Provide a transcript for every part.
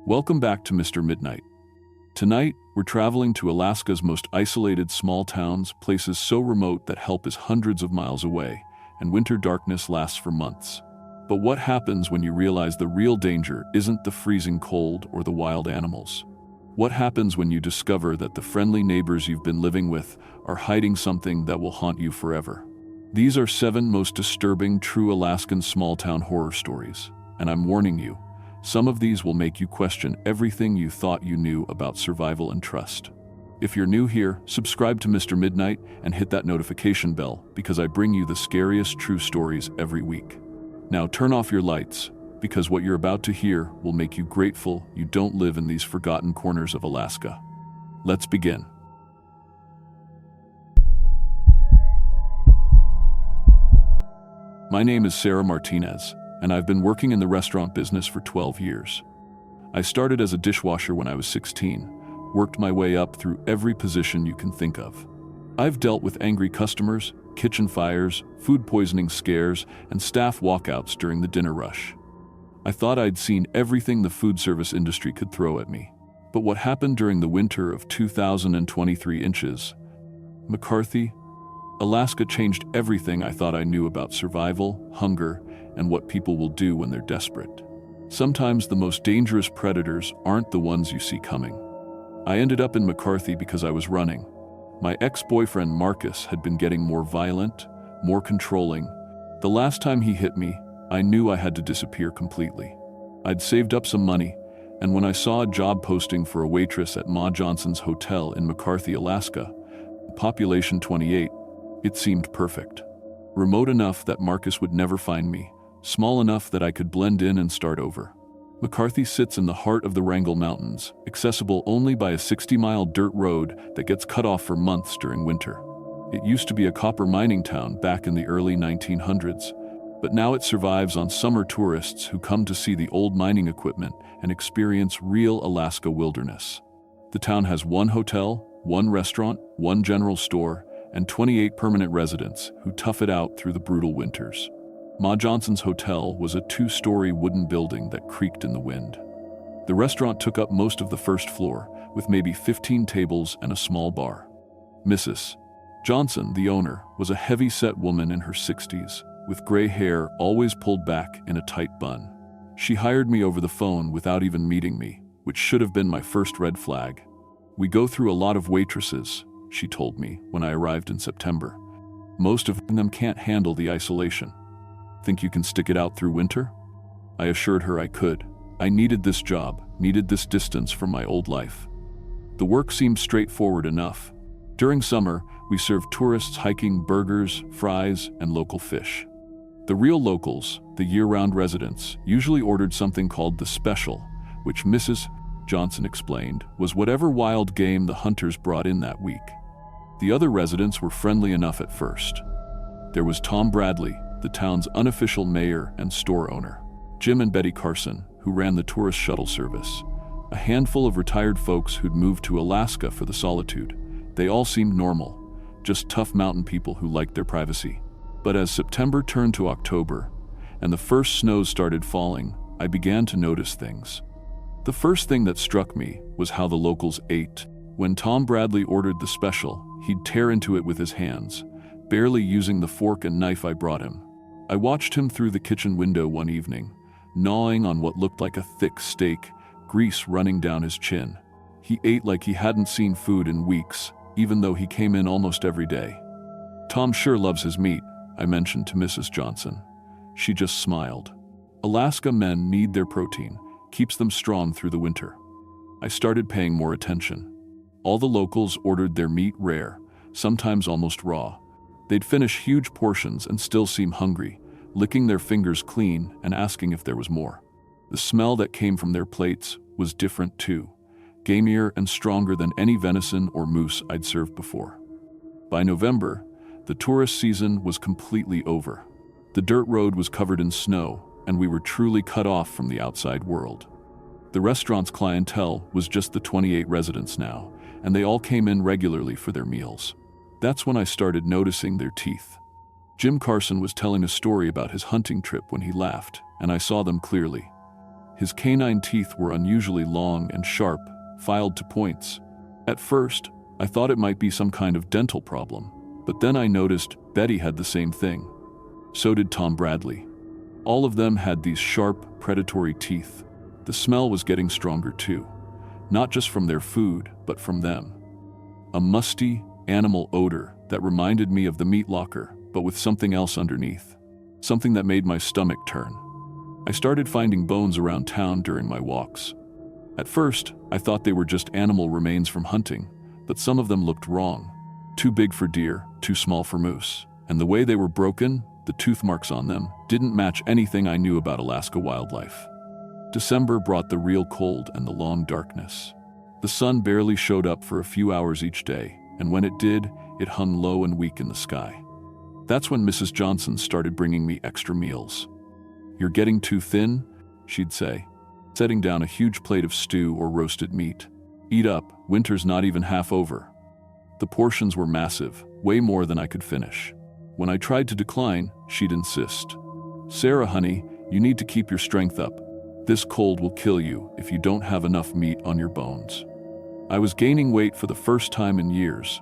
Welcome back to Mr. Midnight. Tonight, we're traveling to Alaska's most isolated small towns, places so remote that help is hundreds of miles away, and winter darkness lasts for months. But what happens when you realize the real danger isn't the freezing cold or the wild animals? What happens when you discover that the friendly neighbors you've been living with are hiding something that will haunt you forever? These are 7 most disturbing true Alaskan small-town horror stories, and I'm warning you, some of these will make you question everything you thought you knew about survival and trust. If you're new here, subscribe to Mr. Midnight and hit that notification bell because I bring you the scariest true stories every week. Now turn off your lights, because what you're about to hear will make you grateful you don't live in these forgotten corners of Alaska. Let's begin. My name is Sarah Martinez, and I've been working in the restaurant business for 12 years. I started as a dishwasher when I was 16, worked my way up through every position you can think of. I've dealt with angry customers, kitchen fires, food poisoning scares, and staff walkouts during the dinner rush. I thought I'd seen everything the food service industry could throw at me. But what happened during the winter of 2023 inches, McCarthy, Alaska changed everything I thought I knew about survival, hunger, and what people will do when they're desperate. Sometimes the most dangerous predators aren't the ones you see coming. I ended up in McCarthy because I was running. My ex-boyfriend Marcus had been getting more violent, more controlling. The last time he hit me, I knew I had to disappear completely. I'd saved up some money, and when I saw a job posting for a waitress at Ma Johnson's Hotel in McCarthy, Alaska, population 28, it seemed perfect. Remote enough that Marcus would never find me, small enough that I could blend in and start over. McCarthy sits in the heart of the Wrangell Mountains, accessible only by a 60-mile dirt road that gets cut off for months during winter. It used to be a copper mining town back in the early 1900s, but now it survives on summer tourists who come to see the old mining equipment and experience real Alaska wilderness. The town has 1 hotel, 1 restaurant, 1 general store, and 28 permanent residents who tough it out through the brutal winters. Ma Johnson's Hotel was a 2-story wooden building that creaked in the wind. The restaurant took up most of the first floor, with maybe 15 tables and a small bar. Mrs. Johnson, the owner, was a heavy-set woman in her 60s, with gray hair always pulled back in a tight bun. She hired me over the phone without even meeting me, which should have been my first red flag. "We go through a lot of waitresses," she told me when I arrived in September. "Most of them can't handle the isolation. Think you can stick it out through winter?" I assured her I could. I needed this job, needed this distance from my old life. The work seemed straightforward enough. During summer, we served tourists hiking burgers, fries, and local fish. The real locals, the year-round residents, usually ordered something called the special, which Mrs. Johnson explained was whatever wild game the hunters brought in that week. The other residents were friendly enough at first. There was Tom Bradley, the town's unofficial mayor and store owner, Jim and Betty Carson, who ran the tourist shuttle service, a handful of retired folks who'd moved to Alaska for the solitude. They all seemed normal, just tough mountain people who liked their privacy. But as September turned to October, and the first snows started falling, I began to notice things. The first thing that struck me was how the locals ate. When Tom Bradley ordered the special, he'd tear into it with his hands, barely using the fork and knife I brought him. I watched him through the kitchen window one evening, gnawing on what looked like a thick steak, grease running down his chin. He ate like he hadn't seen food in weeks, even though he came in almost every day. "Tom sure loves his meat," I mentioned to Mrs. Johnson. She just smiled. Alaska men need their protein, keeps them strong through the winter. I started paying more attention. All the locals ordered their meat rare, sometimes almost raw. They'd finish huge portions and still seem hungry, licking their fingers clean and asking if there was more. The smell that came from their plates was different too, gamier and stronger than any venison or moose I'd served before. By November, the tourist season was completely over. The dirt road was covered in snow, and we were truly cut off from the outside world. The restaurant's clientele was just the 28 residents now, and they all came in regularly for their meals. That's when I started noticing their teeth. Jim Carson was telling a story about his hunting trip when he laughed, and I saw them clearly. His canine teeth were unusually long and sharp, filed to points. At first, I thought it might be some kind of dental problem, but then I noticed Betty had the same thing. So did Tom Bradley. All of them had these sharp, predatory teeth. The smell was getting stronger too, not just from their food, but from them. A musty, animal odor that reminded me of the meat locker, but with something else underneath. Something that made my stomach turn. I started finding bones around town during my walks. At first, I thought they were just animal remains from hunting, but some of them looked wrong. Too big for deer, too small for moose. And the way they were broken, the tooth marks on them, didn't match anything I knew about Alaska wildlife. December brought the real cold and the long darkness. The sun barely showed up for a few hours each day, and when it did, it hung low and weak in the sky. That's when Mrs. Johnson started bringing me extra meals. "You're getting too thin," she'd say, setting down a huge plate of stew or roasted meat. "Eat up, winter's not even half over." The portions were massive, way more than I could finish. When I tried to decline, she'd insist. "Sarah, honey, you need to keep your strength up. This cold will kill you if you don't have enough meat on your bones." I was gaining weight for the first time in years,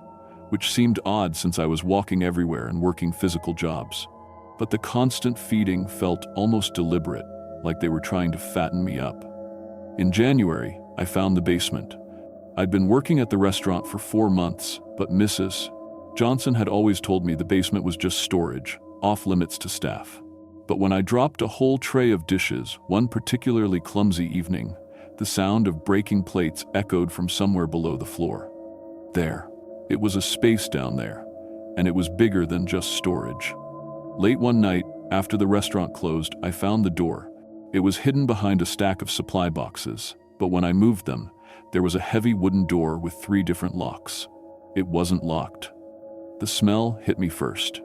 which seemed odd since I was walking everywhere and working physical jobs. But the constant feeding felt almost deliberate, like they were trying to fatten me up. In January, I found the basement. I'd been working at the restaurant for 4 months, but Mrs. Johnson had always told me the basement was just storage, off limits to staff. But when I dropped a whole tray of dishes, one particularly clumsy evening, the sound of breaking plates echoed from somewhere below the floor. There. It was a space down there, and it was bigger than just storage. Late one night, after the restaurant closed, I found the door. It was hidden behind a stack of supply boxes, but when I moved them, there was a heavy wooden door with 3 different locks. It wasn't locked. The smell hit me first.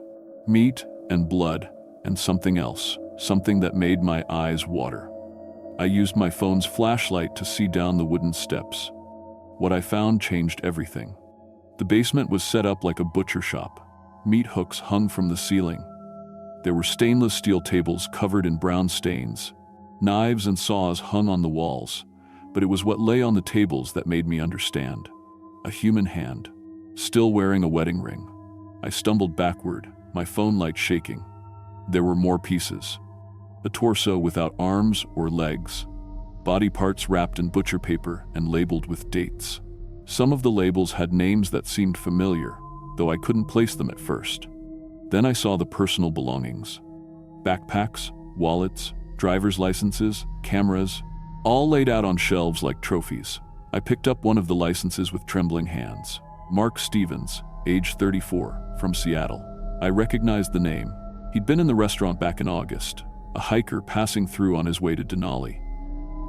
Meat and blood and something else, something that made my eyes water. I used my phone's flashlight to see down the wooden steps. What I found changed everything. The basement was set up like a butcher shop. Meat hooks hung from the ceiling. There were stainless steel tables covered in brown stains. Knives and saws hung on the walls, but it was what lay on the tables that made me understand. A human hand, still wearing a wedding ring. I stumbled backward, my phone light shaking. There were more pieces. A torso without arms or legs. Body parts wrapped in butcher paper and labeled with dates. Some of the labels had names that seemed familiar, though I couldn't place them at first. Then I saw the personal belongings. Backpacks, wallets, driver's licenses, cameras, all laid out on shelves like trophies. I picked up one of the licenses with trembling hands. Mark Stevens, age 34, from Seattle. I recognized the name. He'd been in the restaurant back in August, a hiker passing through on his way to Denali.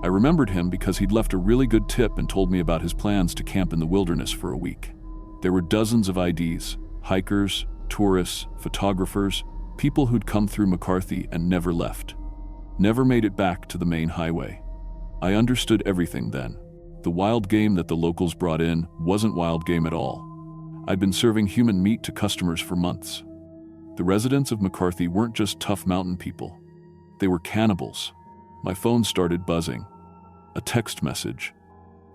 I remembered him because he'd left a really good tip and told me about his plans to camp in the wilderness for a week. There were dozens of IDs, hikers, tourists, photographers, people who'd come through McCarthy and never left. Never made it back to the main highway. I understood everything then. The wild game that the locals brought in wasn't wild game at all. I'd been serving human meat to customers for months. The residents of McCarthy weren't just tough mountain people. They were cannibals. My phone started buzzing. A text message.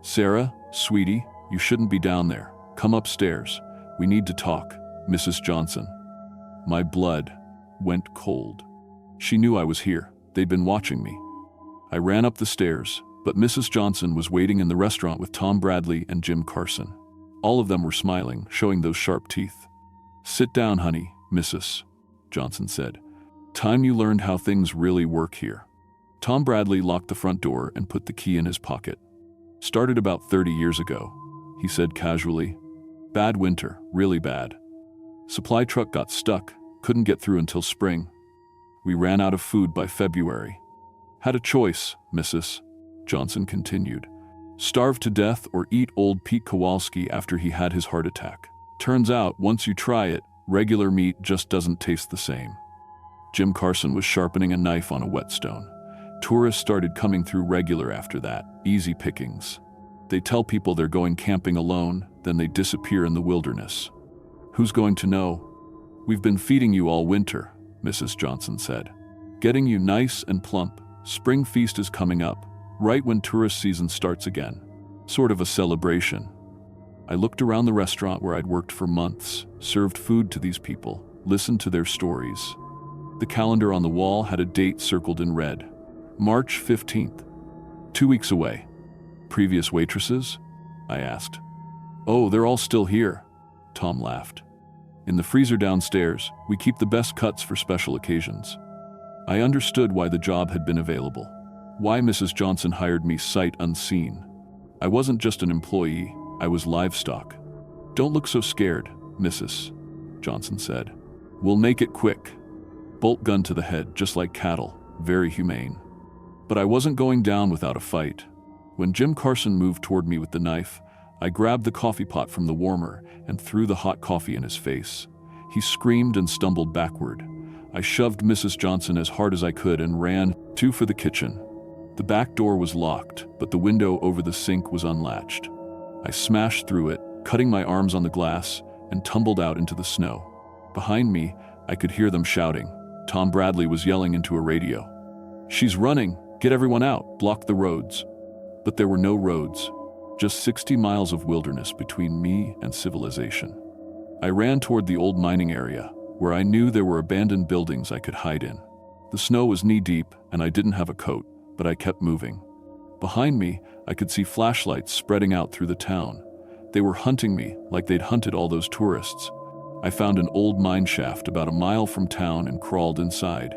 "Sarah, sweetie, you shouldn't be down there. Come upstairs. We need to talk. Mrs. Johnson." My blood went cold. She knew I was here. They'd been watching me. I ran up the stairs, but Mrs. Johnson was waiting in the restaurant with Tom Bradley and Jim Carson. All of them were smiling, showing those sharp teeth. "Sit down, honey, Mrs. Johnson said. Time you learned how things really work here." Tom Bradley locked the front door and put the key in his pocket. "Started about 30 years ago," he said casually. "Bad winter, really bad. Supply truck got stuck, couldn't get through until spring. We ran out of food by February. Had a choice, Mrs. Johnson continued. Starve to death or eat old Pete Kowalski after he had his heart attack. Turns out, once you try it, regular meat just doesn't taste the same." Jim Carson was sharpening a knife on a whetstone. Tourists started coming through regular after that, easy pickings. They tell people they're going camping alone, then they disappear in the wilderness. "Who's going to know? We've been feeding you all winter," Mrs. Johnson said. "Getting you nice and plump. Spring feast is coming up. right when tourist season starts again. Sort of a celebration. I looked around the restaurant where I'd worked for months, served food to these people, listened to their stories. The calendar on the wall had a date circled in red. March 15th. 2 weeks away. Previous waitresses? I asked. Oh, they're all still here, Tom laughed. In the freezer downstairs, we keep the best cuts for special occasions. I understood why the job had been available. Why Mrs. Johnson hired me sight unseen. I wasn't just an employee, I was livestock. Don't look so scared, Mrs. Johnson said. We'll make it quick. Bolt gun to the head, just like cattle, very humane. But I wasn't going down without a fight. When Jim Carson moved toward me with the knife, I grabbed the coffee pot from the warmer and threw the hot coffee in his face. He screamed and stumbled backward. I shoved Mrs. Johnson as hard as I could and ran for the kitchen. The back door was locked, but the window over the sink was unlatched. I smashed through it, cutting my arms on the glass, and tumbled out into the snow. Behind me, I could hear them shouting. Tom Bradley was yelling into a radio. She's running! Get everyone out! Block the roads! But there were no roads, just 60 miles of wilderness between me and civilization. I ran toward the old mining area, where I knew there were abandoned buildings I could hide in. The snow was knee-deep, and I didn't have a coat, but I kept moving. Behind me, I could see flashlights spreading out through the town. They were hunting me like they'd hunted all those tourists. I found an old mine shaft about a mile from town and crawled inside.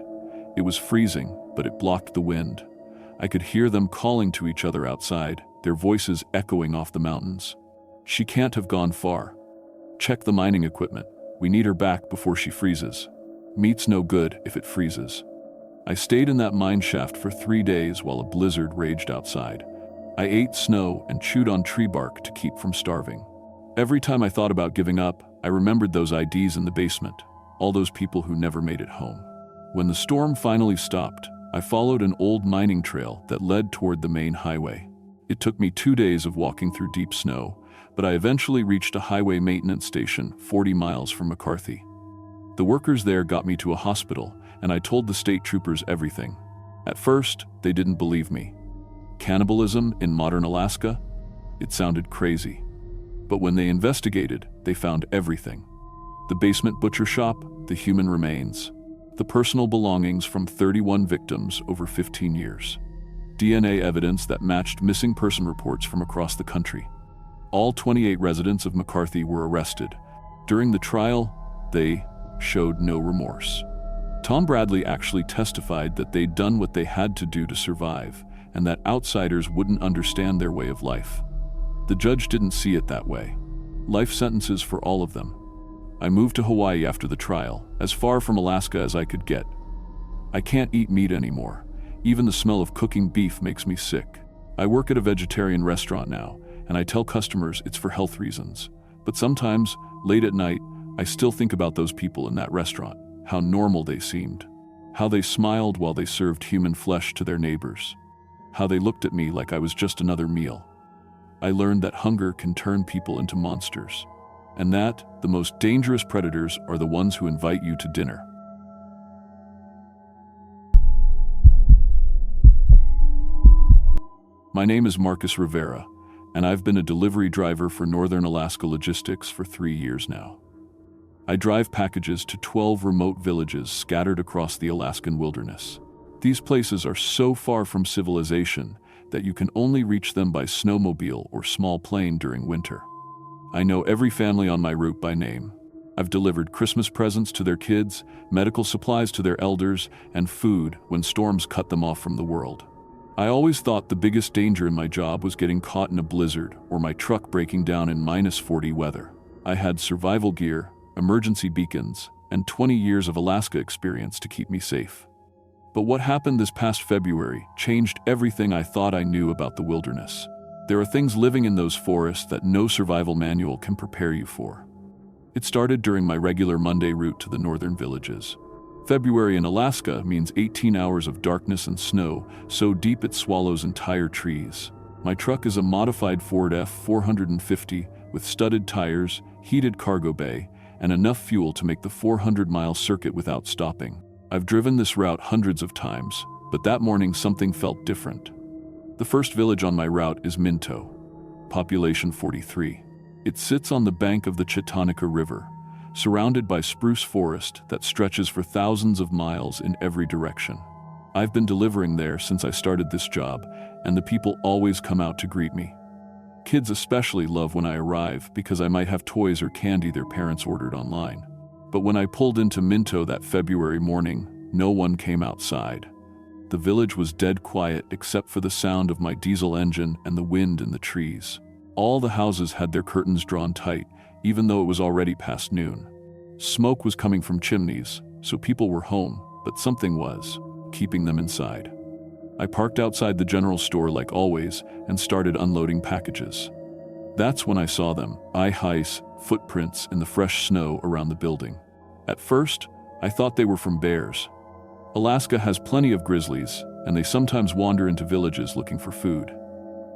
It was freezing, but it blocked the wind. I could hear them calling to each other outside, their voices echoing off the mountains. She can't have gone far. Check the mining equipment. We need her back before she freezes. Meat's no good if it freezes. I stayed in that mine shaft for 3 days while a blizzard raged outside. I ate snow and chewed on tree bark to keep from starving. Every time I thought about giving up, I remembered those IDs in the basement, all those people who never made it home. When the storm finally stopped, I followed an old mining trail that led toward the main highway. It took me 2 days of walking through deep snow, but I eventually reached a highway maintenance station 40 miles from McCarthy. The workers there got me to a hospital, and I told the state troopers everything. At first, they didn't believe me. Cannibalism in modern Alaska? It sounded crazy. But when they investigated, they found everything. The basement butcher shop, the human remains, the personal belongings from 31 victims over 15 years. DNA evidence that matched missing person reports from across the country. All 28 residents of McCarthy were arrested. During the trial, they showed no remorse. Tom Bradley actually testified that they'd done what they had to do to survive, and that outsiders wouldn't understand their way of life. The judge didn't see it that way. Life sentences for all of them. I moved to Hawaii after the trial, as far from Alaska as I could get. I can't eat meat anymore. Even the smell of cooking beef makes me sick. I work at a vegetarian restaurant now, and I tell customers it's for health reasons. But sometimes, late at night, I still think about those people in that restaurant, how normal they seemed, how they smiled while they served human flesh to their neighbors, how they looked at me like I was just another meal. I learned that hunger can turn people into monsters, and that the most dangerous predators are the ones who invite you to dinner. My name is Marcus Rivera, and I've been a delivery driver for Northern Alaska Logistics for 3 years now. I drive packages to 12 remote villages scattered across the Alaskan wilderness. These places are so far from civilization that you can only reach them by snowmobile or small plane during winter. I know every family on my route by name. I've delivered Christmas presents to their kids, medical supplies to their elders, and food when storms cut them off from the world. I always thought the biggest danger in my job was getting caught in a blizzard or my truck breaking down in -40 weather. I had survival gear, emergency beacons, and 20 years of Alaska experience to keep me safe. But what happened this past February changed everything I thought I knew about the wilderness. There are things living in those forests that no survival manual can prepare you for. It started during my regular Monday route to the northern villages. February in Alaska means 18 hours of darkness and snow, so deep it swallows entire trees. My truck is a modified Ford F-450 with studded tires, heated cargo bay, and enough fuel to make the 400-mile circuit without stopping. I've driven this route hundreds of times, but that morning something felt different. The first village on my route is Minto, population 43. It sits on the bank of the Chitanica River, surrounded by spruce forest that stretches for thousands of miles in every direction. I've been delivering there since I started this job, and the people always come out to greet me. Kids especially love when I arrive because I might have toys or candy their parents ordered online. But when I pulled into Minto that February morning, no one came outside. The village was dead quiet except for the sound of my diesel engine and the wind in the trees. All the houses had their curtains drawn tight, even though it was already past noon. Smoke was coming from chimneys, so people were home, but something was keeping them inside. I parked outside the general store like always and started unloading packages. That's when I saw them, eye-high footprints in the fresh snow around the building. At first, I thought they were from bears. Alaska has plenty of grizzlies, and they sometimes wander into villages looking for food.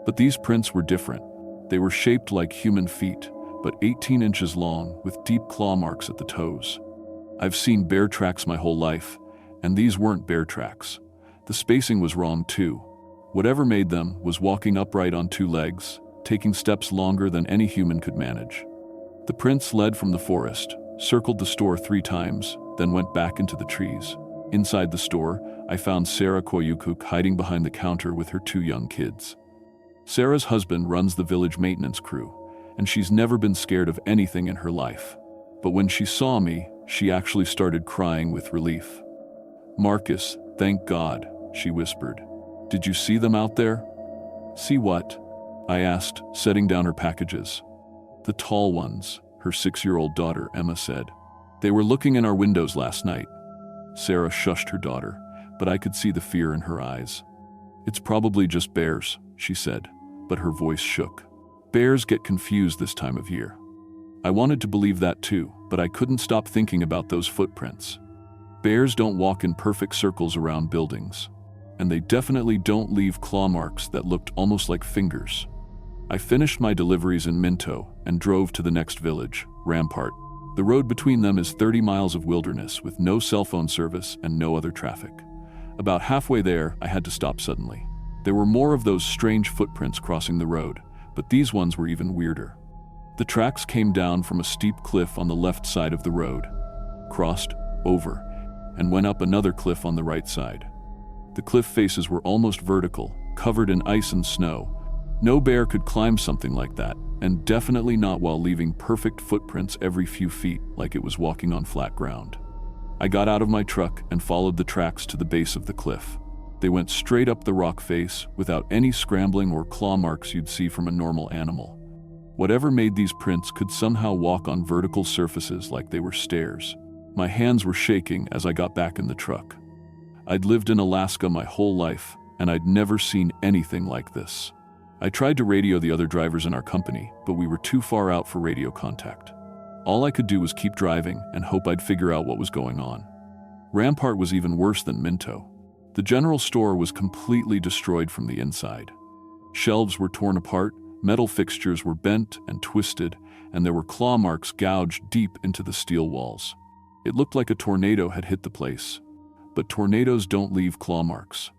But these prints were different. They were shaped like human feet, but 18 inches long with deep claw marks at the toes. I've seen bear tracks my whole life, and these weren't bear tracks. The spacing was wrong too. Whatever made them was walking upright on two legs, taking steps longer than any human could manage. The prints led from the forest, circled the store 3 times, then went back into the trees. Inside the store, I found Sarah Koyukuk hiding behind the counter with her 2 young kids. Sarah's husband runs the village maintenance crew, and she's never been scared of anything in her life. But when she saw me, she actually started crying with relief. "Marcus, thank God," she whispered. "Did you see them out there?" "See what?" I asked, setting down her packages. "The tall ones," her 6-year-old daughter Emma said. "They were looking in our windows last night." Sarah shushed her daughter, but I could see the fear in her eyes. "It's probably just bears," she said, but her voice shook. "Bears get confused this time of year." I wanted to believe that too, but I couldn't stop thinking about those footprints. Bears don't walk in perfect circles around buildings, and they definitely don't leave claw marks that looked almost like fingers. I finished my deliveries in Minto and drove to the next village, Rampart. The road between them is 30 miles of wilderness with no cell phone service and no other traffic. About halfway there, I had to stop suddenly. There were more of those strange footprints crossing the road, but these ones were even weirder. The tracks came down from a steep cliff on the left side of the road, crossed over, and went up another cliff on the right side. The cliff faces were almost vertical, covered in ice and snow. No bear could climb something like that, and definitely not while leaving perfect footprints every few feet like it was walking on flat ground. I got out of my truck and followed the tracks to the base of the cliff. They went straight up the rock face without any scrambling or claw marks you'd see from a normal animal. Whatever made these prints could somehow walk on vertical surfaces like they were stairs. My hands were shaking as I got back in the truck. I'd lived in Alaska my whole life, and I'd never seen anything like this. I tried to radio the other drivers in our company, but we were too far out for radio contact. All I could do was keep driving and hope I'd figure out what was going on. Rampart was even worse than Minto. The general store was completely destroyed from the inside. Shelves were torn apart, metal fixtures were bent and twisted, and there were claw marks gouged deep into the steel walls. It looked like a tornado had hit the place, but tornadoes don't leave claw marks.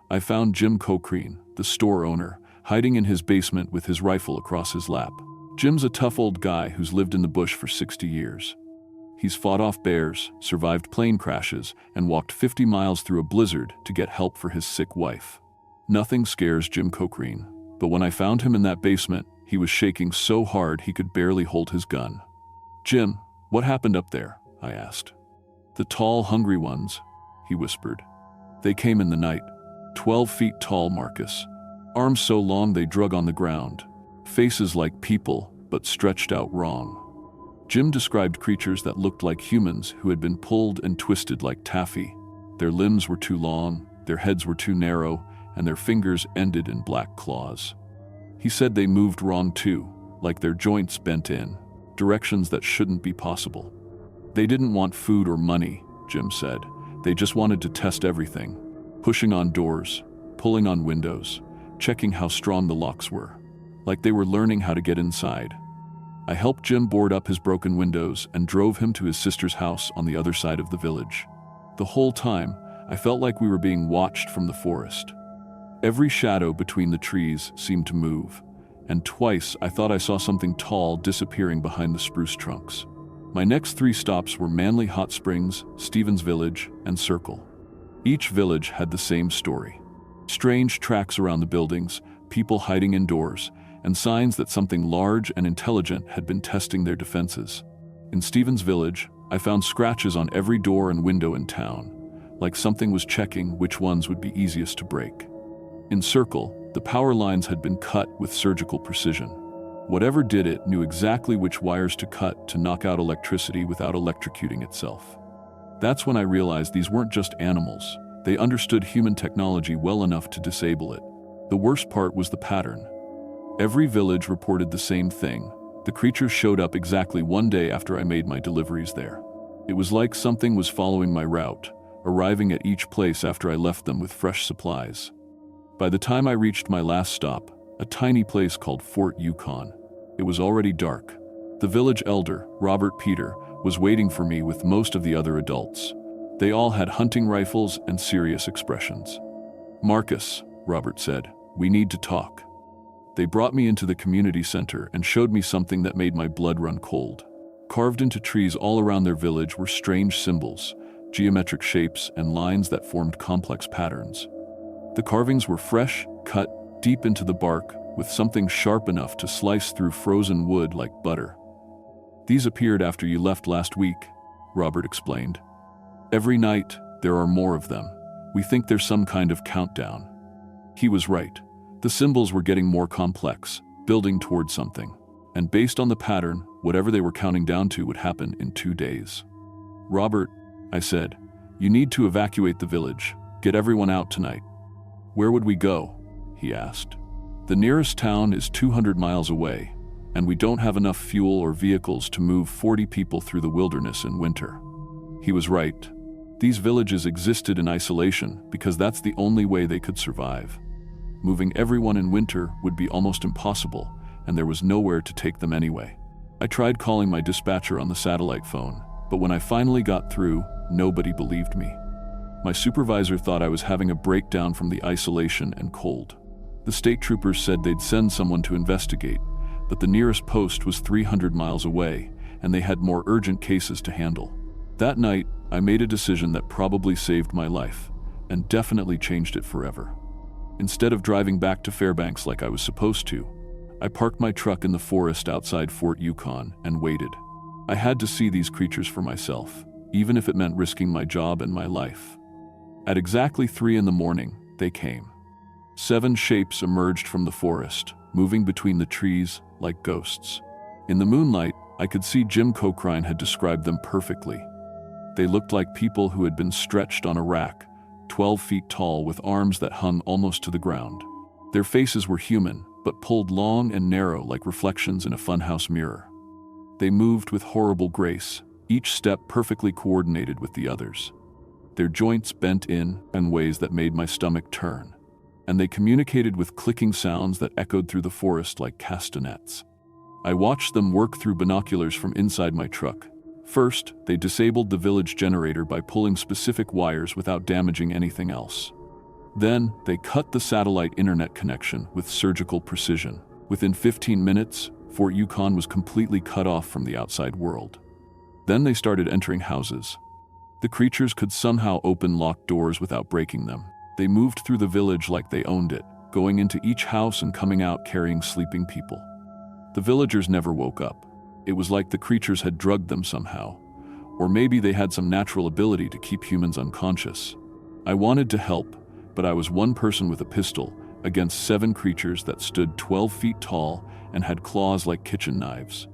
I found Jim Cochrane, the store owner, hiding in his basement with his rifle across his lap. Jim's a tough old guy who's lived in the bush for 60 years. He's fought off bears, survived plane crashes, and walked 50 miles through a blizzard to get help for his sick wife. Nothing scares Jim Cochrane, but when I found him in that basement, he was shaking so hard he could barely hold his gun. "Jim, what happened up there?" I asked. "The tall, hungry ones," he whispered. "They came in the night. 12 feet tall, Marcus. Arms so long they drug on the ground. Faces like people, but stretched out wrong." Jim described creatures that looked like humans who had been pulled and twisted like taffy. Their limbs were too long, their heads were too narrow, and their fingers ended in black claws. He said they moved wrong too, like their joints bent in, directions that shouldn't be possible. "They didn't want food or money," Jim said. "They just wanted to test everything, pushing on doors, pulling on windows, checking how strong the locks were, like they were learning how to get inside." I helped Jim board up his broken windows and drove him to his sister's house on the other side of the village. The whole time, I felt like we were being watched from the forest. Every shadow between the trees seemed to move, and twice I thought I saw something tall disappearing behind the spruce trunks. My next 3 stops were Manly Hot Springs, Stevens Village, and Circle. Each village had the same story. Strange tracks around the buildings, people hiding indoors, and signs that something large and intelligent had been testing their defenses. In Stevens Village, I found scratches on every door and window in town, like something was checking which ones would be easiest to break. In Circle, the power lines had been cut with surgical precision. Whatever did it knew exactly which wires to cut to knock out electricity without electrocuting itself. That's when I realized these weren't just animals. They understood human technology well enough to disable it. The worst part was the pattern. Every village reported the same thing. The creatures showed up exactly one day after I made my deliveries there. It was like something was following my route, arriving at each place after I left them with fresh supplies. By the time I reached my last stop, a tiny place called Fort Yukon, it was already dark. The village elder, Robert Peter, was waiting for me with most of the other adults. They all had hunting rifles and serious expressions. "Marcus," Robert said, "we need to talk." They brought me into the community center and showed me something that made my blood run cold. Carved into trees all around their village were strange symbols, geometric shapes, and lines that formed complex patterns. The carvings were fresh, cut deep into the bark, with something sharp enough to slice through frozen wood like butter. "These appeared after you left last week," Robert explained. "Every night, there are more of them. We think there's some kind of countdown." He was right. The symbols were getting more complex, building toward something. And based on the pattern, whatever they were counting down to would happen in 2 days. "Robert," I said, "you need to evacuate the village. Get everyone out tonight." "Where would we go?" he asked. "The nearest town is 200 miles away, and we don't have enough fuel or vehicles to move 40 people through the wilderness in winter." He was right. These villages existed in isolation because that's the only way they could survive. Moving everyone in winter would be almost impossible, and there was nowhere to take them anyway. I tried calling my dispatcher on the satellite phone, but when I finally got through, nobody believed me. My supervisor thought I was having a breakdown from the isolation and cold. The state troopers said they'd send someone to investigate, but the nearest post was 300 miles away, and they had more urgent cases to handle. That night, I made a decision that probably saved my life, and definitely changed it forever. Instead of driving back to Fairbanks like I was supposed to, I parked my truck in the forest outside Fort Yukon and waited. I had to see these creatures for myself, even if it meant risking my job and my life. At exactly 3 in the morning, they came. 7 shapes emerged from the forest, moving between the trees like ghosts. In the moonlight, I could see Jim Cocrine had described them perfectly. They looked like people who had been stretched on a rack, 12 feet tall with arms that hung almost to the ground. Their faces were human, but pulled long and narrow like reflections in a funhouse mirror. They moved with horrible grace, each step perfectly coordinated with the others. Their joints bent in ways that made my stomach turn, and they communicated with clicking sounds that echoed through the forest like castanets. I watched them work through binoculars from inside my truck. First, they disabled the village generator by pulling specific wires without damaging anything else. Then, they cut the satellite internet connection with surgical precision. Within 15 minutes, Fort Yukon was completely cut off from the outside world. Then they started entering houses. The creatures could somehow open locked doors without breaking them. They moved through the village like they owned it, going into each house and coming out carrying sleeping people. The villagers never woke up. It was like the creatures had drugged them somehow, or maybe they had some natural ability to keep humans unconscious. I wanted to help, but I was one person with a pistol against 7 creatures that stood 12 feet tall and had claws like kitchen knives.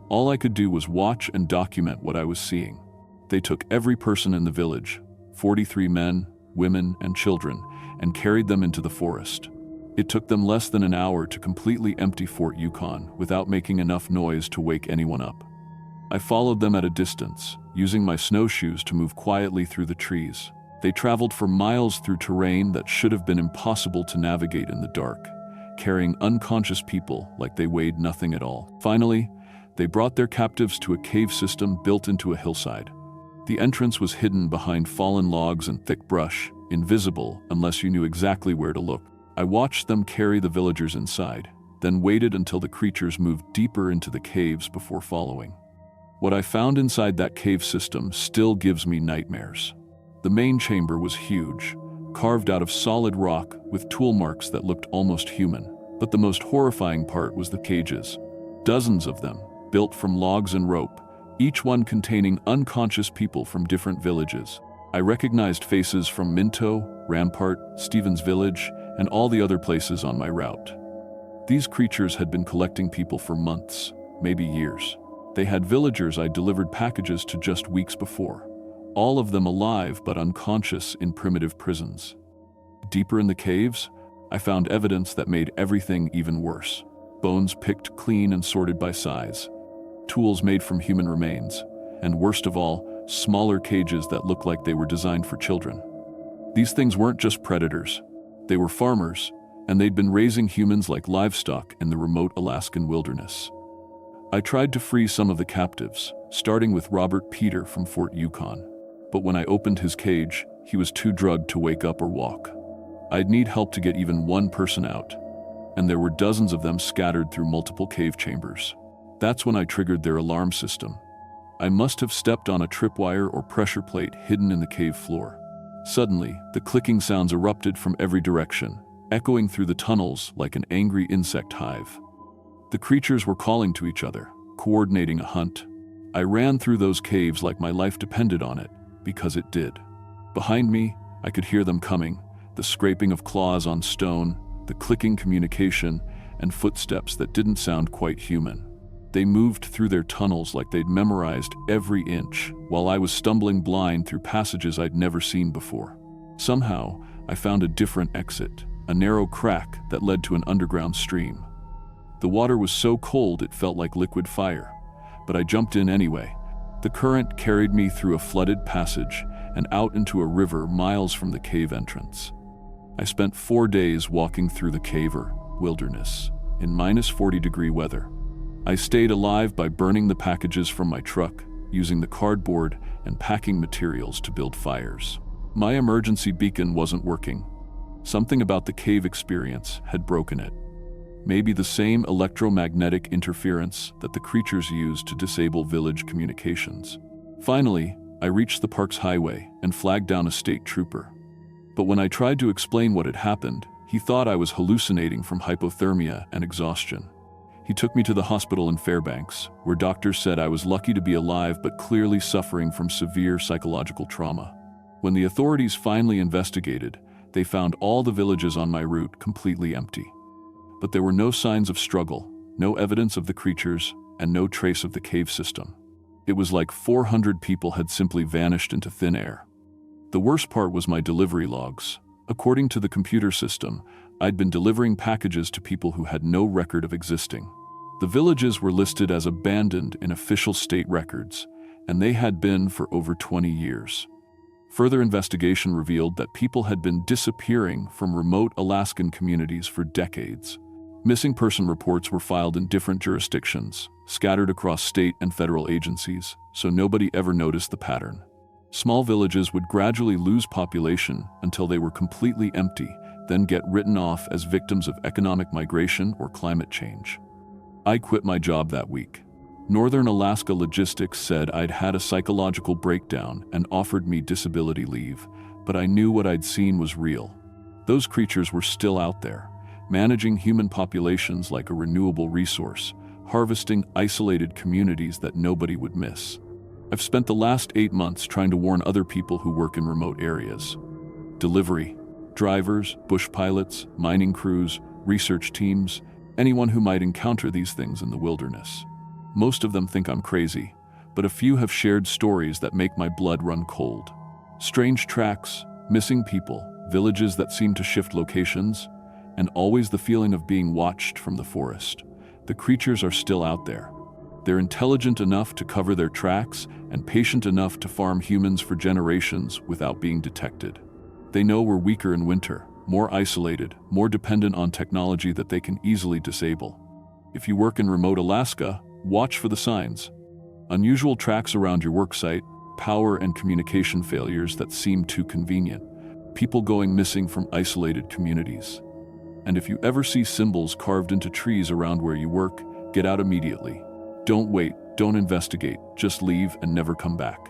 All I could do was watch and document what I was seeing. They took every person in the village, 43 men, women, and children, and carried them into the forest. It took them less than an hour to completely empty Fort Yukon without making enough noise to wake anyone up. I followed them at a distance, using my snowshoes to move quietly through the trees. They traveled for miles through terrain that should have been impossible to navigate in the dark, carrying unconscious people like they weighed nothing at all. Finally, they brought their captives to a cave system built into a hillside. The entrance was hidden behind fallen logs and thick brush, invisible unless you knew exactly where to look. I watched them carry the villagers inside, then waited until the creatures moved deeper into the caves before following. What I found inside that cave system still gives me nightmares. The main chamber was huge, carved out of solid rock with tool marks that looked almost human. But the most horrifying part was the cages. Dozens of them, built from logs and rope, each one containing unconscious people from different villages. I recognized faces from Minto, Rampart, Stevens Village, and all the other places on my route. These creatures had been collecting people for months, maybe years. They had villagers I delivered packages to just weeks before, all of them alive but unconscious in primitive prisons. Deeper in the caves, I found evidence that made everything even worse. Bones picked clean and sorted by size, tools made from human remains, and worst of all, smaller cages that looked like they were designed for children. These things weren't just predators. They were farmers, and they'd been raising humans like livestock in the remote Alaskan wilderness. I tried to free some of the captives, starting with Robert Peter from Fort Yukon. But when I opened his cage, he was too drugged to wake up or walk. I'd need help to get even one person out, and there were dozens of them scattered through multiple cave chambers. That's when I triggered their alarm system. I must have stepped on a tripwire or pressure plate hidden in the cave floor. Suddenly, the clicking sounds erupted from every direction, echoing through the tunnels like an angry insect hive. The creatures were calling to each other, coordinating a hunt. I ran through those caves like my life depended on it, because it did. Behind me, I could hear them coming, the scraping of claws on stone, the clicking communication, and footsteps that didn't sound quite human. They moved through their tunnels like they'd memorized every inch, while I was stumbling blind through passages I'd never seen before. Somehow, I found a different exit, a narrow crack that led to an underground stream. The water was so cold it felt like liquid fire, but I jumped in anyway. The current carried me through a flooded passage and out into a river miles from the cave entrance. I spent 4 days walking through the cave or wilderness in -40-degree weather. I stayed alive by burning the packages from my truck, using the cardboard and packing materials to build fires. My emergency beacon wasn't working. Something about the cave experience had broken it. Maybe the same electromagnetic interference that the creatures used to disable village communications. Finally, I reached the park's highway and flagged down a state trooper. But when I tried to explain what had happened, he thought I was hallucinating from hypothermia and exhaustion. He took me to the hospital in Fairbanks, where doctors said I was lucky to be alive but clearly suffering from severe psychological trauma. When the authorities finally investigated, they found all the villages on my route completely empty. But there were no signs of struggle, no evidence of the creatures, and no trace of the cave system. It was like 400 people had simply vanished into thin air. The worst part was my delivery logs. According to the computer system, I'd been delivering packages to people who had no record of existing. The villages were listed as abandoned in official state records, and they had been for over 20 years. Further investigation revealed that people had been disappearing from remote Alaskan communities for decades. Missing person reports were filed in different jurisdictions, scattered across state and federal agencies, so nobody ever noticed the pattern. Small villages would gradually lose population until they were completely empty, then get written off as victims of economic migration or climate change. I quit my job that week. Northern Alaska Logistics said I'd had a psychological breakdown and offered me disability leave, but I knew what I'd seen was real. Those creatures were still out there, managing human populations like a renewable resource, harvesting isolated communities that nobody would miss. I've spent the last 8 months trying to warn other people who work in remote areas. Delivery, drivers, bush pilots, mining crews, research teams, anyone who might encounter these things in the wilderness. Most of them think I'm crazy, but a few have shared stories that make my blood run cold. Strange tracks, missing people, villages that seem to shift locations, and always the feeling of being watched from the forest. The creatures are still out there. They're intelligent enough to cover their tracks and patient enough to farm humans for generations without being detected. They know we're weaker in winter, more isolated, more dependent on technology that they can easily disable. If you work in remote Alaska, watch for the signs. Unusual tracks around your worksite, power and communication failures that seem too convenient, people going missing from isolated communities. And if you ever see symbols carved into trees around where you work, get out immediately. Don't wait, don't investigate, just leave and never come back.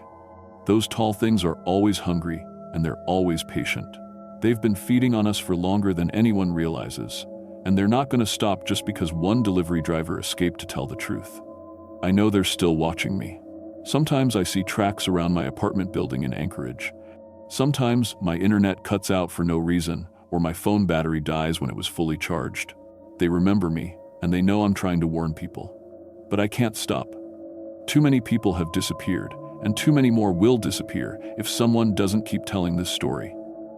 Those tall things are always hungry, and they're always patient. They've been feeding on us for longer than anyone realizes, and they're not going to stop just because one delivery driver escaped to tell the truth. I know they're still watching me. Sometimes I see tracks around my apartment building in Anchorage. Sometimes my internet cuts out for no reason, or my phone battery dies when it was fully charged. They remember me, and they know I'm trying to warn people. But I can't stop. Too many people have disappeared, and too many more will disappear if someone doesn't keep telling this story.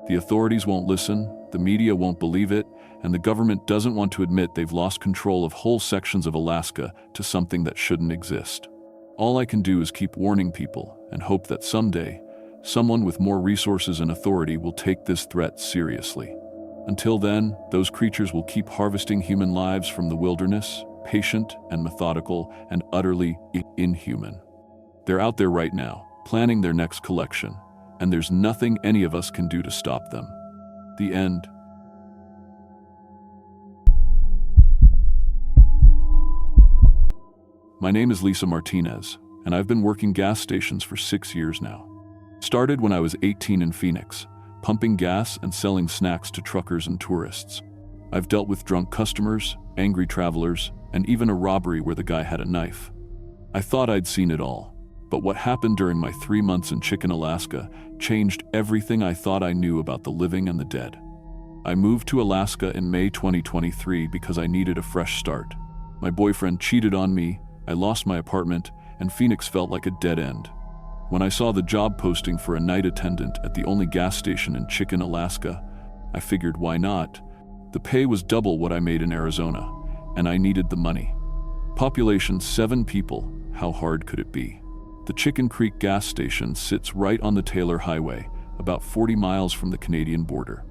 The authorities won't listen, the media won't believe it, and the government doesn't want to admit they've lost control of whole sections of Alaska to something that shouldn't exist. All I can do is keep warning people and hope that someday, someone with more resources and authority will take this threat seriously. Until then, those creatures will keep harvesting human lives from the wilderness, patient and methodical and utterly inhuman. They're out there right now, planning their next collection, and there's nothing any of us can do to stop them. The end. My name is Lisa Martinez, and I've been working gas stations for 6 years now. Started when I was 18 in Phoenix, pumping gas and selling snacks to truckers and tourists. I've dealt with drunk customers, angry travelers, and even a robbery where the guy had a knife. I thought I'd seen it all, but what happened during my 3 months in Chicken, Alaska, changed everything I thought I knew about the living and the dead. I moved to Alaska in May 2023 because I needed a fresh start. My boyfriend cheated on me, I lost my apartment, and Phoenix felt like a dead end. When I saw the job posting for a night attendant at the only gas station in Chicken, Alaska, I figured why not? The pay was double what I made in Arizona, and I needed the money. Population 7 people, how hard could it be? The Chicken Creek gas station sits right on the Taylor Highway, about 40 miles from the Canadian border.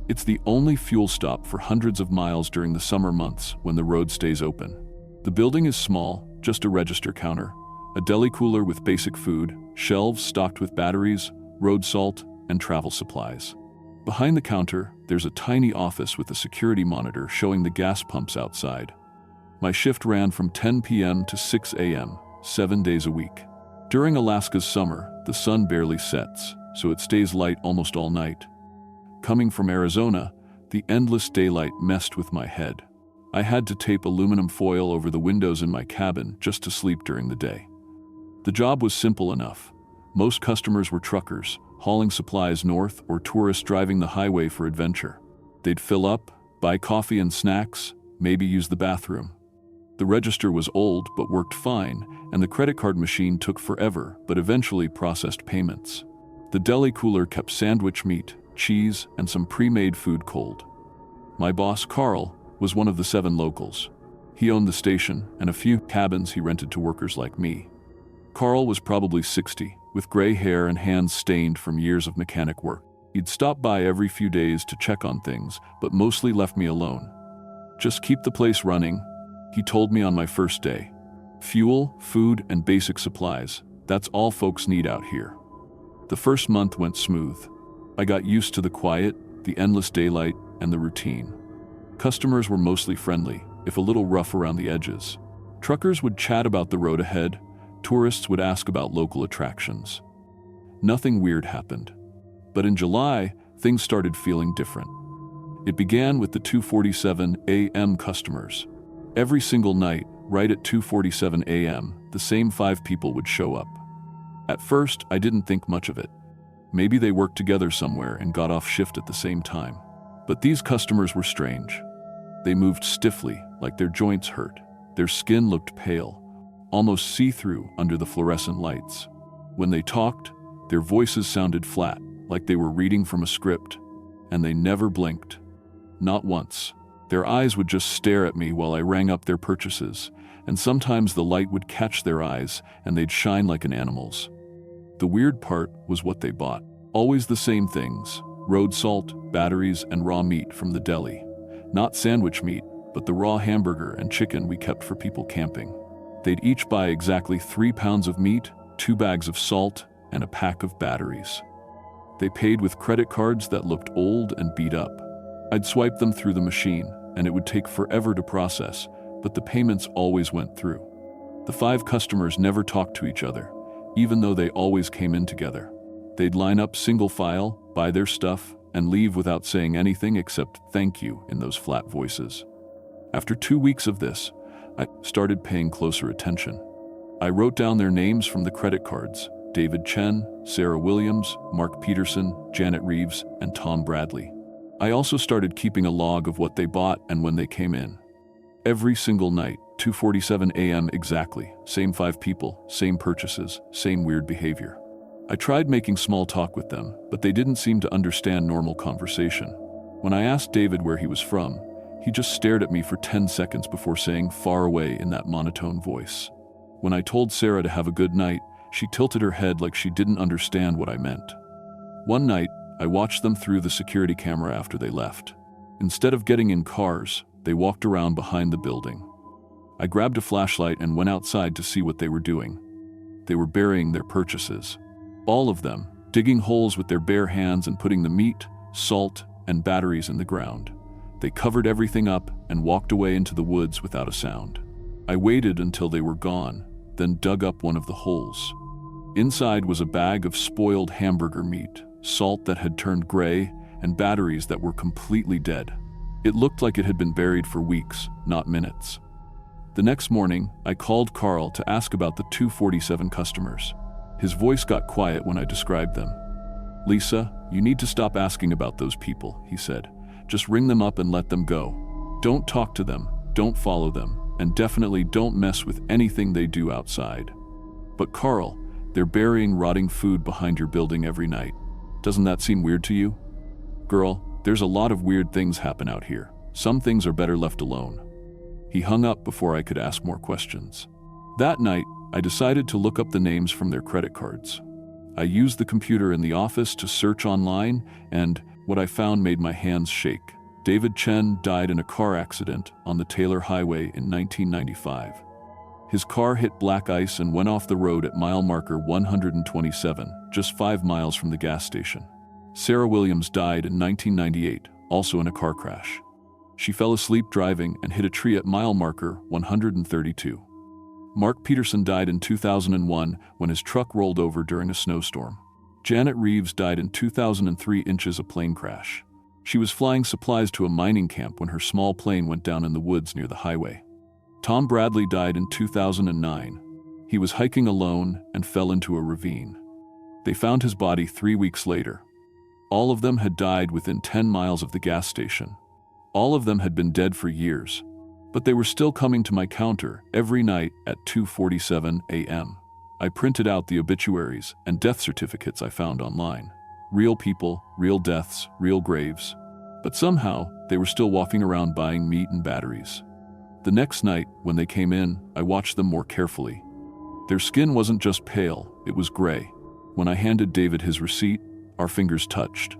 It's the only fuel stop for hundreds of miles during the summer months when the road stays open. The building is small, just a register counter, a deli cooler with basic food, shelves stocked with batteries, road salt, and travel supplies. Behind the counter, there's a tiny office with a security monitor showing the gas pumps outside. My shift ran from 10 p.m. to 6 a.m., 7 days a week. During Alaska's summer, the sun barely sets, so it stays light almost all night. Coming from Arizona, the endless daylight messed with my head. I had to tape aluminum foil over the windows in my cabin just to sleep during the day. The job was simple enough. Most customers were truckers, hauling supplies north, or tourists driving the highway for adventure. They'd fill up, buy coffee and snacks, maybe use the bathroom. The register was old but worked fine, and the credit card machine took forever but eventually processed payments. The deli cooler kept sandwich meat, cheese, and some pre-made food cold. My boss, Carl, was one of the 7 locals. He owned the station and a few cabins he rented to workers like me. Carl was probably 60, with gray hair and hands stained from years of mechanic work. He'd stop by every few days to check on things, but mostly left me alone. Just keep the place running, he told me on my first day. Fuel, food, and basic supplies, that's all folks need out here. The first month went smooth. I got used to the quiet, the endless daylight, and the routine. Customers were mostly friendly, if a little rough around the edges. Truckers would chat about the road ahead, tourists would ask about local attractions. Nothing weird happened. But in July, things started feeling different. It began with the 2:47 a.m. customers. Every single night, right at 2:47 a.m., the same 5 people would show up. At first, I didn't think much of it. Maybe they worked together somewhere and got off shift at the same time. But these customers were strange. They moved stiffly, like their joints hurt. Their skin looked pale, almost see-through under the fluorescent lights. When they talked, their voices sounded flat, like they were reading from a script, and they never blinked. Not once. Their eyes would just stare at me while I rang up their purchases, and sometimes the light would catch their eyes and they'd shine like an animal's. The weird part was what they bought. Always the same things: road salt, batteries, and raw meat from the deli. Not sandwich meat, but the raw hamburger and chicken we kept for people camping. They'd each buy exactly 3 pounds of meat, 2 bags of salt, and a pack of batteries. They paid with credit cards that looked old and beat up. I'd swipe them through the machine, and it would take forever to process, but the payments always went through. The 5 customers never talked to each other, even though they always came in together. They'd line up single file, buy their stuff, and leave without saying anything except thank you in those flat voices. After 2 weeks of this, I started paying closer attention. I wrote down their names from the credit cards: David Chen, Sarah Williams, Mark Peterson, Janet Reeves, and Tom Bradley. I also started keeping a log of what they bought and when they came in. Every single night, 2:47 a.m. exactly, same 5 people, same purchases, same weird behavior. I tried making small talk with them, but they didn't seem to understand normal conversation. When I asked David where he was from, he just stared at me for 10 seconds before saying far away in that monotone voice. When I told Sarah to have a good night, she tilted her head like she didn't understand what I meant. One night, I watched them through the security camera after they left. Instead of getting in cars, they walked around behind the building. I grabbed a flashlight and went outside to see what they were doing. They were burying their purchases. All of them, digging holes with their bare hands and putting the meat, salt, and batteries in the ground. They covered everything up and walked away into the woods without a sound. I waited until they were gone, then dug up one of the holes. Inside was a bag of spoiled hamburger meat, salt that had turned gray, and batteries that were completely dead. It looked like it had been buried for weeks, not minutes. The next morning, I called Carl to ask about the 247 customers. His voice got quiet when I described them. "Lisa, you need to stop asking about those people," he said. "Just ring them up and let them go. Don't talk to them, don't follow them, and definitely don't mess with anything they do outside." "But Carl, they're burying rotting food behind your building every night. Doesn't that seem weird to you?" "Girl, there's a lot of weird things happen out here. Some things are better left alone." He hung up before I could ask more questions. That night, I decided to look up the names from their credit cards. I used the computer in the office to search online, and what I found made my hands shake. David Chen died in a car accident on the Taylor Highway in 1995. His car hit black ice and went off the road at mile marker 127, just 5 miles from the gas station. Sarah Williams died in 1998, also in a car crash. She fell asleep driving and hit a tree at mile marker 132. Mark Peterson died in 2001 when his truck rolled over during a snowstorm. Janet Reeves died in 2003 inches a plane crash. She was flying supplies to a mining camp when her small plane went down in the woods near the highway. Tom Bradley died in 2009. He was hiking alone and fell into a ravine. They found his body 3 weeks later. All of them had died within 10 miles of the gas station. All of them had been dead for years, but they were still coming to my counter every night at 2:47 a.m. I printed out the obituaries and death certificates I found online. Real people, real deaths, real graves. But somehow, they were still walking around buying meat and batteries. The next night, when they came in, I watched them more carefully. Their skin wasn't just pale, it was gray. When I handed David his receipt, our fingers touched.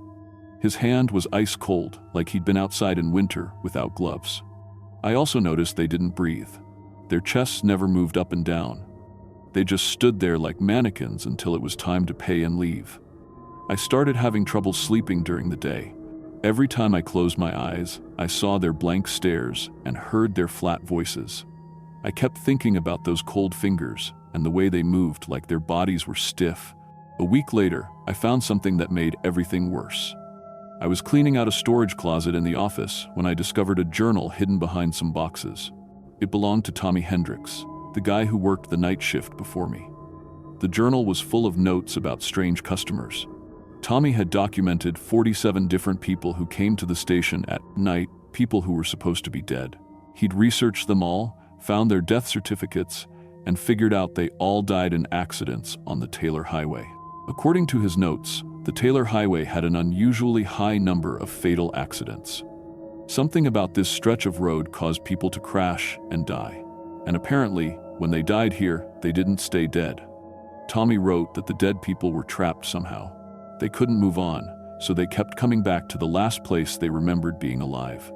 His hand was ice cold, like he'd been outside in winter without gloves. I also noticed they didn't breathe. Their chests never moved up and down. They just stood there like mannequins until it was time to pay and leave. I started having trouble sleeping during the day. Every time I closed my eyes, I saw their blank stares and heard their flat voices. I kept thinking about those cold fingers and the way they moved like their bodies were stiff. A week later, I found something that made everything worse. I was cleaning out a storage closet in the office when I discovered a journal hidden behind some boxes. It belonged to Tommy Hendricks, the guy who worked the night shift before me. The journal was full of notes about strange customers. Tommy had documented 47 different people who came to the station at night, people who were supposed to be dead. He'd researched them all, found their death certificates, and figured out they all died in accidents on the Taylor Highway. According to his notes, the Taylor Highway had an unusually high number of fatal accidents. Something about this stretch of road caused people to crash and die. And apparently, when they died here, they didn't stay dead. Tommy wrote that the dead people were trapped somehow. They couldn't move on, so they kept coming back to the last place they remembered being alive.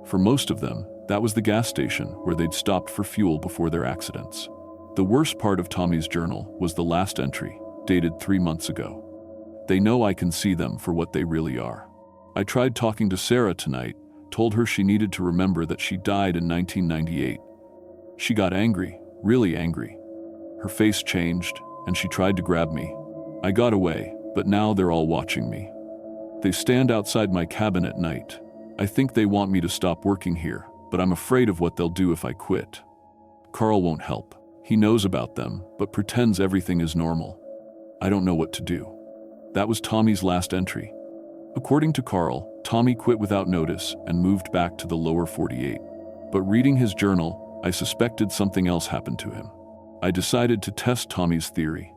For most of them, that was the gas station where they'd stopped for fuel before their accidents. The worst part of Tommy's journal was the last entry, dated 3 months ago. They know I can see them for what they really are. I tried talking to Sarah tonight, told her she needed to remember that she died in 1998. She got angry, really angry. Her face changed, and she tried to grab me. I got away, but now they're all watching me. They stand outside my cabin at night. I think they want me to stop working here, but I'm afraid of what they'll do if I quit. Carl won't help. He knows about them, but pretends everything is normal. I don't know what to do. That was Tommy's last entry. According to Carl, Tommy quit without notice and moved back to the lower 48. But reading his journal, I suspected something else happened to him. I decided to test Tommy's theory.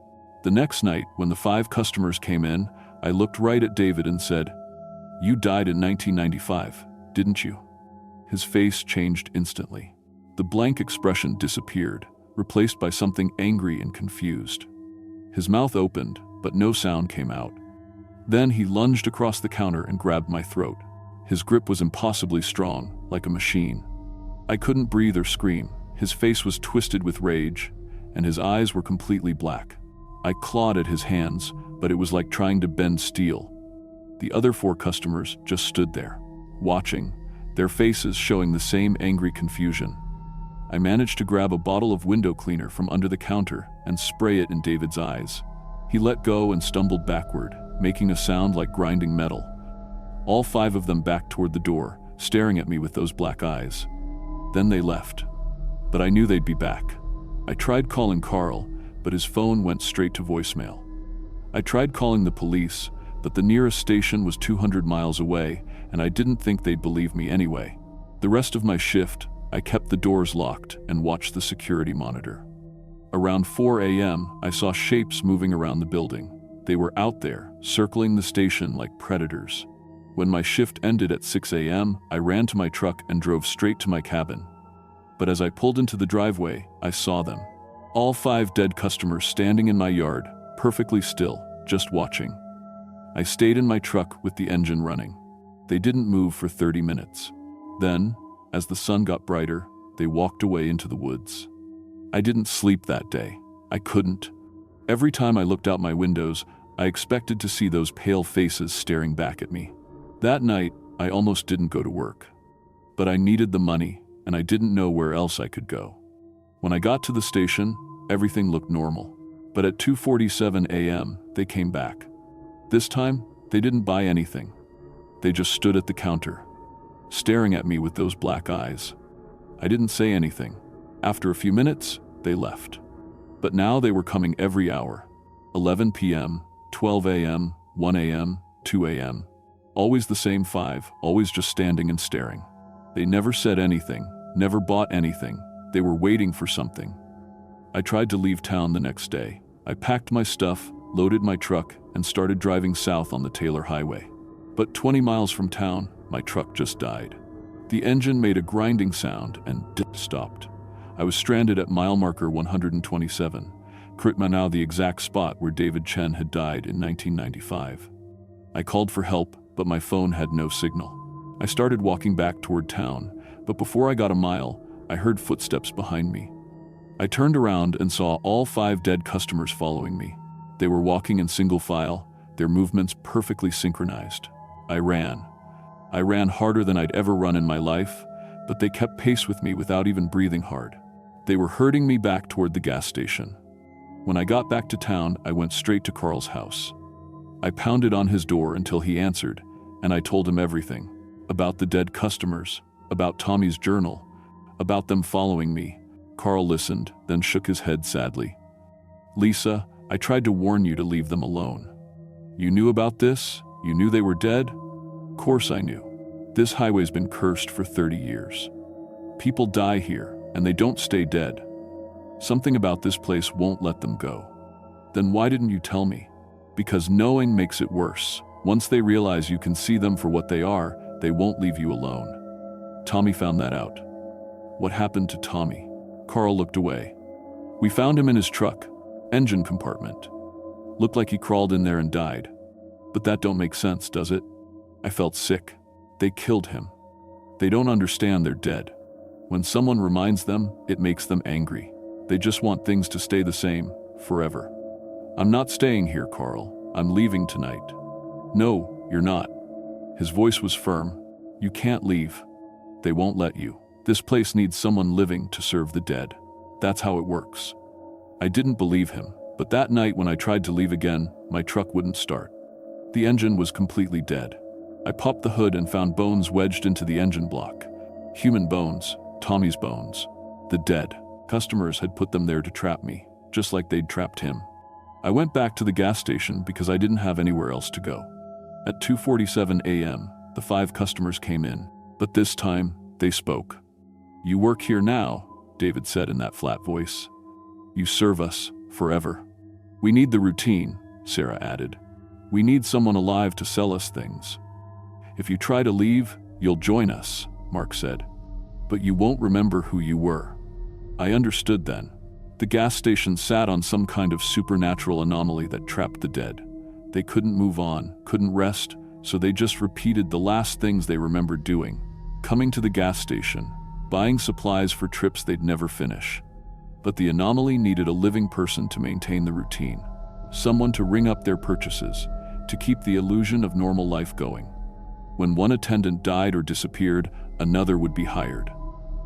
The next night, when the 5 customers came in, I looked right at David and said, "You died in 1995, didn't you?" His face changed instantly. The blank expression disappeared, replaced by something angry and confused. His mouth opened, but no sound came out. Then he lunged across the counter and grabbed my throat. His grip was impossibly strong, like a machine. I couldn't breathe or scream. His face was twisted with rage, and his eyes were completely black. I clawed at his hands, but it was like trying to bend steel. The other 4 customers just stood there, watching, their faces showing the same angry confusion. I managed to grab a bottle of window cleaner from under the counter and spray it in David's eyes. He let go and stumbled backward, making a sound like grinding metal. All 5 of them backed toward the door, staring at me with those black eyes. Then they left. But I knew they'd be back. I tried calling Carl, but his phone went straight to voicemail. I tried calling the police, but the nearest station was 200 miles away, and I didn't think they'd believe me anyway. The rest of my shift, I kept the doors locked and watched the security monitor. Around 4 a.m., I saw shapes moving around the building. They were out there, circling the station like predators. When my shift ended at 6 a.m., I ran to my truck and drove straight to my cabin. But as I pulled into the driveway, I saw them. All 5 dead customers standing in my yard, perfectly still, just watching. I stayed in my truck with the engine running. They didn't move for 30 minutes. Then, as the sun got brighter, they walked away into the woods. I didn't sleep that day. I couldn't. Every time I looked out my windows, I expected to see those pale faces staring back at me. That night, I almost didn't go to work. But I needed the money, and I didn't know where else I could go. When I got to the station, everything looked normal. But at 2:47 a.m., they came back. This time, they didn't buy anything. They just stood at the counter, staring at me with those black eyes. I didn't say anything. After a few minutes, they left. But now they were coming every hour. 11 p.m., 12 a.m., 1 a.m., 2 a.m. Always the same 5, always just standing and staring. They never said anything, never bought anything. They were waiting for something. I tried to leave town the next day. I packed my stuff, loaded my truck, and started driving south on the Taylor Highway. But 20 miles from town, my truck just died. The engine made a grinding sound and stopped. I was stranded at mile marker 127, now the exact spot where David Chen had died in 1995. I called for help, but my phone had no signal. I started walking back toward town, but before I got a mile, I heard footsteps behind me. I turned around and saw all 5 dead customers following me. They were walking in single file, their movements perfectly synchronized. I ran. I ran harder than I'd ever run in my life, but they kept pace with me without even breathing hard. They were herding me back toward the gas station. When I got back to town, I went straight to Carl's house. I pounded on his door until he answered, and I told him everything. About the dead customers, about Tommy's journal, about them following me. Carl listened, then shook his head sadly. "Lisa, I tried to warn you to leave them alone. You knew about this? You knew they were dead?" "Course I knew. This highway's been cursed for 30 years. People die here, and they don't stay dead. Something about this place won't let them go." "Then why didn't you tell me?" "Because knowing makes it worse. Once they realize you can see them for what they are, they won't leave you alone." Tommy found that out. "What happened to Tommy?" Carl looked away. "We found him in his truck, engine compartment. Looked like he crawled in there and died. But that don't make sense, does it?" I felt sick. They killed him. They don't understand they're dead. When someone reminds them, it makes them angry. They just want things to stay the same, forever. "I'm not staying here, Carl. I'm leaving tonight." "No, you're not." His voice was firm. You can't leave. They won't let you. This place needs someone living to serve the dead. That's how it works. I didn't believe him, but that night when I tried to leave again, my truck wouldn't start. The engine was completely dead. I popped the hood and found bones wedged into the engine block. Human bones, Tommy's bones. The dead. Customers had put them there to trap me, just like they'd trapped him. I went back to the gas station because I didn't have anywhere else to go. At 2:47 a.m., the 5 customers came in, but this time, they spoke. You work here now, David said in that flat voice. You serve us, forever. We need the routine, Sarah added. We need someone alive to sell us things. If you try to leave, you'll join us, Mark said. But you won't remember who you were. I understood then. The gas station sat on some kind of supernatural anomaly that trapped the dead. They couldn't move on, couldn't rest, so they just repeated the last things they remembered doing. Coming to the gas station, buying supplies for trips they'd never finish. But the anomaly needed a living person to maintain the routine. Someone to ring up their purchases, to keep the illusion of normal life going. When one attendant died or disappeared, another would be hired.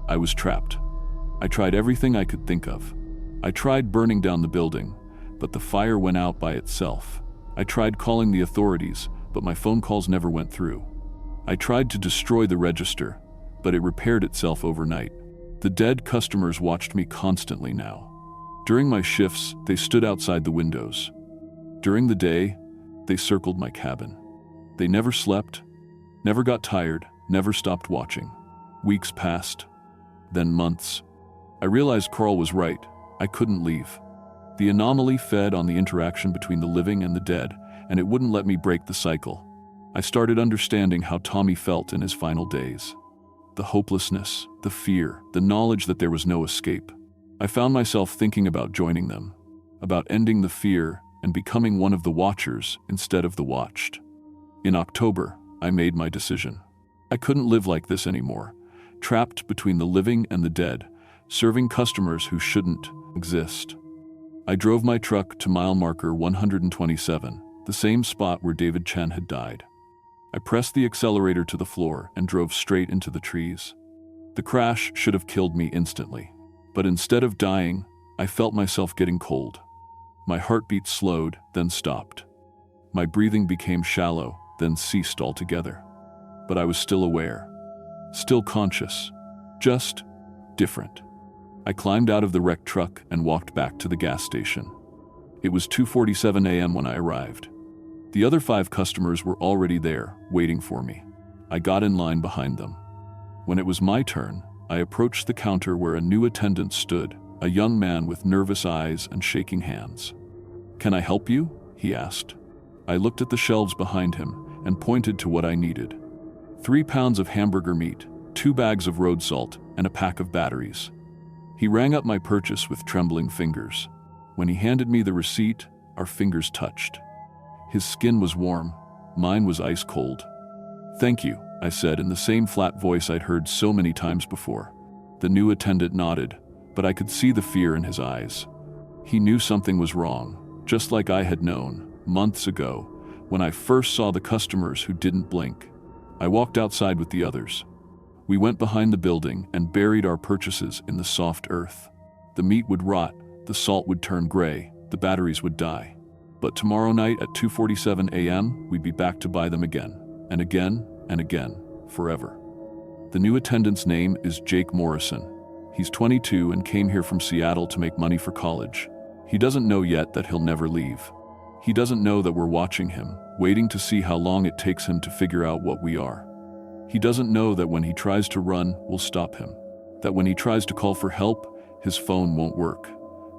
I was trapped. I tried everything I could think of. I tried burning down the building, but the fire went out by itself. I tried calling the authorities, but my phone calls never went through. I tried to destroy the register, but it repaired itself overnight. The dead customers watched me constantly now. During my shifts, they stood outside the windows. During the day, they circled my cabin. They never slept, never got tired, never stopped watching. Weeks passed, then months. I realized Carl was right. I couldn't leave. The anomaly fed on the interaction between the living and the dead, and it wouldn't let me break the cycle. I started understanding how Tommy felt in his final days. The hopelessness, the fear, the knowledge that there was no escape. I found myself thinking about joining them, about ending the fear and becoming one of the watchers instead of the watched. In October, I made my decision. I couldn't live like this anymore, trapped between the living and the dead, serving customers who shouldn't exist. I drove my truck to mile marker 127, the same spot where David Chen had died. I pressed the accelerator to the floor and drove straight into the trees. The crash should have killed me instantly, but instead of dying, I felt myself getting cold. My heartbeat slowed, then stopped. My breathing became shallow, then ceased altogether. But I was still aware, still conscious, just different. I climbed out of the wrecked truck and walked back to the gas station. It was 2:47 a.m. when I arrived. The other 5 customers were already there, waiting for me. I got in line behind them. When it was my turn, I approached the counter where a new attendant stood, a young man with nervous eyes and shaking hands. "Can I help you?" he asked. I looked at the shelves behind him and pointed to what I needed. 3 pounds of hamburger meat, 2 bags of road salt, and a pack of batteries. He rang up my purchase with trembling fingers. When he handed me the receipt, our fingers touched. His skin was warm, mine was ice cold. "Thank you," I said in the same flat voice I'd heard so many times before. The new attendant nodded, but I could see the fear in his eyes. He knew something was wrong, just like I had known, months ago, when I first saw the customers who didn't blink. I walked outside with the others. We went behind the building and buried our purchases in the soft earth. The meat would rot, the salt would turn gray, the batteries would die. But tomorrow night at 2:47 a.m., we'd be back to buy them again, and again, and again, forever. The new attendant's name is Jake Morrison. He's 22 and came here from Seattle to make money for college. He doesn't know yet that he'll never leave. He doesn't know that we're watching him, waiting to see how long it takes him to figure out what we are. He doesn't know that when he tries to run, we'll stop him. That when he tries to call for help, his phone won't work.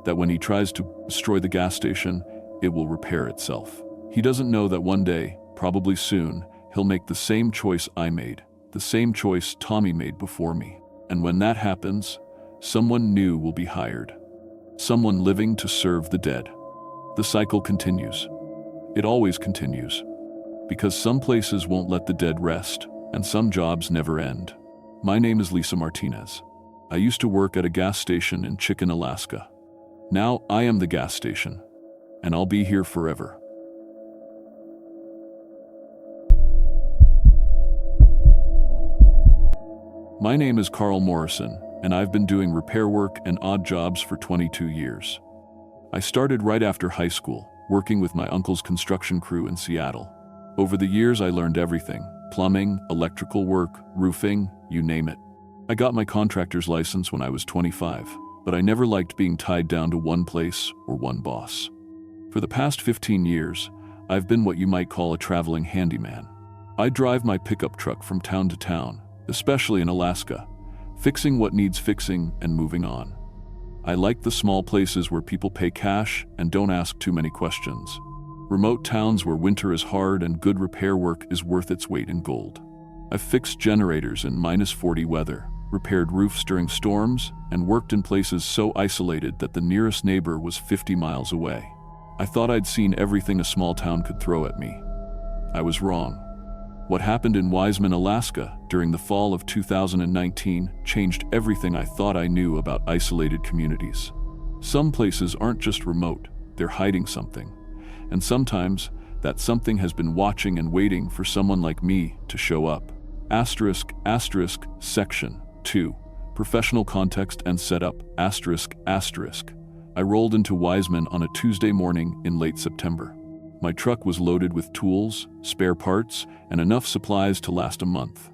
That when he tries to destroy the gas station, it will repair itself. He doesn't know that one day, probably soon, he'll make the same choice I made, the same choice Tommy made before me. And when that happens, someone new will be hired. Someone living to serve the dead. The cycle continues. It always continues. Because some places won't let the dead rest, and some jobs never end. My name is Lisa Martinez. I used to work at a gas station in Chicken, Alaska. Now I am the gas station, and I'll be here forever. My name is Carl Morrison, and I've been doing repair work and odd jobs for 22 years. I started right after high school, working with my uncle's construction crew in Seattle. Over the years, I learned everything: plumbing, electrical work, roofing, you name it. I got my contractor's license when I was 25, but I never liked being tied down to one place or one boss. For the past 15 years, I've been what you might call a traveling handyman. I drive my pickup truck from town to town, especially in Alaska, fixing what needs fixing and moving on. I like the small places where people pay cash and don't ask too many questions. Remote towns where winter is hard and good repair work is worth its weight in gold. I've fixed generators in -40 weather, repaired roofs during storms, and worked in places so isolated that the nearest neighbor was 50 miles away. I thought I'd seen everything a small town could throw at me. I was wrong. What happened in Wiseman, Alaska, during the fall of 2019 changed everything I thought I knew about isolated communities. Some places aren't just remote, they're hiding something. And sometimes, that something has been watching and waiting for someone like me to show up. **, Section 2. Professional context and setup, **. I rolled into Wiseman on a Tuesday morning in late September. My truck was loaded with tools, spare parts, and enough supplies to last a month.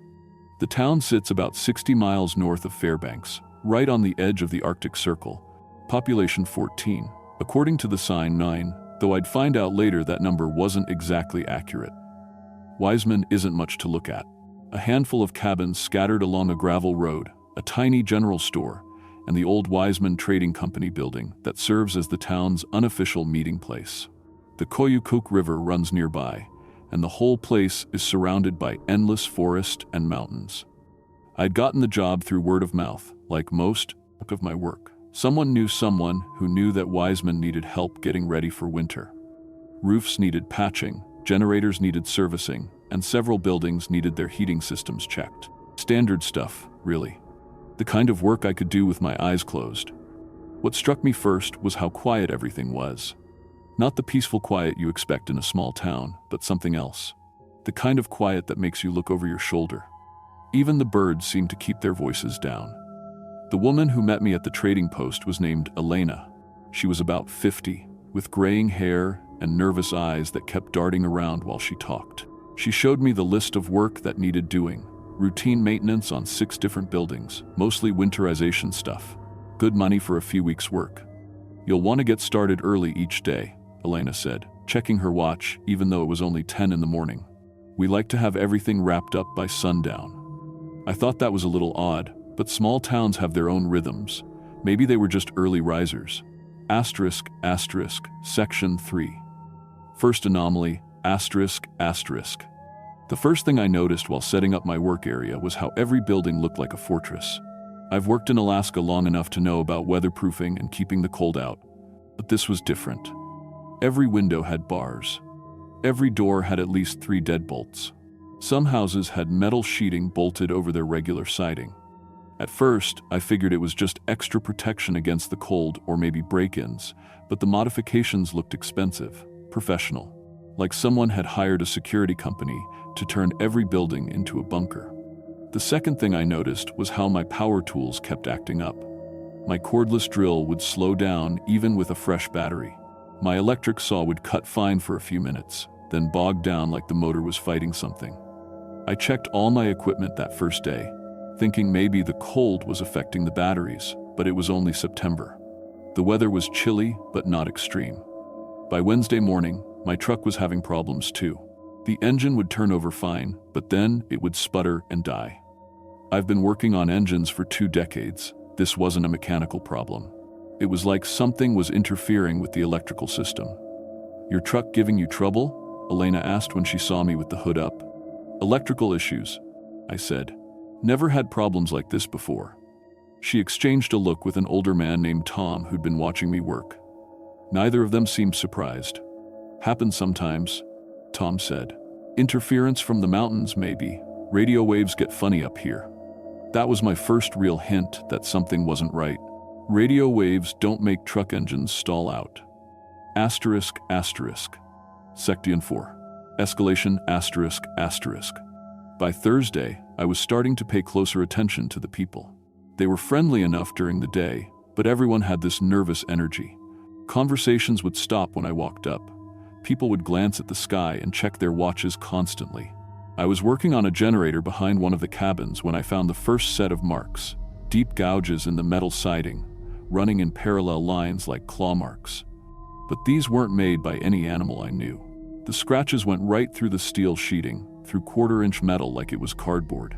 The town sits about 60 miles north of Fairbanks, right on the edge of the Arctic Circle. Population 14, according to the sign 9, though I'd find out later that number wasn't exactly accurate. Wiseman isn't much to look at. A handful of cabins scattered along a gravel road, a tiny general store, and the old Wiseman Trading Company building that serves as the town's unofficial meeting place. The Koyukuk River runs nearby, and the whole place is surrounded by endless forest and mountains. I'd gotten the job through word of mouth, like most of my work. Someone knew someone who knew that Wiseman needed help getting ready for winter. Roofs needed patching, generators needed servicing, and several buildings needed their heating systems checked. Standard stuff, really. The kind of work I could do with my eyes closed. What struck me first was how quiet everything was. Not the peaceful quiet you expect in a small town, but something else. The kind of quiet that makes you look over your shoulder. Even the birds seemed to keep their voices down. The woman who met me at the trading post was named Elena. She was about 50, with graying hair and nervous eyes that kept darting around while she talked. She showed me the list of work that needed doing. Routine maintenance on 6 different buildings, mostly winterization stuff. Good money for a few weeks' work. You'll want to get started early each day, Elena said, checking her watch even though it was only 10 in the morning. We like to have everything wrapped up by sundown. I thought that was a little odd, but small towns have their own rhythms. Maybe they were just early risers. **, Section 3. First anomaly, **. The first thing I noticed while setting up my work area was how every building looked like a fortress. I've worked in Alaska long enough to know about weatherproofing and keeping the cold out, but this was different. Every window had bars. Every door had at least 3 deadbolts. Some houses had metal sheeting bolted over their regular siding. At first, I figured it was just extra protection against the cold or maybe break-ins, but the modifications looked expensive, professional, like someone had hired a security company to turn every building into a bunker. The second thing I noticed was how my power tools kept acting up. My cordless drill would slow down even with a fresh battery. My electric saw would cut fine for a few minutes, then bog down like the motor was fighting something. I checked all my equipment that first day, thinking maybe the cold was affecting the batteries, but it was only September. The weather was chilly, but not extreme. By Wednesday morning, my truck was having problems too. The engine would turn over fine, but then it would sputter and die. I've been working on engines for 2 decades. This wasn't a mechanical problem. It was like something was interfering with the electrical system. "Your truck giving you trouble?" Elena asked when she saw me with the hood up. "Electrical issues," I said. "Never had problems like this before." She exchanged a look with an older man named Tom who'd been watching me work. Neither of them seemed surprised. "Happens sometimes," Tom said. "Interference from the mountains, maybe. Radio waves get funny up here." That was my first real hint that something wasn't right. Radio waves don't make truck engines stall out. **. Section 4. Escalation **. By Thursday, I was starting to pay closer attention to the people. They were friendly enough during the day, but everyone had this nervous energy. Conversations would stop when I walked up. People would glance at the sky and check their watches constantly. I was working on a generator behind one of the cabins when I found the first set of marks, deep gouges in the metal siding, running in parallel lines like claw marks. But these weren't made by any animal I knew. The scratches went right through the steel sheeting, through quarter-inch metal like it was cardboard.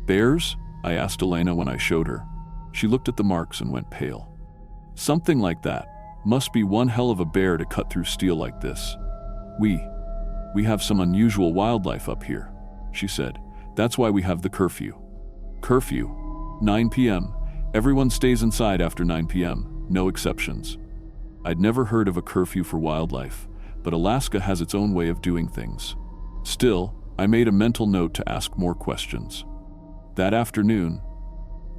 Bears? I asked Elena when I showed her. She looked at the marks and went pale. Something like that. Must be one hell of a bear to cut through steel like this. We have some unusual wildlife up here, she said. That's why we have the curfew. Curfew? 9 p.m. Everyone stays inside after 9 p.m., no exceptions. I'd never heard of a curfew for wildlife, but Alaska has its own way of doing things. Still, I made a mental note to ask more questions. That afternoon,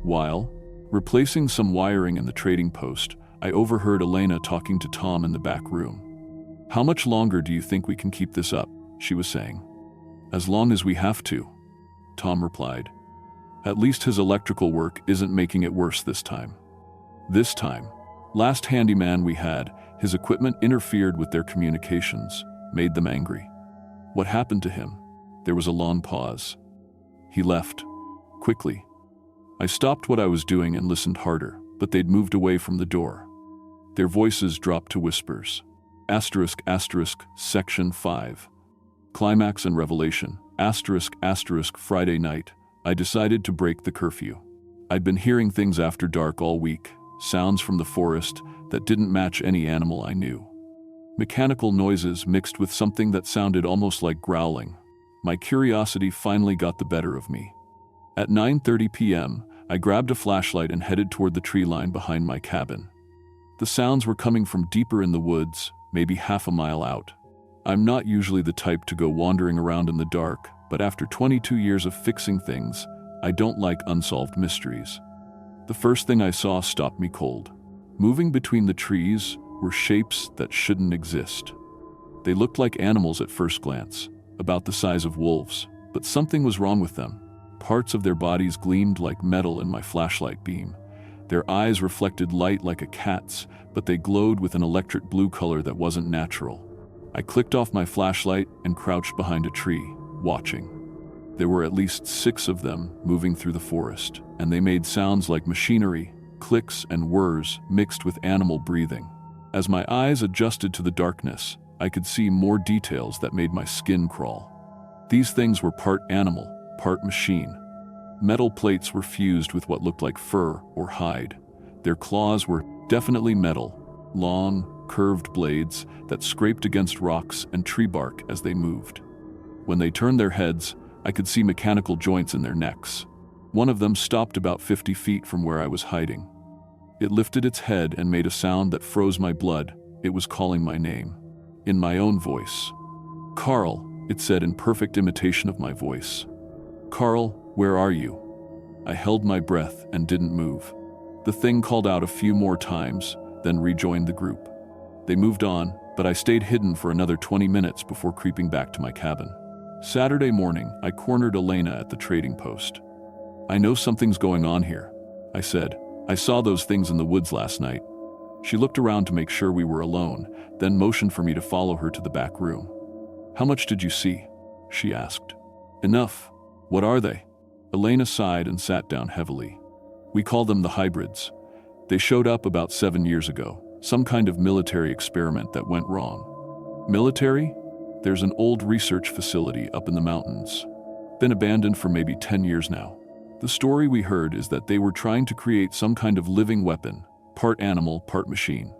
while replacing some wiring in the trading post, I overheard Elena talking to Tom in the back room. How much longer do you think we can keep this up? She was saying. As long as we have to, Tom replied. At least his electrical work isn't making it worse this time. This time, last handyman we had, his equipment interfered with their communications, made them angry. What happened to him? There was a long pause. He left. Quickly. I stopped what I was doing and listened harder, but they'd moved away from the door. Their voices dropped to whispers. Asterisk, asterisk, Section 5. Climax and Revelation. Asterisk, asterisk, Friday night. I decided to break the curfew. I'd been hearing things after dark all week, sounds from the forest that didn't match any animal I knew. Mechanical noises mixed with something that sounded almost like growling. My curiosity finally got the better of me. At 9:30 p.m., I grabbed a flashlight and headed toward the tree line behind my cabin. The sounds were coming from deeper in the woods, maybe half a mile out. I'm not usually the type to go wandering around in the dark, but after 22 years of fixing things, I don't like unsolved mysteries. The first thing I saw stopped me cold. Moving between the trees were shapes that shouldn't exist. They looked like animals at first glance, about the size of wolves, but something was wrong with them. Parts of their bodies gleamed like metal in my flashlight beam. Their eyes reflected light like a cat's, but they glowed with an electric blue color that wasn't natural. I clicked off my flashlight and crouched behind a tree, watching. There were at least 6 of them moving through the forest, and they made sounds like machinery, clicks and whirs mixed with animal breathing. As my eyes adjusted to the darkness, I could see more details that made my skin crawl. These things were part animal, part machine. Metal plates were fused with what looked like fur or hide. Their claws were definitely metal, long, curved blades that scraped against rocks and tree bark as they moved. When they turned their heads, I could see mechanical joints in their necks. One of them stopped about 50 feet from where I was hiding. It lifted its head and made a sound that froze my blood. It was calling my name. In my own voice. "Carl," it said in perfect imitation of my voice. "Carl, where are you?" I held my breath and didn't move. The thing called out a few more times, then rejoined the group. They moved on, but I stayed hidden for another 20 minutes before creeping back to my cabin. Saturday morning, I cornered Elena at the trading post. "I know something's going on here," I said. "I saw those things in the woods last night." She looked around to make sure we were alone, then motioned for me to follow her to the back room. "How much did you see?" she asked. "Enough." "What are they?" Elena sighed and sat down heavily. "We call them the hybrids. They showed up about 7 years ago, some kind of military experiment that went wrong." "Military?" "There's an old research facility up in the mountains. Been abandoned for maybe 10 years now. The story we heard is that they were trying to create some kind of living weapon, part animal, part machine.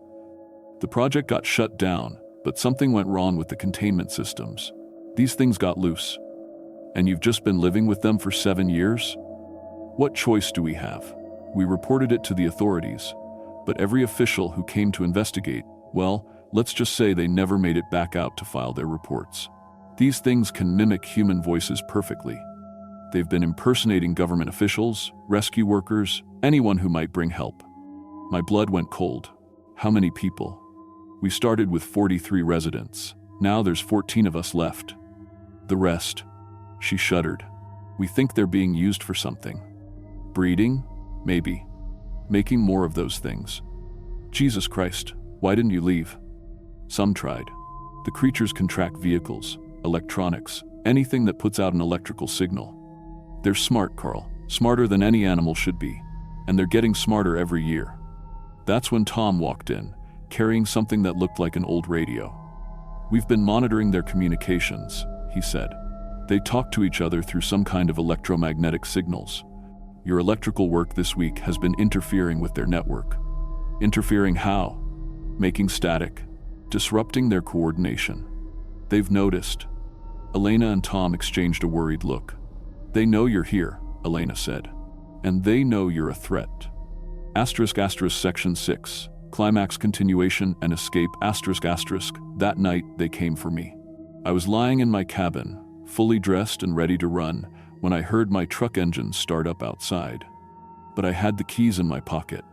The project got shut down, but something went wrong with the containment systems. These things got loose. And you've just been living with them for 7 years? What choice do we have?" We reported it to the authorities, but every official who came to investigate, well, let's just say they never made it back out to file their reports. These things can mimic human voices perfectly. They've been impersonating government officials, rescue workers, anyone who might bring help. My blood went cold. How many people? We started with 43 residents. Now there's 14 of us left. The rest. She shuddered. We think they're being used for something. Breeding? Maybe. Making more of those things. Jesus Christ, why didn't you leave? Some tried. The creatures can track vehicles, electronics, anything that puts out an electrical signal. They're smart, Carl, smarter than any animal should be, and they're getting smarter every year. That's when Tom walked in, carrying something that looked like an old radio. We've been monitoring their communications, he said. They talk to each other through some kind of electromagnetic signals. Your electrical work this week has been interfering with their network. Interfering how? Making static, disrupting their coordination. They've noticed. Elena and Tom exchanged a worried look. They know you're here, Elena said. And they know you're a threat. *** Section 6. Climax continuation and escape ***. That night, they came for me. I was lying in my cabin, fully dressed and ready to run, when I heard my truck engine start up outside. But I had the keys in my pocket.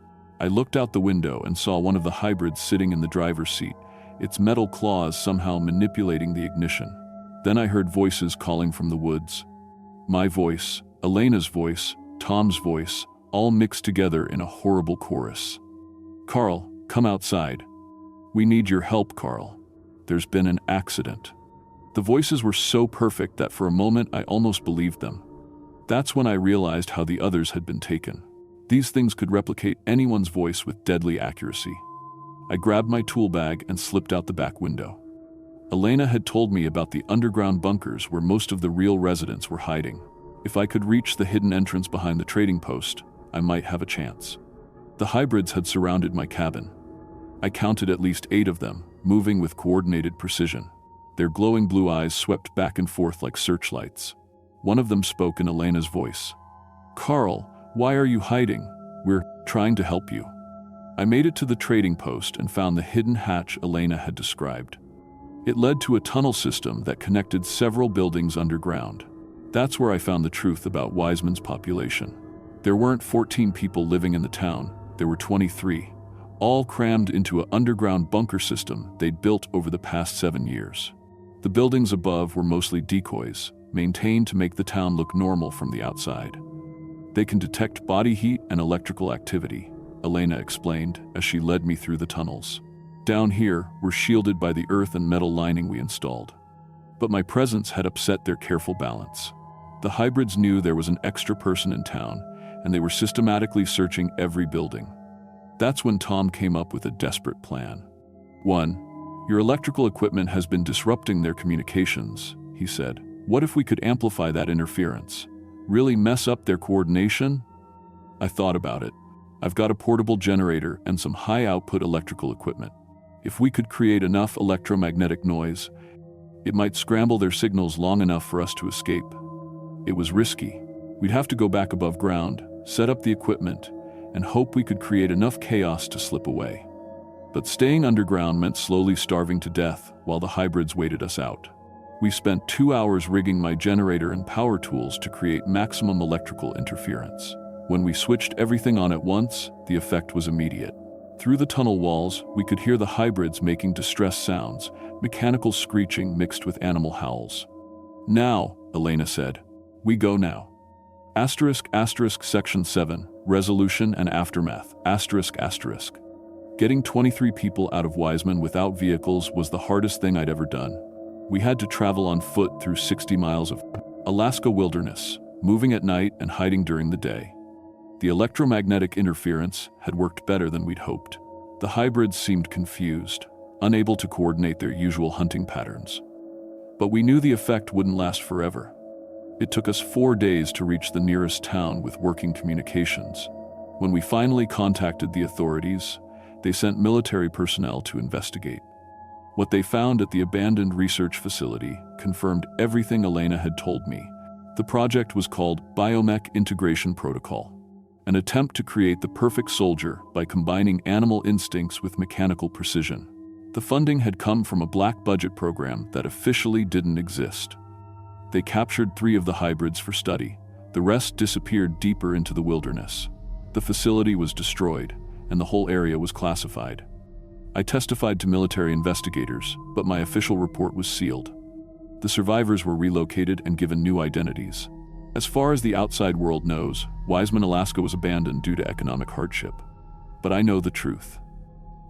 I looked out the window and saw one of the hybrids sitting in the driver's seat, its metal claws somehow manipulating the ignition. Then I heard voices calling from the woods. My voice, Elena's voice, Tom's voice, all mixed together in a horrible chorus. Carl, come outside. We need your help, Carl. There's been an accident. The voices were so perfect that for a moment I almost believed them. That's when I realized how the others had been taken. These things could replicate anyone's voice with deadly accuracy. I grabbed my tool bag and slipped out the back window. Elena had told me about the underground bunkers where most of the real residents were hiding. If I could reach the hidden entrance behind the trading post, I might have a chance. The hybrids had surrounded my cabin. I counted at least 8 of them, moving with coordinated precision. Their glowing blue eyes swept back and forth like searchlights. One of them spoke in Elena's voice. Carl, why are you hiding? We're trying to help you. I made it to the trading post and found the hidden hatch Elena had described. It led to a tunnel system that connected several buildings underground. That's where I found the truth about Wiseman's population. There weren't 14 people living in the town, there were 23, all crammed into an underground bunker system they'd built over the past 7 years. The buildings above were mostly decoys, maintained to make the town look normal from the outside. They can detect body heat and electrical activity, Elena explained as she led me through the tunnels. Down here, we're shielded by the earth and metal lining we installed. But my presence had upset their careful balance. The hybrids knew there was an extra person in town, and they were systematically searching every building. That's when Tom came up with a desperate plan. 1. Your electrical equipment has been disrupting their communications, he said. What if we could amplify that interference? Really mess up their coordination? I thought about it. I've got a portable generator and some high-output electrical equipment. If we could create enough electromagnetic noise, it might scramble their signals long enough for us to escape. It was risky. We'd have to go back above ground, set up the equipment, and hope we could create enough chaos to slip away. But staying underground meant slowly starving to death while the hybrids waited us out. We spent 2 hours rigging my generator and power tools to create maximum electrical interference. When we switched everything on at once, the effect was immediate. Through the tunnel walls, we could hear the hybrids making distress sounds, mechanical screeching mixed with animal howls. Now, Elena said. We go now. *** Section 7. Resolution and aftermath. **. Getting 23 people out of Wiseman without vehicles was the hardest thing I'd ever done. We had to travel on foot through 60 miles of Alaska wilderness, moving at night and hiding during the day. The electromagnetic interference had worked better than we'd hoped. The hybrids seemed confused, unable to coordinate their usual hunting patterns. But we knew the effect wouldn't last forever. It took us 4 days to reach the nearest town with working communications. When we finally contacted the authorities, they sent military personnel to investigate. What they found at the abandoned research facility confirmed everything Elena had told me. The project was called Biomech Integration Protocol, an attempt to create the perfect soldier by combining animal instincts with mechanical precision. The funding had come from a black budget program that officially didn't exist. They captured 3 of the hybrids for study. The rest disappeared deeper into the wilderness. The facility was destroyed, and the whole area was classified. I testified to military investigators, but my official report was sealed. The survivors were relocated and given new identities. As far as the outside world knows, Wiseman, Alaska was abandoned due to economic hardship. But I know the truth.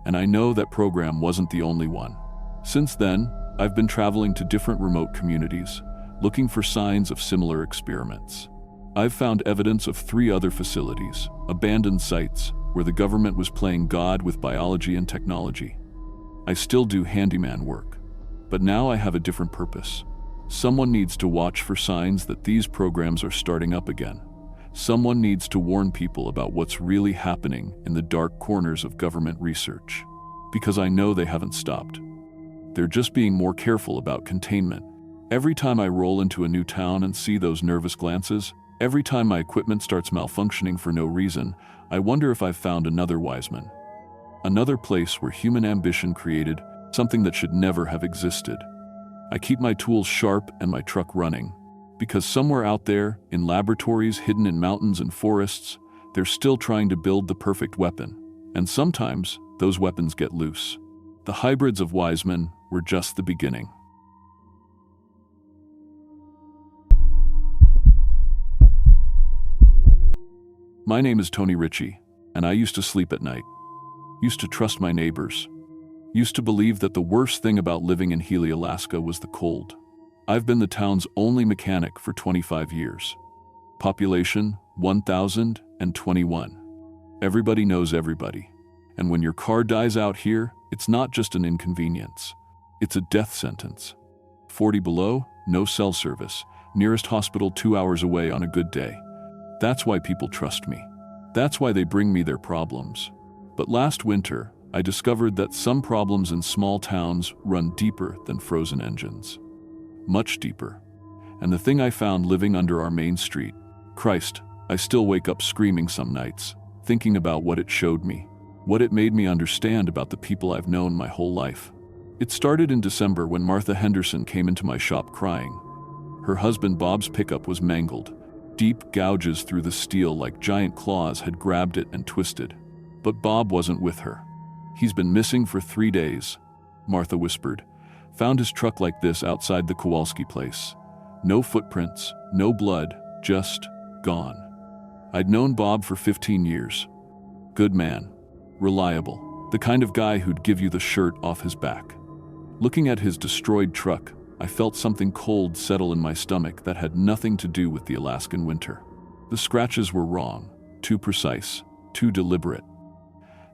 And I know that program wasn't the only one. Since then, I've been traveling to different remote communities, looking for signs of similar experiments. I've found evidence of 3 other facilities, abandoned sites, where the government was playing God with biology and technology. I still do handyman work, but now I have a different purpose. Someone needs to watch for signs that these programs are starting up again. Someone needs to warn people about what's really happening in the dark corners of government research. Because I know they haven't stopped. They're just being more careful about containment. Every time I roll into a new town and see those nervous glances, every time my equipment starts malfunctioning for no reason, I wonder if I've found another Wiseman. Another place where human ambition created something that should never have existed. I keep my tools sharp and my truck running, because somewhere out there, in laboratories hidden in mountains and forests, they're still trying to build the perfect weapon. And sometimes, those weapons get loose. The hybrids of Wiseman were just the beginning. My name is Tony Ritchie, and I used to sleep at night. Used to trust my neighbors. Used to believe that the worst thing about living in Healey, Alaska was the cold. I've been the town's only mechanic for 25 years. Population, 1,021. Everybody knows everybody. And when your car dies out here, it's not just an inconvenience. It's a death sentence. 40 below, no cell service. Nearest hospital 2 hours away on a good day. That's why people trust me. That's why they bring me their problems. But last winter, I discovered that some problems in small towns run deeper than frozen engines. Much deeper. And the thing I found living under our main street, Christ, I still wake up screaming some nights, thinking about what it showed me, what it made me understand about the people I've known my whole life. It started in December when Martha Henderson came into my shop crying. Her husband Bob's pickup was mangled. Deep gouges through the steel like giant claws had grabbed it and twisted. But Bob wasn't with her. "He's been missing for 3 days," Martha whispered. "Found his truck like this outside the Kowalski place. No footprints, no blood, just gone." I'd known Bob for 15 years. Good man. Reliable. The kind of guy who'd give you the shirt off his back. Looking at his destroyed truck, I felt something cold settle in my stomach that had nothing to do with the Alaskan winter. The scratches were wrong, too precise, too deliberate.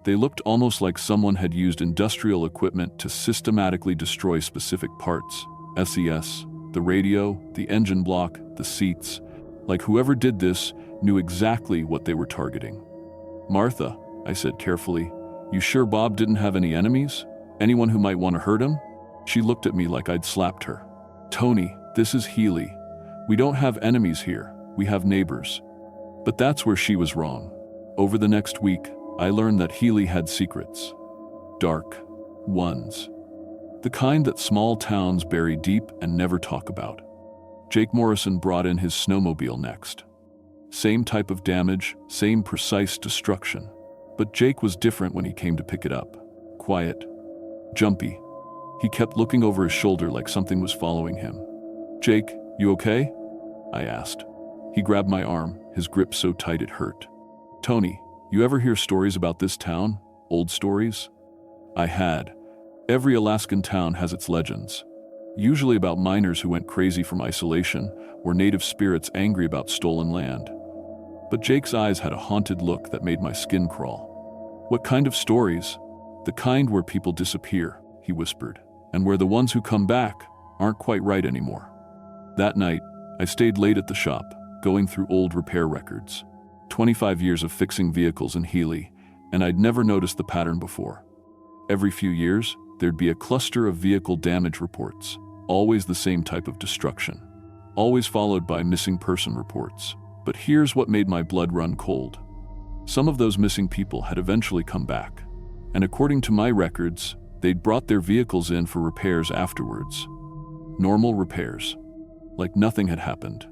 They looked almost like someone had used industrial equipment to systematically destroy specific parts. SES, the radio, the engine block, the seats. Like whoever did this knew exactly what they were targeting. "Martha," I said carefully, "you sure Bob didn't have any enemies? Anyone who might want to hurt him?" She looked at me like I'd slapped her. "Tony, this is Healey. We don't have enemies here, we have neighbors." But that's where she was wrong. Over the next week, I learned that Healey had secrets. Dark ones. The kind that small towns bury deep and never talk about. Jake Morrison brought in his snowmobile next. Same type of damage, same precise destruction. But Jake was different when he came to pick it up. Quiet. Jumpy. He kept looking over his shoulder like something was following him. "Jake, you okay?" I asked. He grabbed my arm, his grip so tight it hurt. "Tony, you ever hear stories about this town? Old stories?" I had. Every Alaskan town has its legends. Usually about miners who went crazy from isolation, or native spirits angry about stolen land. But Jake's eyes had a haunted look that made my skin crawl. "What kind of stories?" "The kind where people disappear," he whispered, "and where the ones who come back aren't quite right anymore." That night, I stayed late at the shop, going through old repair records. 25 years of fixing vehicles in Healey, and I'd never noticed the pattern before. Every few years, there'd be a cluster of vehicle damage reports, always the same type of destruction, always followed by missing person reports. But here's what made my blood run cold. Some of those missing people had eventually come back, and according to my records, they'd brought their vehicles in for repairs afterwards. Normal repairs, like nothing had happened.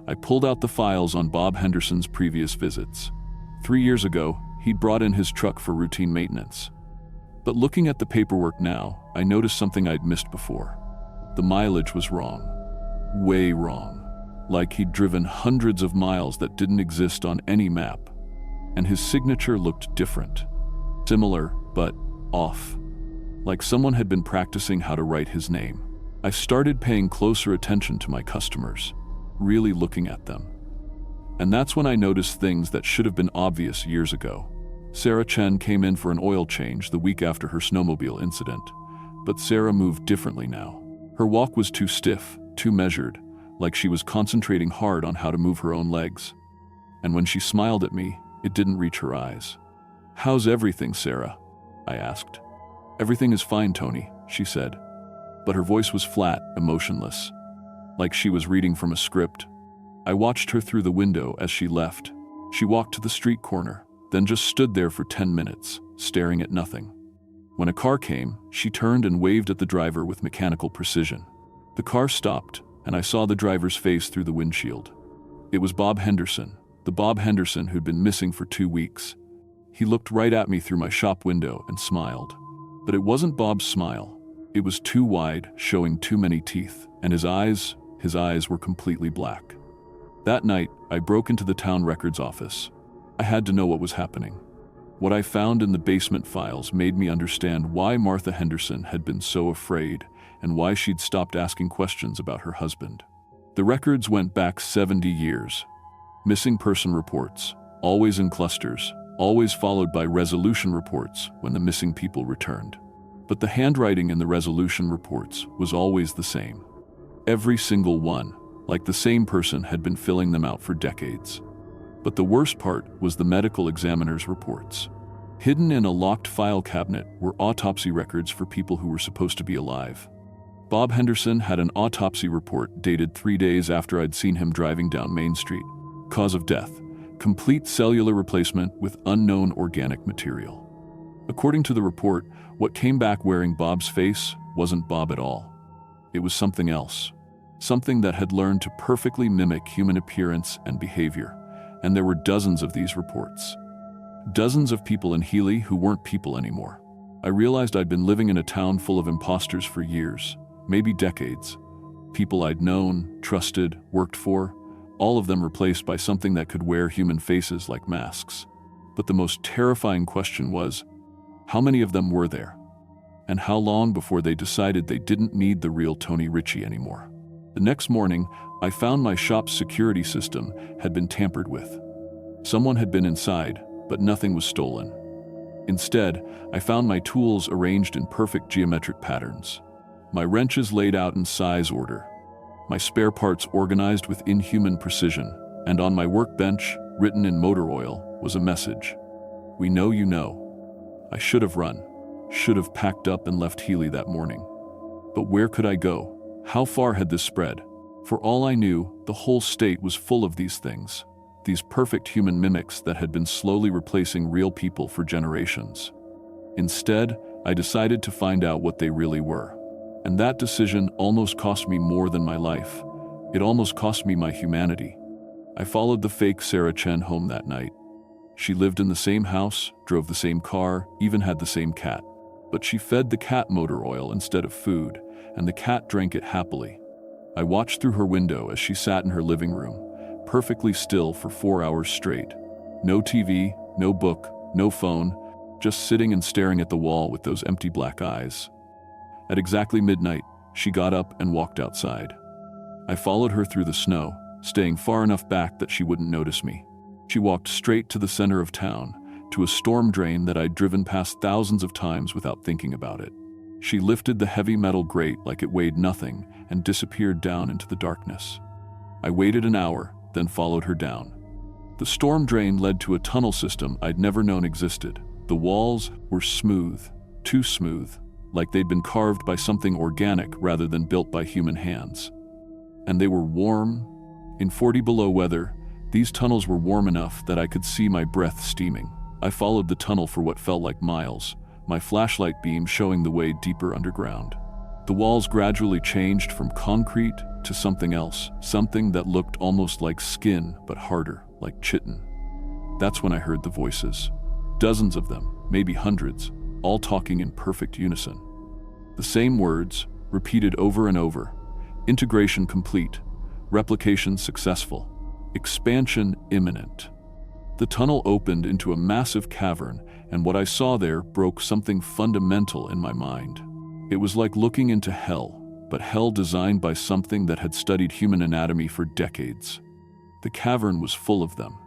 I pulled out the files on Bob Henderson's previous visits. 3 years ago, he'd brought in his truck for routine maintenance. But looking at the paperwork now, I noticed something I'd missed before. The mileage was wrong. Way wrong. like he'd driven hundreds of miles that didn't exist on any map. And his signature looked different. Similar, but off. Like someone had been practicing how to write his name. I started paying closer attention to my customers, really looking at them. And that's when I noticed things that should have been obvious years ago. Sarah Chen came in for an oil change the week after her snowmobile incident, but Sarah moved differently now. Her walk was too stiff, too measured, like she was concentrating hard on how to move her own legs. And when she smiled at me, it didn't reach her eyes. "How's everything, Sarah?" I asked. "Everything is fine, Tony," she said. But her voice was flat, emotionless, like she was reading from a script. I watched her through the window as she left. She walked to the street corner, then just stood there for 10 minutes, staring at nothing. When a car came, she turned and waved at the driver with mechanical precision. The car stopped, and I saw the driver's face through the windshield. It was Bob Henderson, the Bob Henderson who'd been missing for 2 weeks. He looked right at me through my shop window and smiled. But it wasn't Bob's smile. It was too wide, showing too many teeth, and his eyes were completely black. That night, I broke into the town records office. I had to know what was happening. What I found in the basement files made me understand why Martha Henderson had been so afraid and why she'd stopped asking questions about her husband. The records went back 70 years. Missing person reports, always in clusters, always followed by resolution reports when the missing people returned. But the handwriting in the resolution reports was always the same. Every single one, like the same person had been filling them out for decades. But the worst part was the medical examiner's reports. Hidden in a locked file cabinet were autopsy records for people who were supposed to be alive. Bob Henderson had an autopsy report dated 3 days after I'd seen him driving down Main Street. Cause of death: complete cellular replacement with unknown organic material. According to the report, what came back wearing Bob's face wasn't Bob at all. It was something else. Something that had learned to perfectly mimic human appearance and behavior. And there were dozens of these reports. Dozens of people in Healey who weren't people anymore. I realized I'd been living in a town full of imposters for years, maybe decades. People I'd known, trusted, worked for, all of them replaced by something that could wear human faces like masks. But the most terrifying question was, how many of them were there? And how long before they decided they didn't need the real Tony Ritchie anymore? The next morning, I found my shop's security system had been tampered with. Someone had been inside, but nothing was stolen. Instead, I found my tools arranged in perfect geometric patterns. My wrenches laid out in size order. My spare parts organized with inhuman precision, and on my workbench, written in motor oil, was a message. "We know you know." I should have run, should have packed up and left Healey that morning. But where could I go? How far had this spread? For all I knew, the whole state was full of these things, these perfect human mimics that had been slowly replacing real people for generations. Instead, I decided to find out what they really were. And that decision almost cost me more than my life. It almost cost me my humanity. I followed the fake Sarah Chen home that night. She lived in the same house, drove the same car, even had the same cat. But she fed the cat motor oil instead of food, and the cat drank it happily. I watched through her window as she sat in her living room, perfectly still for 4 hours straight. No TV, no book, no phone, just sitting and staring at the wall with those empty black eyes. At exactly midnight, she got up and walked outside. I followed her through the snow, staying far enough back that she wouldn't notice me. She walked straight to the center of town, to a storm drain that I'd driven past thousands of times without thinking about it. She lifted the heavy metal grate like it weighed nothing and disappeared down into the darkness. I waited an hour, then followed her down. The storm drain led to a tunnel system I'd never known existed. The walls were smooth, too smooth, like they'd been carved by something organic rather than built by human hands. And they were warm. In 40 below weather, these tunnels were warm enough that I could see my breath steaming. I followed the tunnel for what felt like miles, my flashlight beam showing the way deeper underground. The walls gradually changed from concrete to something else, something that looked almost like skin but harder, like chitin. That's when I heard the voices. Dozens of them, maybe hundreds, all talking in perfect unison. The same words, repeated over and over. Integration complete. Replication successful. Expansion imminent. The tunnel opened into a massive cavern, and what I saw there broke something fundamental in my mind. It was like looking into hell, but hell designed by something that had studied human anatomy for decades. The cavern was full of them,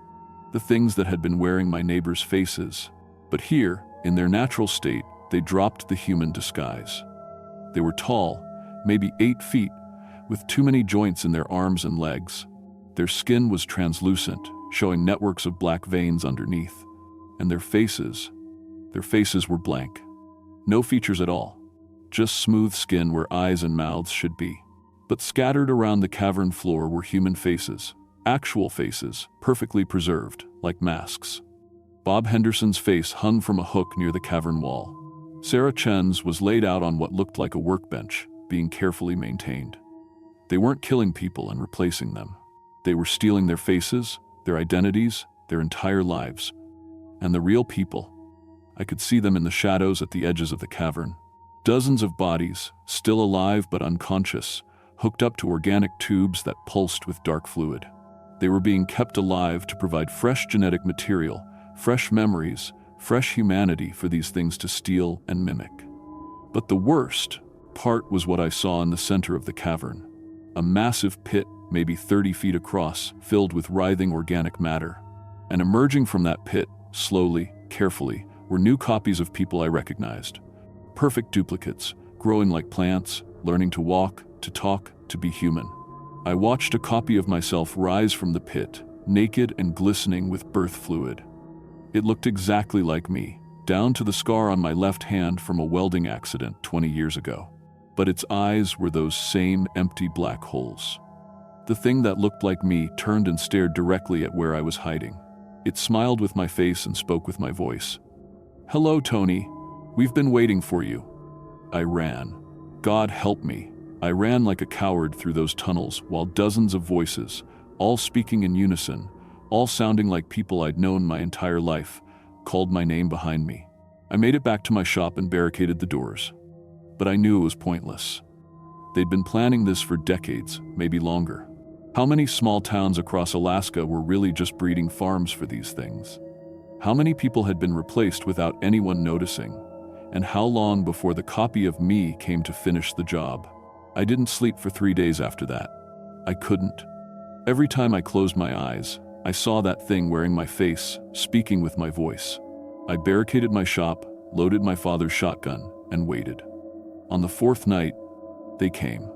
the things that had been wearing my neighbors' faces. But here, in their natural state, they dropped the human disguise. They were tall, maybe 8 feet, with too many joints in their arms and legs. Their skin was translucent, showing networks of black veins underneath. And their faces were blank. No features at all. Just smooth skin where eyes and mouths should be. But scattered around the cavern floor were human faces. Actual faces, perfectly preserved, like masks. Bob Henderson's face hung from a hook near the cavern wall. Sarah Chen's was laid out on what looked like a workbench, being carefully maintained. They weren't killing people and replacing them. They were stealing their faces, their identities, their entire lives. And the real people. I could see them in the shadows at the edges of the cavern. Dozens of bodies, still alive but unconscious, hooked up to organic tubes that pulsed with dark fluid. They were being kept alive to provide fresh genetic material, fresh memories, fresh humanity for these things to steal and mimic. But the worst part was what I saw in the center of the cavern. A massive pit, maybe 30 feet across, filled with writhing organic matter. And emerging from that pit, slowly, carefully, were new copies of people I recognized. Perfect duplicates, growing like plants, learning to walk, to talk, to be human. I watched a copy of myself rise from the pit, naked and glistening with birth fluid. It looked exactly like me, down to the scar on my left hand from a welding accident 20 years ago. But its eyes were those same empty black holes. The thing that looked like me turned and stared directly at where I was hiding. It smiled with my face and spoke with my voice. "Hello, Tony. We've been waiting for you." I ran. God help me. I ran like a coward through those tunnels while dozens of voices, all speaking in unison, all sounding like people I'd known my entire life, called my name behind me. I made it back to my shop and barricaded the doors. But I knew it was pointless. They'd been planning this for decades, maybe longer. How many small towns across Alaska were really just breeding farms for these things? How many people had been replaced without anyone noticing? And how long before the copy of me came to finish the job? I didn't sleep for 3 days after that. I couldn't. Every time I closed my eyes, I saw that thing wearing my face, speaking with my voice. I barricaded my shop, loaded my father's shotgun, and waited. On the 4th night, they came.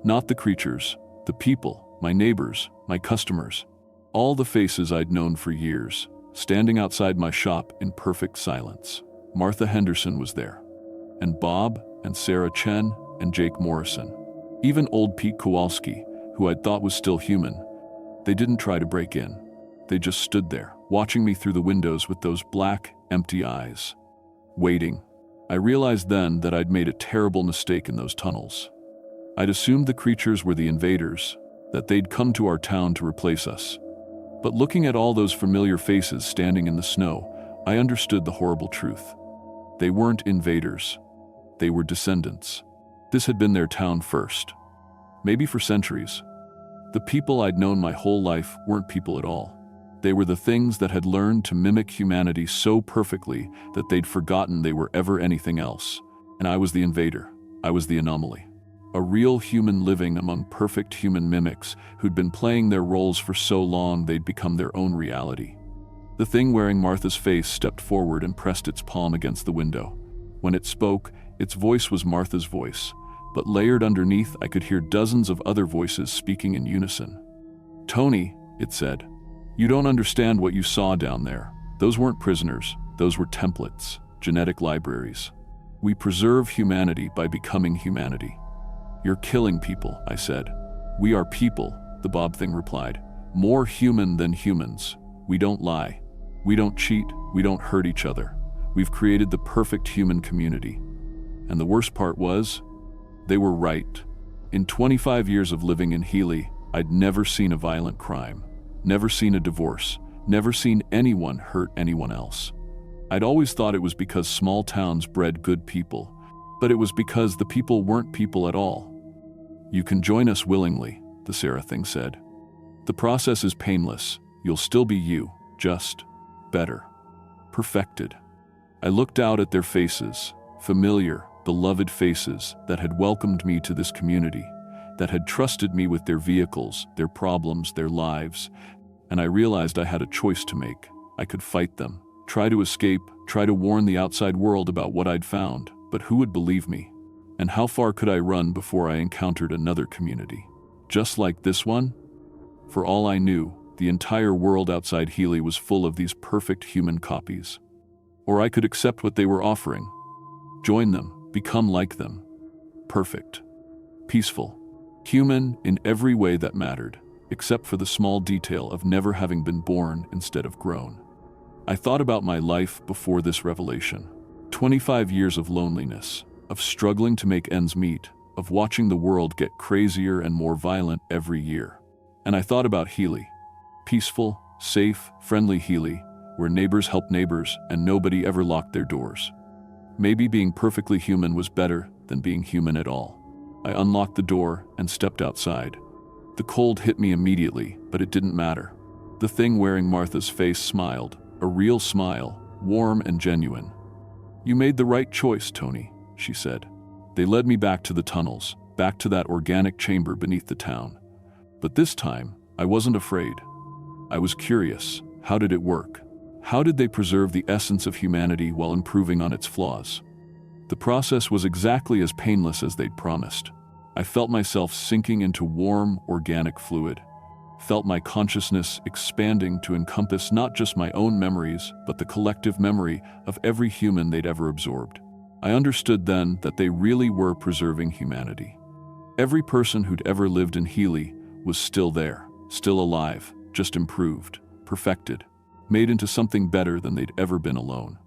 Not the creatures, the people, my neighbors, my customers. All the faces I'd known for years, standing outside my shop in perfect silence. Martha Henderson was there, and Bob and Sarah Chen and Jake Morrison. Even old Pete Kowalski, who I'd thought was still human. They didn't try to break in. They just stood there, watching me through the windows with those black, empty eyes. Waiting. I realized then that I'd made a terrible mistake in those tunnels. I'd assumed the creatures were the invaders, that they'd come to our town to replace us. But looking at all those familiar faces standing in the snow, I understood the horrible truth. They weren't invaders. They were descendants. This had been their town first. Maybe for centuries. The people I'd known my whole life weren't people at all. They were the things that had learned to mimic humanity so perfectly that they'd forgotten they were ever anything else. And I was the invader. I was the anomaly. A real human living among perfect human mimics who'd been playing their roles for so long they'd become their own reality. The thing wearing Martha's face stepped forward and pressed its palm against the window. When it spoke, its voice was Martha's voice, but layered underneath I could hear dozens of other voices speaking in unison. "Tony," it said, "you don't understand what you saw down there. Those weren't prisoners, those were templates, genetic libraries. We preserve humanity by becoming humanity." "You're killing people," I said. "We are people," the Bob thing replied. "More human than humans. We don't lie. We don't cheat. We don't hurt each other. We've created the perfect human community." And the worst part was, they were right. In 25 years of living in Healey, I'd never seen a violent crime, never seen a divorce, never seen anyone hurt anyone else. I'd always thought it was because small towns bred good people, but it was because the people weren't people at all. "You can join us willingly," the Sarah thing said. The process is painless. You'll still be you, just better. Perfected. I looked out at their faces, familiar, beloved faces that had welcomed me to this community, that had trusted me with their vehicles, their problems, their lives, and I realized I had a choice to make. I could fight them, try to escape, try to warn the outside world about what I'd found, but who would believe me? And how far could I run before I encountered another community? Just like this one? For all I knew, the entire world outside Healey was full of these perfect human copies. Or I could accept what they were offering. Join them, become like them. Perfect. Peaceful. Human in every way that mattered, except for the small detail of never having been born instead of grown. I thought about my life before this revelation. 25 years of loneliness, of struggling to make ends meet, of watching the world get crazier and more violent every year. And I thought about Healey. Peaceful, safe, friendly Healey, where neighbors helped neighbors and nobody ever locked their doors. Maybe being perfectly human was better than being human at all. I unlocked the door and stepped outside. The cold hit me immediately, but it didn't matter. The thing wearing Martha's face smiled, a real smile, warm and genuine. "You made the right choice, Tony," she said. They led me back to the tunnels, back to that organic chamber beneath the town. But this time, I wasn't afraid. I was curious. How did it work? How did they preserve the essence of humanity while improving on its flaws? The process was exactly as painless as they'd promised. I felt myself sinking into warm, organic fluid. Felt my consciousness expanding to encompass not just my own memories, but the collective memory of every human they'd ever absorbed. I understood then that they really were preserving humanity. Every person who'd ever lived in Healey was still there, still alive, just improved, perfected, made into something better than they'd ever been alone.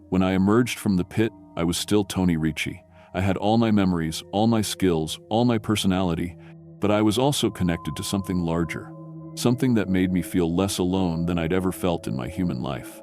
When I emerged from the pit, I was still Tony Ricci. I had all my memories, all my skills, all my personality, but I was also connected to something larger, something that made me feel less alone than I'd ever felt in my human life.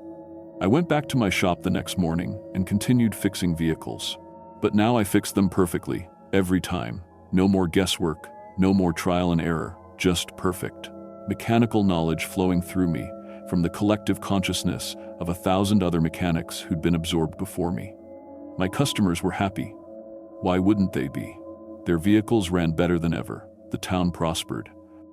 I went back to my shop the next morning and continued fixing vehicles. But now I fixed them perfectly, every time. No more guesswork, no more trial and error, just perfect. Mechanical knowledge flowing through me from the collective consciousness of 1,000 other mechanics who'd been absorbed before me. My customers were happy. Why wouldn't they be? Their vehicles ran better than ever. The town prospered.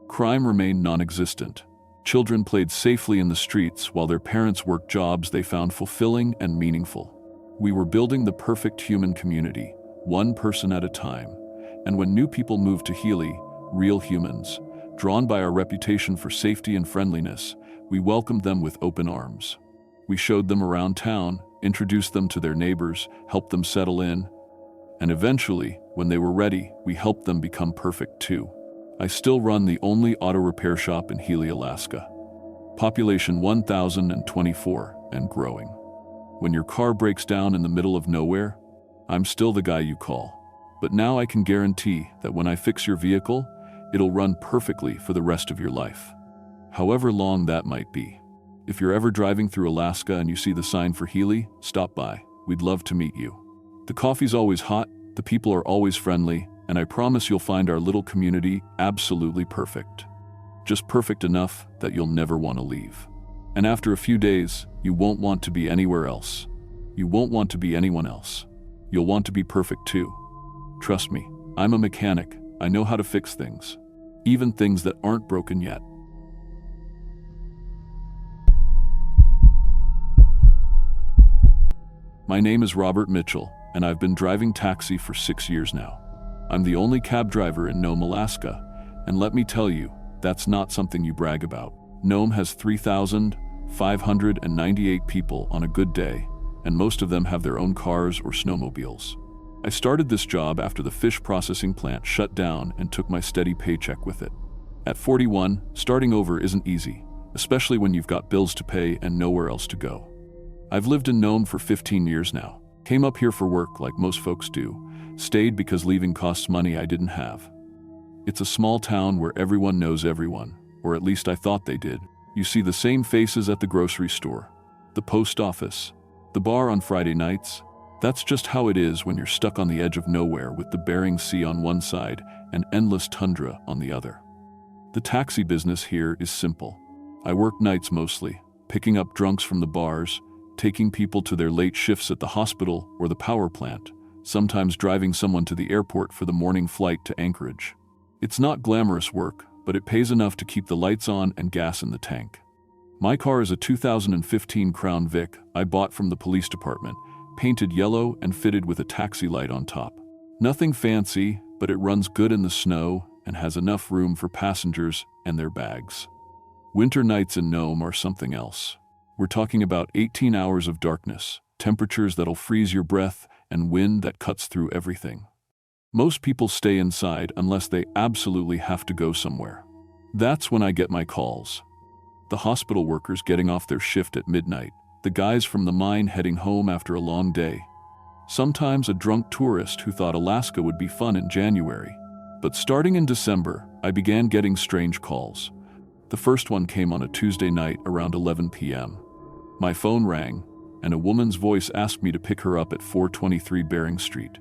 Crime remained non-existent. Children played safely in the streets while their parents worked jobs they found fulfilling and meaningful. We were building the perfect human community, one person at a time. And when new people moved to Healey, real humans, drawn by our reputation for safety and friendliness, we welcomed them with open arms. We showed them around town, introduced them to their neighbors, helped them settle in, and eventually, when they were ready, we helped them become perfect too. I still run the only auto repair shop in Healey, Alaska. Population 1,024 and growing. When your car breaks down in the middle of nowhere, I'm still the guy you call. But now I can guarantee that when I fix your vehicle, it'll run perfectly for the rest of your life. However long that might be. If you're ever driving through Alaska and you see the sign for Healey, stop by. We'd love to meet you. The coffee's always hot, the people are always friendly, and I promise you'll find our little community absolutely perfect. Just perfect enough that you'll never want to leave. And after a few days, you won't want to be anywhere else. You won't want to be anyone else. You'll want to be perfect too. Trust me, I'm a mechanic. I know how to fix things. Even things that aren't broken yet. My name is Robert Mitchell, and I've been driving taxi for 6 years now. I'm the only cab driver in Nome, Alaska, and let me tell you, that's not something you brag about. Nome has 3,598 people on a good day, and most of them have their own cars or snowmobiles. I started this job after the fish processing plant shut down and took my steady paycheck with it. At 41, starting over isn't easy, especially when you've got bills to pay and nowhere else to go. I've lived in Nome for 15 years now. Came up here for work like most folks do. Stayed because leaving costs money I didn't have. It's a small town where everyone knows everyone, or at least I thought they did. You see the same faces at the grocery store, the post office, the bar on Friday nights. That's just how it is when you're stuck on the edge of nowhere with the Bering Sea on one side and endless tundra on the other. The taxi business here is simple. I work nights mostly, picking up drunks from the bars, taking people to their late shifts at the hospital or the power plant, sometimes driving someone to the airport for the morning flight to Anchorage. It's not glamorous work, but it pays enough to keep the lights on and gas in the tank. My car is a 2015 Crown Vic I bought from the police department, painted yellow and fitted with a taxi light on top. Nothing fancy, but it runs good in the snow and has enough room for passengers and their bags. Winter nights in Nome are something else. We're talking about 18 hours of darkness, temperatures that'll freeze your breath, and wind that cuts through everything. Most people stay inside unless they absolutely have to go somewhere. That's when I get my calls. The hospital workers getting off their shift at midnight, the guys from the mine heading home after a long day. Sometimes a drunk tourist who thought Alaska would be fun in January. But starting in December, I began getting strange calls. The first one came on a Tuesday night around 11 p.m. My phone rang, and a woman's voice asked me to pick her up at 423 Bering Street.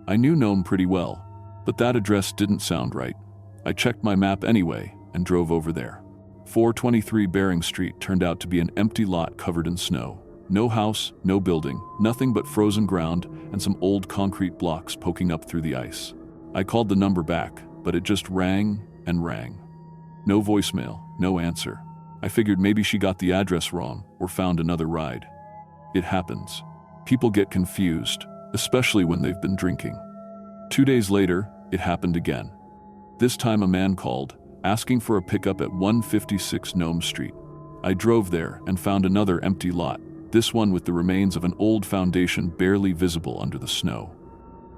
I knew Nome pretty well, but that address didn't sound right. I checked my map anyway and drove over there. 423 Bering Street turned out to be an empty lot covered in snow. No house, no building, nothing but frozen ground and some old concrete blocks poking up through the ice. I called the number back, but it just rang and rang. No voicemail, no answer. I figured maybe she got the address wrong or found another ride. It happens. People get confused, especially when they've been drinking. 2 days later, it happened again. This time a man called, asking for a pickup at 156 Nome Street. I drove there and found another empty lot, this one with the remains of an old foundation barely visible under the snow.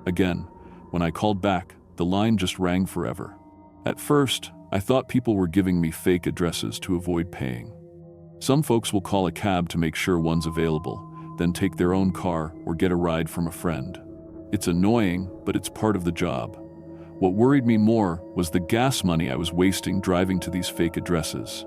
Again, when I called back, the line just rang forever. At first, I thought people were giving me fake addresses to avoid paying. Some folks will call a cab to make sure one's available, then take their own car or get a ride from a friend. It's annoying, but it's part of the job. What worried me more was the gas money I was wasting driving to these fake addresses.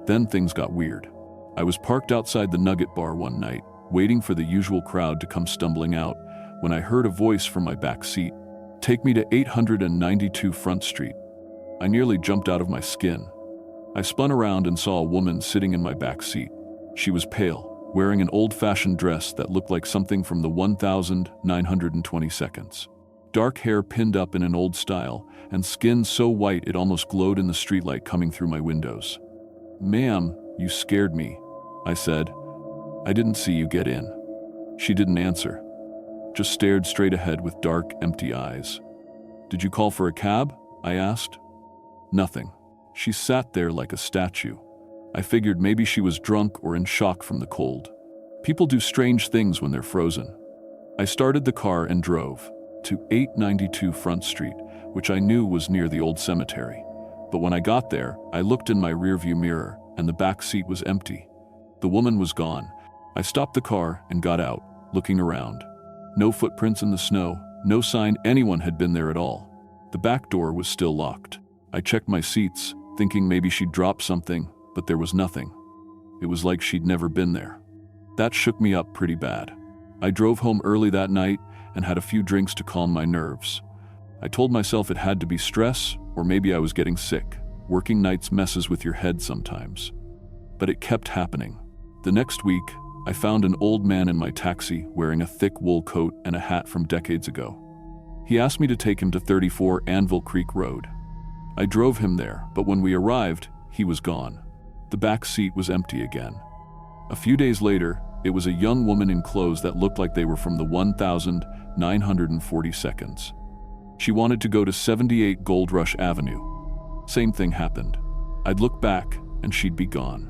Then things got weird. I was parked outside the Nugget Bar one night, waiting for the usual crowd to come stumbling out, when I heard a voice from my back seat. "Take me to 892 Front Street." I nearly jumped out of my skin. I spun around and saw a woman sitting in my back seat. She was pale, wearing an old-fashioned dress that looked like something from the 1922. Dark hair pinned up in an old style, and skin so white it almost glowed in the streetlight coming through my windows. "Ma'am, you scared me," I said. "I didn't see you get in." She didn't answer, just stared straight ahead with dark, empty eyes. "Did you call for a cab?" I asked. Nothing. She sat there like a statue. I figured maybe she was drunk or in shock from the cold. People do strange things when they're frozen. I started the car and drove to 892 Front Street, which I knew was near the old cemetery. But when I got there, I looked in my rearview mirror and the back seat was empty. The woman was gone. I stopped the car and got out, looking around. No footprints in the snow, no sign anyone had been there at all. The back door was still locked. I checked my seats, thinking maybe she'd dropped something, but there was nothing. It was like she'd never been there. That shook me up pretty bad. I drove home early that night and had a few drinks to calm my nerves. I told myself it had to be stress, or maybe I was getting sick. Working nights messes with your head sometimes. But it kept happening. The next week, I found an old man in my taxi wearing a thick wool coat and a hat from decades ago. He asked me to take him to 34 Anvil Creek Road. I drove him there, but when we arrived, he was gone. The back seat was empty again. A few days later, it was a young woman in clothes that looked like they were from the 1942. She wanted to go to 78 Gold Rush Avenue. Same thing happened. I'd look back, and she'd be gone.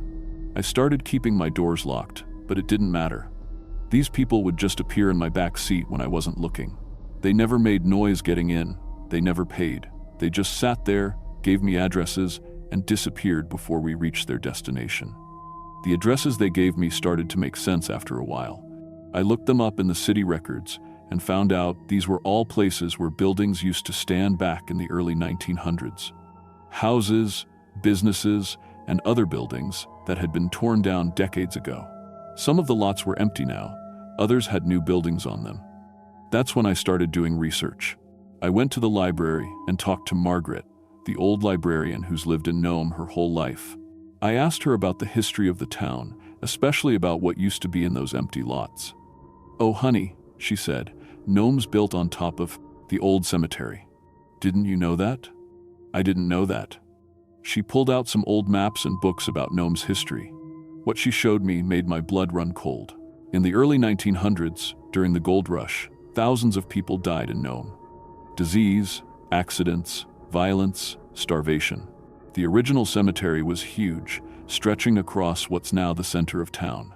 I started keeping my doors locked, but it didn't matter. These people would just appear in my back seat when I wasn't looking. They never made noise getting in. They never paid. They just sat there, gave me addresses, and disappeared before we reached their destination. The addresses they gave me started to make sense after a while. I looked them up in the city records and found out these were all places where buildings used to stand back in the early 1900s. Houses, businesses, and other buildings that had been torn down decades ago. Some of the lots were empty now, others had new buildings on them. That's when I started doing research. I went to the library and talked to Margaret, the old librarian who's lived in Nome her whole life. I asked her about the history of the town, especially about what used to be in those empty lots. "Oh, honey," she said, "Nome's built on top of the old cemetery. Didn't you know that?" I didn't know that. She pulled out some old maps and books about Nome's history. What she showed me made my blood run cold. In the early 1900s, during the gold rush, thousands of people died in Nome. Disease, accidents, violence, starvation. The original cemetery was huge, stretching across what's now the center of town.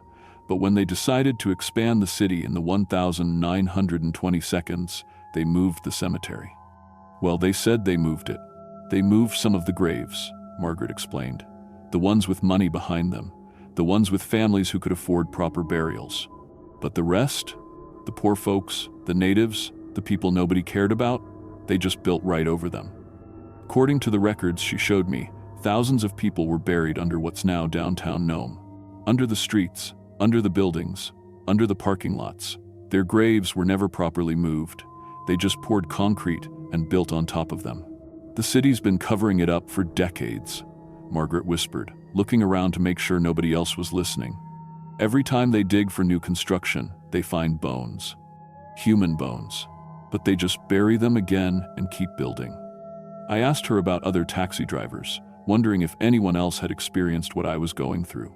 But when they decided to expand the city in the 1922, they moved the cemetery. Well, they said they moved it. They moved some of the graves, Margaret explained. The ones with money behind them, the ones with families who could afford proper burials. But the rest, the poor folks, the natives, the people nobody cared about, they just built right over them. According to the records she showed me, thousands of people were buried under what's now downtown Nome. Under the streets, under the buildings, under the parking lots. Their graves were never properly moved. They just poured concrete and built on top of them. "The city's been covering it up for decades," Margaret whispered, looking around to make sure nobody else was listening. "Every time they dig for new construction, they find bones. Human bones. But they just bury them again and keep building." I asked her about other taxi drivers, wondering if anyone else had experienced what I was going through.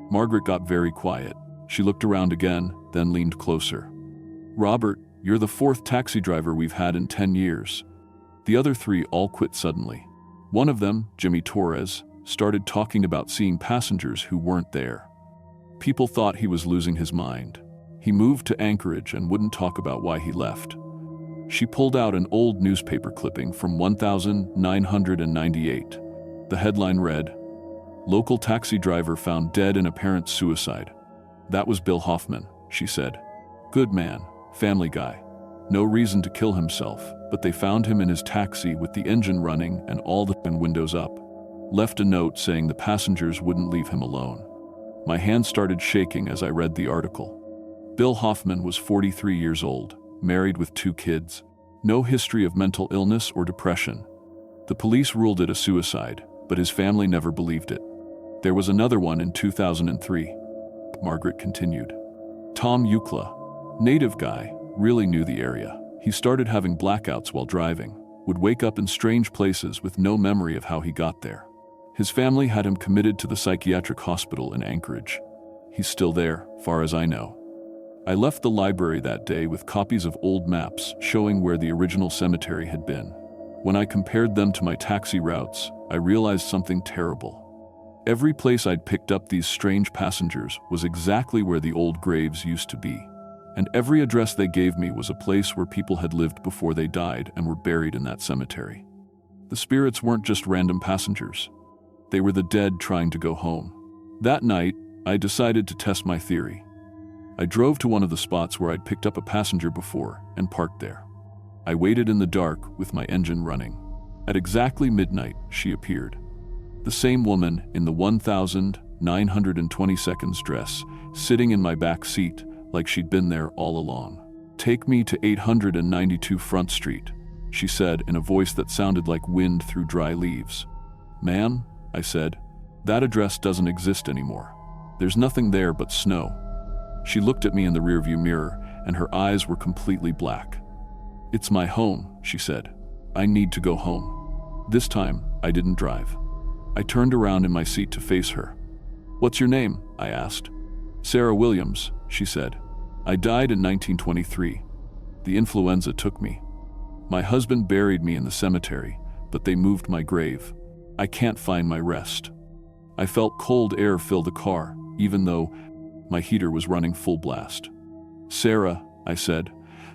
Margaret got very quiet. She looked around again, then leaned closer. "Robert, you're the fourth taxi driver we've had in 10 years. The other 3 all quit suddenly. One of them, Jimmy Torres, started talking about seeing passengers who weren't there. People thought he was losing his mind. He moved to Anchorage and wouldn't talk about why he left." She pulled out an old newspaper clipping from 1998. The headline read, "Local taxi driver found dead in apparent suicide." "That was Bill Hoffman," she said. "Good man, family guy. No reason to kill himself, but they found him in his taxi with the engine running and all the windows up. Left a note saying the passengers wouldn't leave him alone." My hand started shaking as I read the article. Bill Hoffman was 43 years old, married with 2 kids. No history of mental illness or depression. The police ruled it a suicide, but his family never believed it. "There was another one in 2003, Margaret continued. Tom Eucla, native guy, really knew the area. He started having blackouts while driving, would wake up in strange places with no memory of how he got there. His family had him committed to the psychiatric hospital in Anchorage. He's still there, far as I know. I left the library that day with copies of old maps showing where the original cemetery had been. When I compared them to my taxi routes, I realized something terrible. Every place I'd picked up these strange passengers was exactly where the old graves used to be. And every address they gave me was a place where people had lived before they died and were buried in that cemetery. The spirits weren't just random passengers. They were the dead trying to go home. That night, I decided to test my theory. I drove to one of the spots where I'd picked up a passenger before and parked there. I waited in the dark with my engine running. At exactly midnight, she appeared. The same woman in the 1920 dress, sitting in my back seat like she'd been there all along. "Take me to 892 Front Street," she said in a voice that sounded like wind through dry leaves. "Ma'am," I said, "that address doesn't exist anymore. There's nothing there but snow." She looked at me in the rearview mirror, and her eyes were completely black. "It's my home," she said. "I need to go home." This time, I didn't drive. I turned around in my seat to face her. "What's your name?" I asked. "Sarah Williams," she said. "I died in 1923. The influenza took me. My husband buried me in the cemetery, but they moved my grave. I can't find my rest." I felt cold air fill the car, even though my heater was running full blast. "Sarah," I said,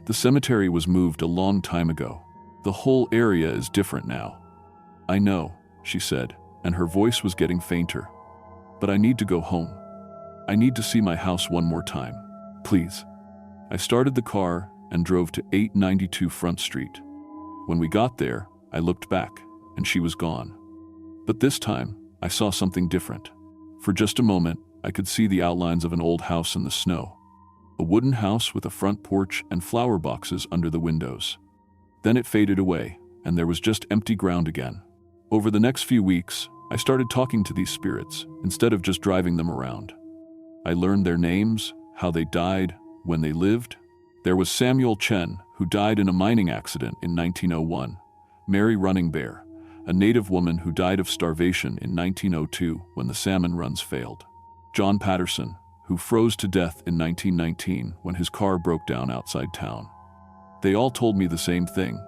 "the cemetery was moved a long time ago. The whole area is different now." "I know," she said, and her voice was getting fainter. "But I need to go home. I need to see my house one more time. Please." I started the car and drove to 892 Front Street. When we got there, I looked back, and she was gone. But this time, I saw something different. For just a moment, I could see the outlines of an old house in the snow. A wooden house with a front porch and flower boxes under the windows. Then it faded away, and there was just empty ground again. Over the next few weeks, I started talking to these spirits instead of just driving them around. I learned their names, how they died, when they lived. There was Samuel Chen, who died in a mining accident in 1901. Mary Running Bear, a native woman who died of starvation in 1902 when the salmon runs failed. John Patterson, who froze to death in 1919 when his car broke down outside town. They all told me the same thing.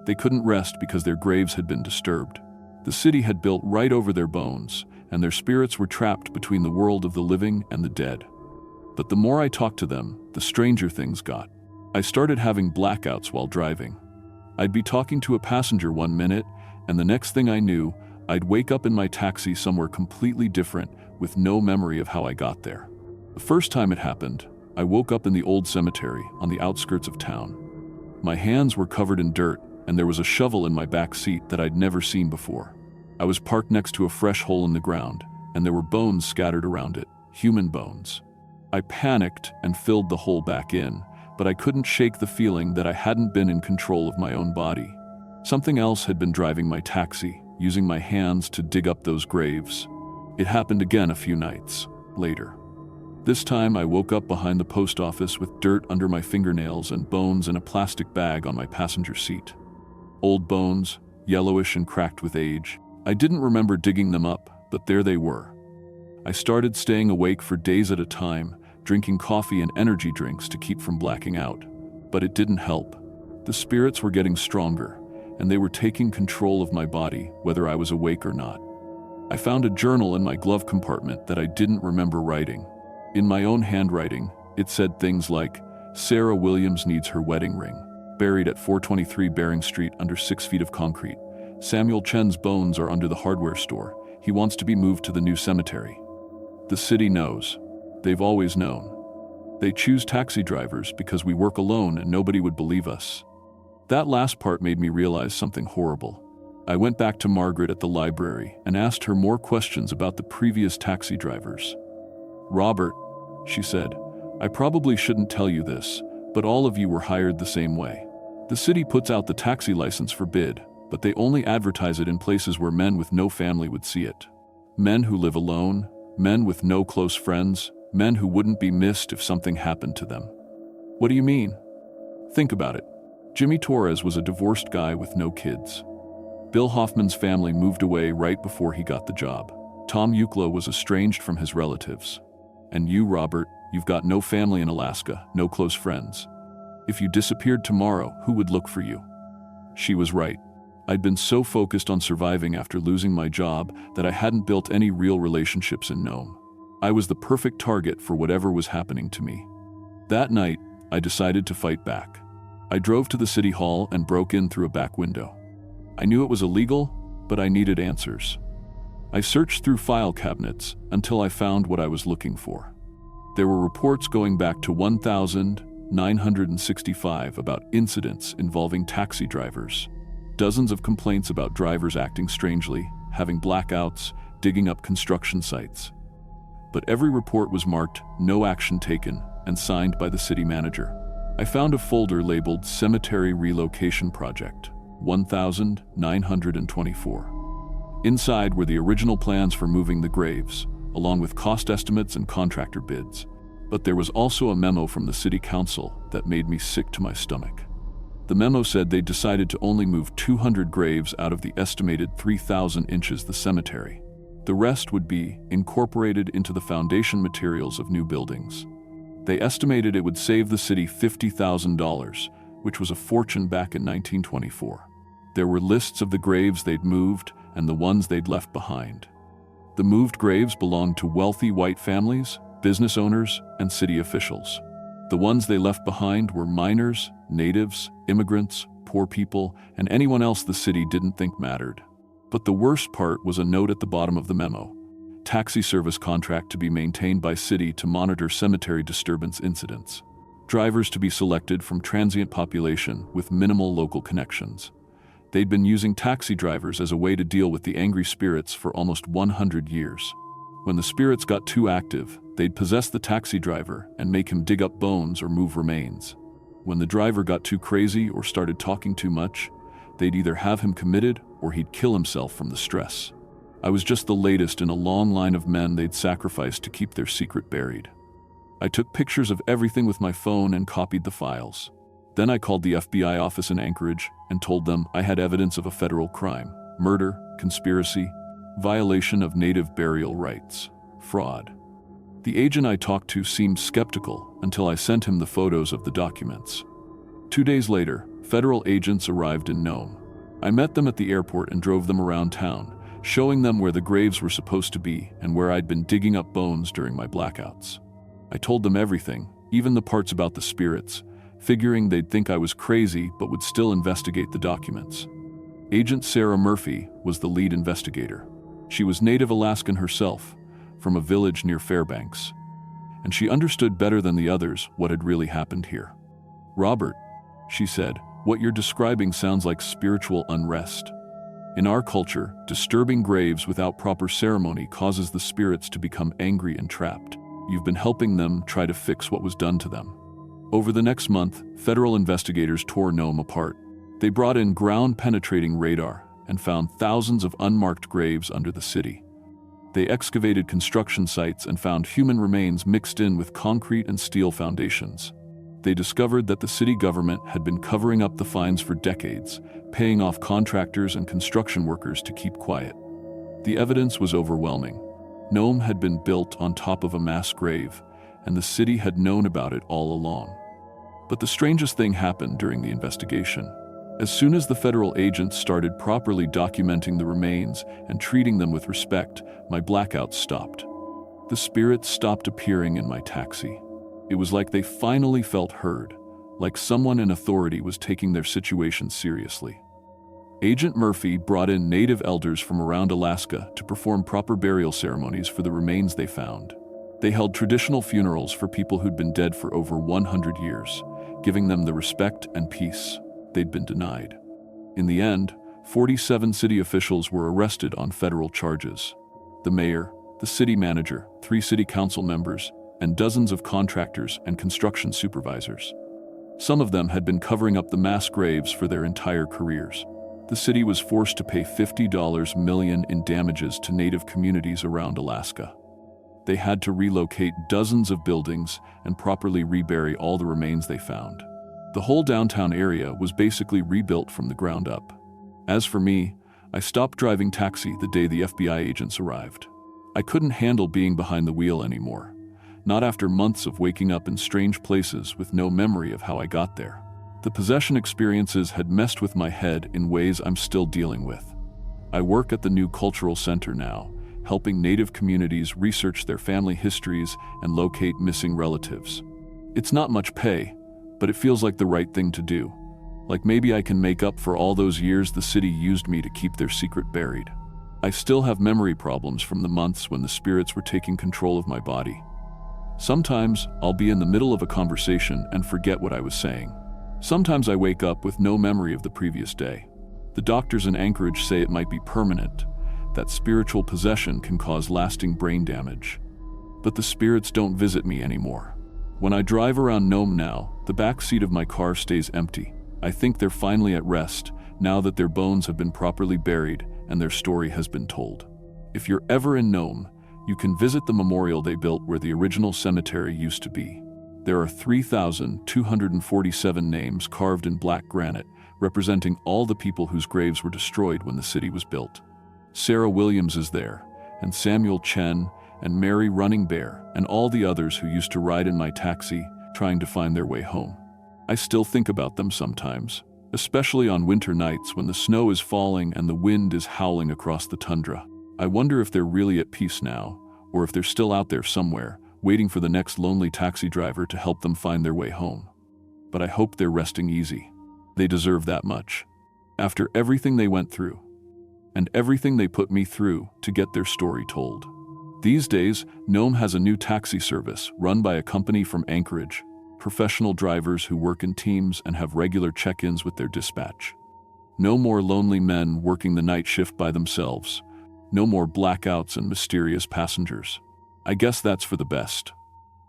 They couldn't rest because their graves had been disturbed. The city had built right over their bones, and their spirits were trapped between the world of the living and the dead. But the more I talked to them, the stranger things got. I started having blackouts while driving. I'd be talking to a passenger one minute, and the next thing I knew, I'd wake up in my taxi somewhere completely different with no memory of how I got there. The first time it happened, I woke up in the old cemetery on the outskirts of town. My hands were covered in dirt, and there was a shovel in my back seat that I'd never seen before. I was parked next to a fresh hole in the ground, and there were bones scattered around it, human bones. I panicked and filled the hole back in, but I couldn't shake the feeling that I hadn't been in control of my own body. Something else had been driving my taxi, using my hands to dig up those graves. It happened again a few nights later. This time I woke up behind the post office with dirt under my fingernails and bones in a plastic bag on my passenger seat. Old bones, yellowish and cracked with age. I didn't remember digging them up, but there they were. I started staying awake for days at a time, drinking coffee and energy drinks to keep from blacking out. But it didn't help. The spirits were getting stronger, and they were taking control of my body, whether I was awake or not. I found a journal in my glove compartment that I didn't remember writing. In my own handwriting, it said things like, "Sarah Williams needs her wedding ring. Buried at 423 Bering Street under 6 feet of concrete. Samuel Chen's bones are under the hardware store. He wants to be moved to the new cemetery." The city knows. They've always known. They choose taxi drivers because we work alone and nobody would believe us. That last part made me realize something horrible. I went back to Margaret at the library and asked her more questions about the previous taxi drivers. "Robert," she said, "I probably shouldn't tell you this, but all of you were hired the same way. The city puts out the taxi license for bid, but they only advertise it in places where men with no family would see it. Men who live alone, men with no close friends, men who wouldn't be missed if something happened to them." "What do you mean?" "Think about it. Jimmy Torres was a divorced guy with no kids. Bill Hoffman's family moved away right before he got the job. Tom Eucla was estranged from his relatives. And you, Robert, you've got no family in Alaska, no close friends. If you disappeared tomorrow, who would look for you?" She was right. I'd been so focused on surviving after losing my job that I hadn't built any real relationships in Nome. I was the perfect target for whatever was happening to me. That night, I decided to fight back. I drove to the city hall and broke in through a back window. I knew it was illegal, but I needed answers. I searched through file cabinets until I found what I was looking for. There were reports going back to 1965 about incidents involving taxi drivers. Dozens of complaints about drivers acting strangely, having blackouts, digging up construction sites. But every report was marked "no action taken" and signed by the city manager. I found a folder labeled Cemetery Relocation Project 1924. Inside were the original plans for moving the graves, along with cost estimates and contractor bids. But there was also a memo from the city council that made me sick to my stomach. The memo said they decided to only move 200 graves out of the estimated 3,000 inches the cemetery. The rest would be incorporated into the foundation materials of new buildings. They estimated it would save the city $50,000, which was a fortune back in 1924. There were lists of the graves they'd moved and the ones they'd left behind. The moved graves belonged to wealthy white families, business owners, and city officials. The ones they left behind were miners, natives, immigrants, poor people, and anyone else the city didn't think mattered. But the worst part was a note at the bottom of the memo: taxi service contract to be maintained by city to monitor cemetery disturbance incidents. Drivers to be selected from transient population with minimal local connections. They'd been using taxi drivers as a way to deal with the angry spirits for almost 100 years. When the spirits got too active, they'd possess the taxi driver and make him dig up bones or move remains. When the driver got too crazy or started talking too much, they'd either have him committed or he'd kill himself from the stress. I was just the latest in a long line of men they'd sacrificed to keep their secret buried. I took pictures of everything with my phone and copied the files. Then I called the FBI office in Anchorage and told them I had evidence of a federal crime: murder, conspiracy, violation of native burial rights, fraud. The agent I talked to seemed skeptical until I sent him the photos of the documents. 2 days later, federal agents arrived in Nome. I met them at the airport and drove them around town, showing them where the graves were supposed to be and where I'd been digging up bones during my blackouts. I told them everything, even the parts about the spirits, figuring they'd think I was crazy but would still investigate the documents. Agent Sarah Murphy was the lead investigator. She was native Alaskan herself, from a village near Fairbanks, and she understood better than the others what had really happened here. "Robert," she said, "what you're describing sounds like spiritual unrest. In our culture, disturbing graves without proper ceremony causes the spirits to become angry and trapped. You've been helping them try to fix what was done to them." Over the next month, federal investigators tore Nome apart. They brought in ground-penetrating radar and found thousands of unmarked graves under the city. They excavated construction sites and found human remains mixed in with concrete and steel foundations. They discovered that the city government had been covering up the finds for decades, paying off contractors and construction workers to keep quiet. The evidence was overwhelming. Nome had been built on top of a mass grave, and the city had known about it all along. But the strangest thing happened during the investigation. As soon as the federal agents started properly documenting the remains and treating them with respect, my blackouts stopped. The spirits stopped appearing in my taxi. It was like they finally felt heard, like someone in authority was taking their situation seriously. Agent Murphy brought in native elders from around Alaska to perform proper burial ceremonies for the remains they found. They held traditional funerals for people who'd been dead for over 100 years, giving them the respect and peace they'd been denied. In the end, 47 city officials were arrested on federal charges. The mayor, the city manager, 3 city council members, and dozens of contractors and construction supervisors. Some of them had been covering up the mass graves for their entire careers. The city was forced to pay $50 million in damages to native communities around Alaska. They had to relocate dozens of buildings and properly rebury all the remains they found. The whole downtown area was basically rebuilt from the ground up. As for me, I stopped driving taxi the day the FBI agents arrived. I couldn't handle being behind the wheel anymore, not after months of waking up in strange places with no memory of how I got there. The possession experiences had messed with my head in ways I'm still dealing with. I work at the new cultural center now, helping native communities research their family histories and locate missing relatives. It's not much pay, but it feels like the right thing to do. Like maybe I can make up for all those years the city used me to keep their secret buried. I still have memory problems from the months when the spirits were taking control of my body. Sometimes I'll be in the middle of a conversation and forget what I was saying. Sometimes I wake up with no memory of the previous day. The doctors in Anchorage say it might be permanent, that spiritual possession can cause lasting brain damage. But the spirits don't visit me anymore. When I drive around Nome now, the back seat of my car stays empty. I think they're finally at rest, now that their bones have been properly buried and their story has been told. If you're ever in Nome, you can visit the memorial they built where the original cemetery used to be. There are 3,247 names carved in black granite, representing all the people whose graves were destroyed when the city was built. Sarah Williams is there, and Samuel Chen, and Mary Running Bear, and all the others who used to ride in my taxi, trying to find their way home. I still think about them sometimes, especially on winter nights when the snow is falling and the wind is howling across the tundra. I wonder if they're really at peace now, or if they're still out there somewhere, waiting for the next lonely taxi driver to help them find their way home. But I hope they're resting easy. They deserve that much. After everything they went through, and everything they put me through to get their story told. These days, Nome has a new taxi service run by a company from Anchorage, professional drivers who work in teams and have regular check-ins with their dispatch. No more lonely men working the night shift by themselves. No more blackouts and mysterious passengers. I guess that's for the best.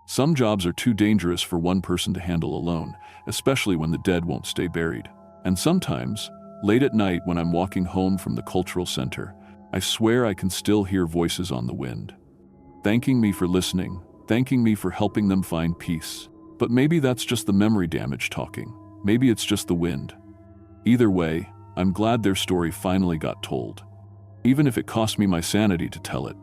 Some jobs are too dangerous for one person to handle alone, especially when the dead won't stay buried. And sometimes, Late at night when I'm walking home from the cultural center, I swear I can still hear voices on the wind, thanking me for listening, thanking me for helping them find peace. But maybe that's just the memory damage talking. Maybe it's just the wind. Either way, I'm glad their story finally got told, even if it cost me my sanity to tell it.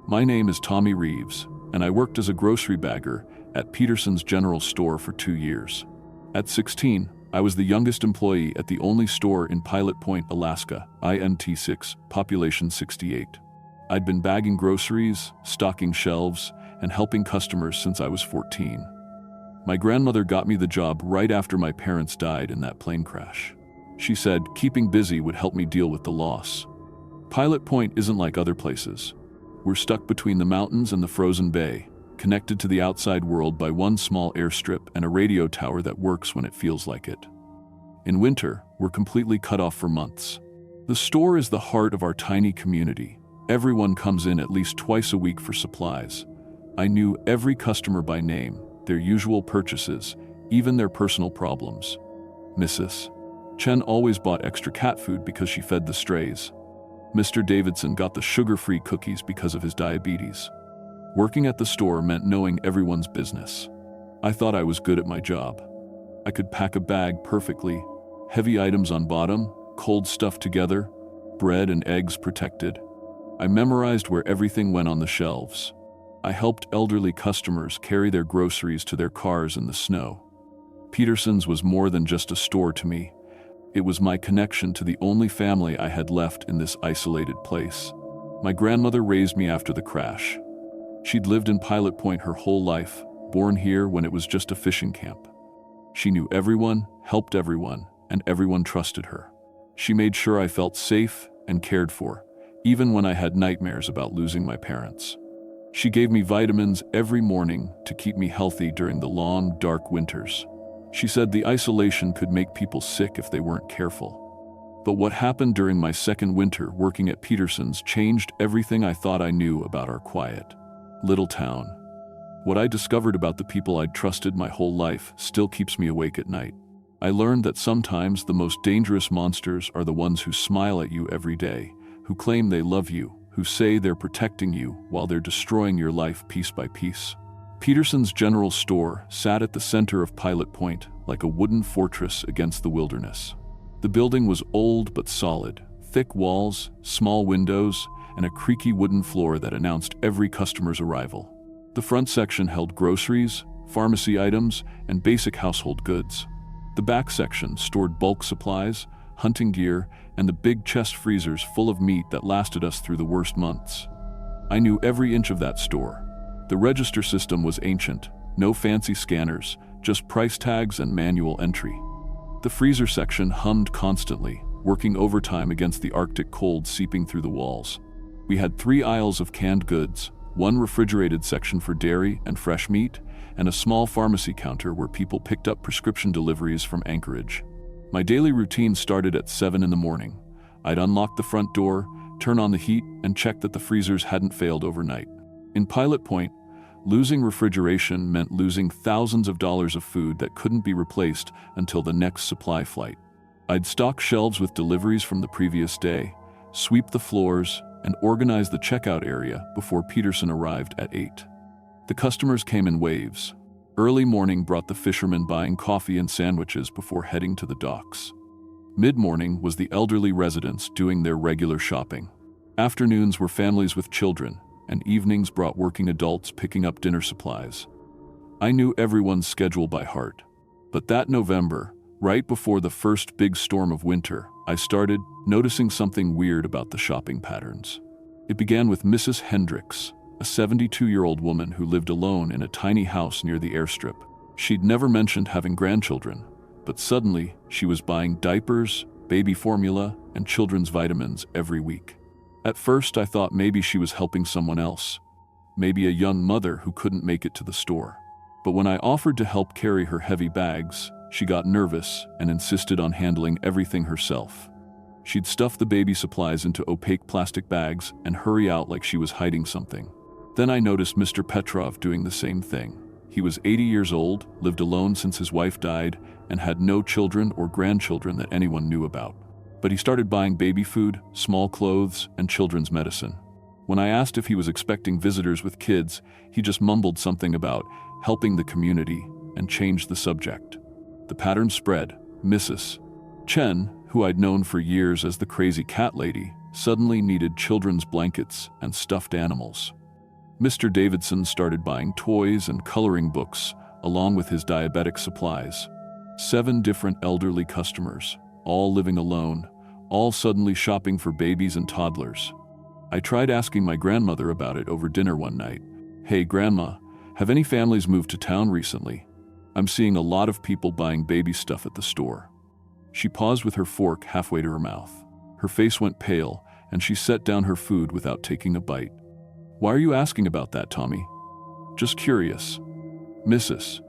My name is Tommy Reeves, and I worked as a grocery bagger at Peterson's General Store for 2 years. At 16, I was the youngest employee at the only store in Pilot Point, Alaska, INT6, population 68. I'd been bagging groceries, stocking shelves, and helping customers since I was 14. My grandmother got me the job right after my parents died in that plane crash. She said keeping busy would help me deal with the loss. Pilot Point isn't like other places. We're stuck between the mountains and the frozen bay, connected to the outside world by one small airstrip and a radio tower that works when it feels like it. In winter, we're completely cut off for months. The store is the heart of our tiny community. Everyone comes in at least twice a week for supplies. I knew every customer by name, their usual purchases, even their personal problems. Mrs. Chen always bought extra cat food because she fed the strays. Mr. Davidson got the sugar-free cookies because of his diabetes. Working at the store meant knowing everyone's business. I thought I was good at my job. I could pack a bag perfectly, heavy items on bottom, cold stuff together, bread and eggs protected. I memorized where everything went on the shelves. I helped elderly customers carry their groceries to their cars in the snow. Peterson's was more than just a store to me. It was my connection to the only family I had left in this isolated place. My grandmother raised me after the crash. She'd lived in Pilot Point her whole life, born here when it was just a fishing camp. She knew everyone, helped everyone, and everyone trusted her. She made sure I felt safe and cared for, even when I had nightmares about losing my parents. She gave me vitamins every morning to keep me healthy during the long, dark winters. She said the isolation could make people sick if they weren't careful. But what happened during my second winter working at Peterson's changed everything I thought I knew about our quiet little town. What I discovered about the people I'd trusted my whole life still keeps me awake at night. I learned that sometimes the most dangerous monsters are the ones who smile at you every day, who claim they love you, who say they're protecting you while they're destroying your life piece by piece. Peterson's General Store sat at the center of Pilot Point like a wooden fortress against the wilderness. The building was old but solid, thick walls, small windows, and a creaky wooden floor that announced every customer's arrival. The front section held groceries, pharmacy items, and basic household goods. The back section stored bulk supplies, hunting gear, and the big chest freezers full of meat that lasted us through the worst months. I knew every inch of that store. The register system was ancient, no fancy scanners, just price tags and manual entry. The freezer section hummed constantly, working overtime against the Arctic cold seeping through the walls. We had 3 aisles of canned goods, one refrigerated section for dairy and fresh meat, and a small pharmacy counter where people picked up prescription deliveries from Anchorage. My daily routine started at 7 in the morning. I'd unlock the front door, turn on the heat, and check that the freezers hadn't failed overnight. In Pilot Point, losing refrigeration meant losing thousands of dollars of food that couldn't be replaced until the next supply flight. I'd stock shelves with deliveries from the previous day, sweep the floors, and organize the checkout area before Peterson arrived at 8. The customers came in waves. Early morning brought the fishermen buying coffee and sandwiches before heading to the docks. Mid-morning was the elderly residents doing their regular shopping. Afternoons were families with children, and evenings brought working adults picking up dinner supplies. I knew everyone's schedule by heart. But that November, right before the first big storm of winter, I started noticing something weird about the shopping patterns. It began with Mrs. Hendricks, a 72-year-old woman who lived alone in a tiny house near the airstrip. She'd never mentioned having grandchildren, but suddenly she was buying diapers, baby formula, and children's vitamins every week. At first I thought maybe she was helping someone else, maybe a young mother who couldn't make it to the store. But when I offered to help carry her heavy bags, she got nervous and insisted on handling everything herself. She'd stuff the baby supplies into opaque plastic bags and hurry out like she was hiding something. Then I noticed Mr. Petrov doing the same thing. He was 80 years old, lived alone since his wife died, and had no children or grandchildren that anyone knew about. But he started buying baby food, small clothes, and children's medicine. When I asked if he was expecting visitors with kids, he just mumbled something about helping the community and changed the subject. The pattern spread. Mrs. Chen, who I'd known for years as the crazy cat lady, suddenly needed children's blankets and stuffed animals. Mr. Davidson started buying toys and coloring books, along with his diabetic supplies. 7 different elderly customers, all living alone, all suddenly shopping for babies and toddlers. I tried asking my grandmother about it over dinner one night. "Hey, Grandma, have any families moved to town recently? I'm seeing a lot of people buying baby stuff at the store." She paused with her fork halfway to her mouth. Her face went pale, and she set down her food without taking a bite. "Why are you asking about that, Tommy?" "Just curious. Mrs.